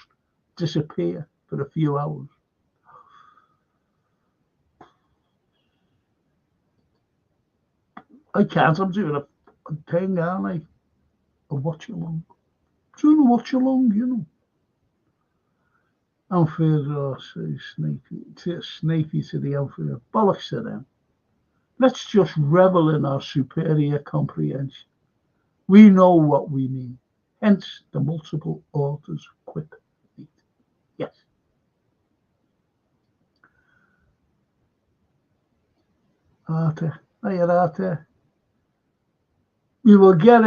disappear for a few hours. I can't, I'm doing a thing, aren't I? A watch along. Doing a watch along, you know. Anfield, says Snapey to the Anfield. Bollocks to them. Let's just revel in our superior comprehension. We know what we mean. Hence the multiple orders quick meat. Yes. Arthur. Hiya, Arthur. We will get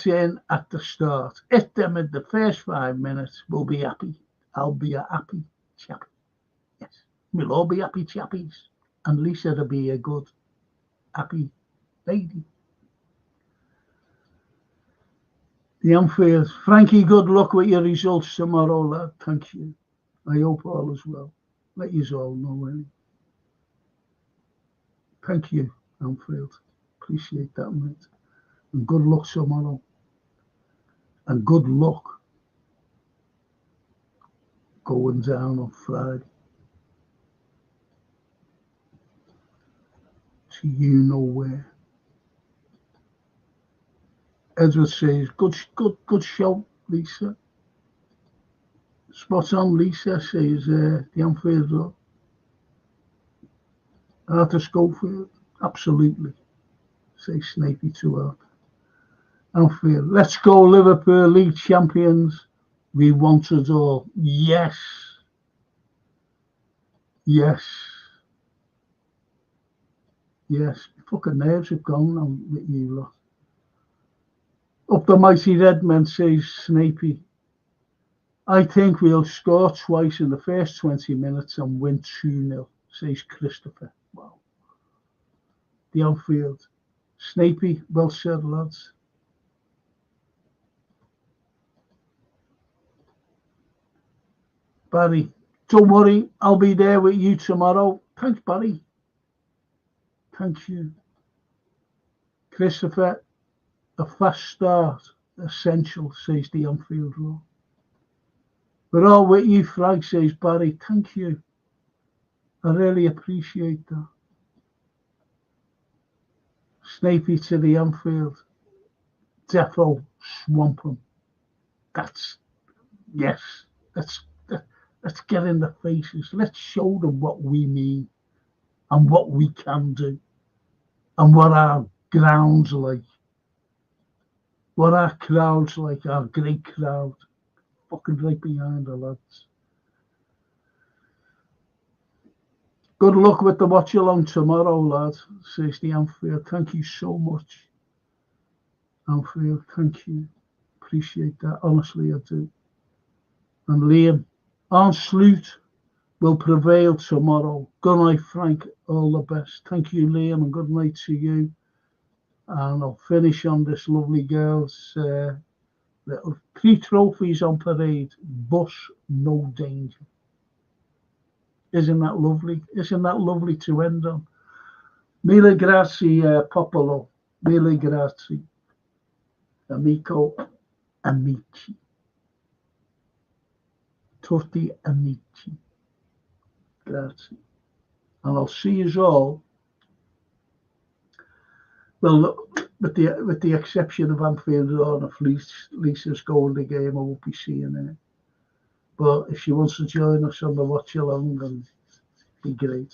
in at the start. Hit them in the first 5 minutes. We'll be happy. I'll be a happy chappy. Yes. We'll all be happy chappies. And Lisa'll be a good, happy lady. The Anfield. Frankie, good luck with your results tomorrow, lad. Thank you. I hope all is well. Let you all know, really. Thank you, Anfield. Appreciate that, mate. And good luck tomorrow. And good luck going down on Friday. So you know where. Edward says, good show, Lisa. Spot on, Lisa, says the Anfield Road. Arthur Schofield, absolutely, says Snapey to her. Anfield, let's go Liverpool, League champions. We want it all. Yes. Yes. Yes. Fucking nerves have gone on with you lot. Up the mighty Redmen, says Snapey. I think we'll score twice in the first 20 minutes and win 2-0, says Christopher. Wow. The Anfield. Snapey, well said, lads. Barry, don't worry, I'll be there with you tomorrow. Thanks, Barry. Thank you. Christopher, a fast start, essential, says the Anfield Road. We're all with you, Frank, says Barry. Thank you. I really appreciate that. Snapey to the Anfield. Defo swamping. That's, yes, let's get in the faces. Let's show them what we mean and what we can do and what our ground's like. What our crowd's like, our great crowd. Fucking right behind the lads. Good luck with the watch along tomorrow, lad, says the Anfield. Thank you so much. Anfield, thank you. Appreciate that. Honestly, I do. And Liam, Arn Sloot will prevail tomorrow. Good night, Frank. All the best. Thank you, Liam, and good night to you. And I'll finish on this lovely girl's little 3 trophies on parade. Bus, no danger. Isn't that lovely? Isn't that lovely to end on? Mille grazie, popolo. Mille grazie. Amico, amici. Tutti amici. Grazie. And I'll see you all. Well, with the exception of Anfield Road, if Lisa's going the game, I won't be seeing her. But if she wants to join us on the watch along, then be great.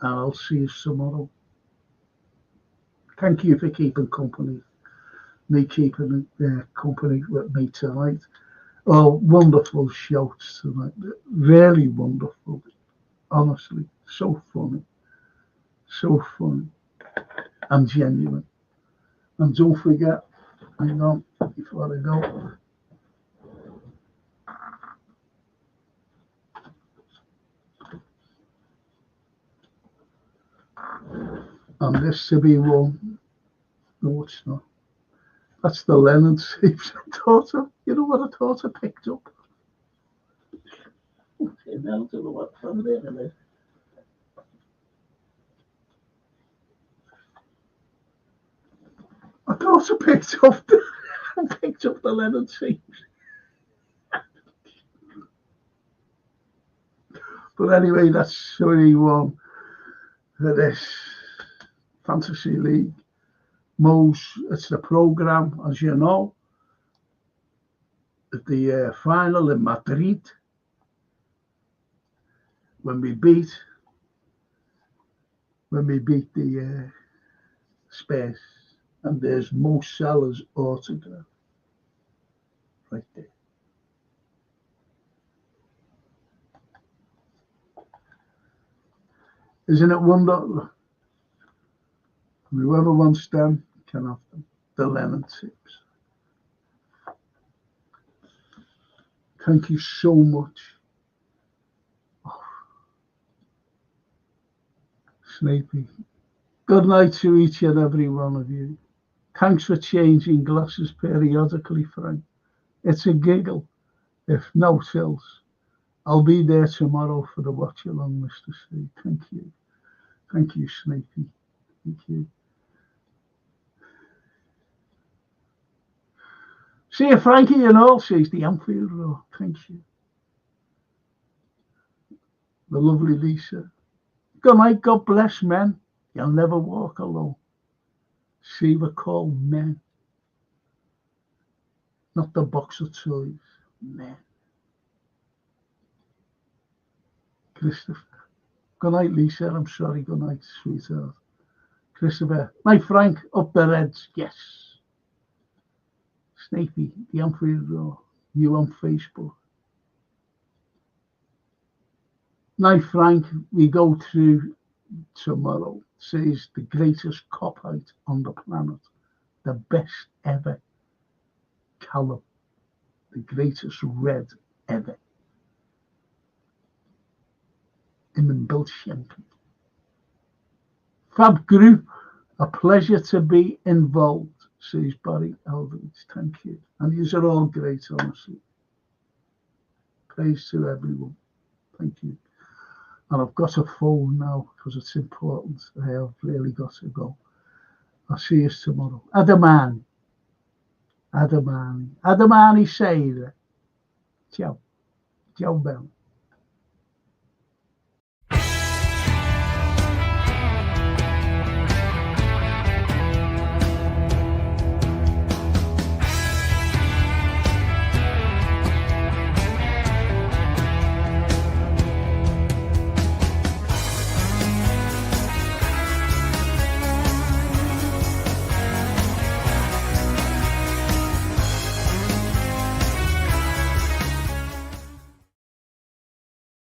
And I'll see you tomorrow. Thank you for keeping company. Me keeping company with me tonight. Oh, wonderful shouts tonight. Really wonderful. Honestly, so funny. So funny. And genuine. And don't forget, Hang on, before I go. And this to be one. No, it's not. That's the Lennon sleeves. I thought of, you know what I thought I picked up? Okay, now to the what from there. I thought I picked up the Lennon sleeves. But anyway, that's 31 for this Fantasy League. It's the programme, as you know. At the final in Madrid, when we beat the Spurs, and there's Mo Salah's autograph right there. Isn't it wonderful? Whoever wants them can have them. The Lennon tips. Thank you so much. Oh. Sleepy. Good night to each and every one of you. Thanks for changing glasses periodically, Frank. It's a giggle, if no else. I'll be there tomorrow for the watch along, Mr. C. Thank you. Thank you, Sleepy. Thank you. See you, Frankie, and all, says the Anfield Row. Thank you. The lovely Lisa. Good night, God bless, men. You'll never walk alone. See, we're called men. Not the box of toys. Men. Christopher. Good night, Lisa. I'm sorry. Good night, sweetheart. Christopher. Night, Frank. Up the Reds. Yes. Snapey, the Anfield Row. You on Facebook. Night, Frank. We go through tomorrow. Says the greatest cop-out on the planet. The best ever. Callum. The greatest red ever. Him and Bill Shankly. Fab Group. A pleasure to be involved, says Barry Aldridge. Thank you. And these are all great, honestly. Praise to everyone. Thank you. And I've got a phone now because it's important. I have really got to go. I'll see you tomorrow. Adamani. Adamani. Adamani Seira. Ciao. Ciao, Bella.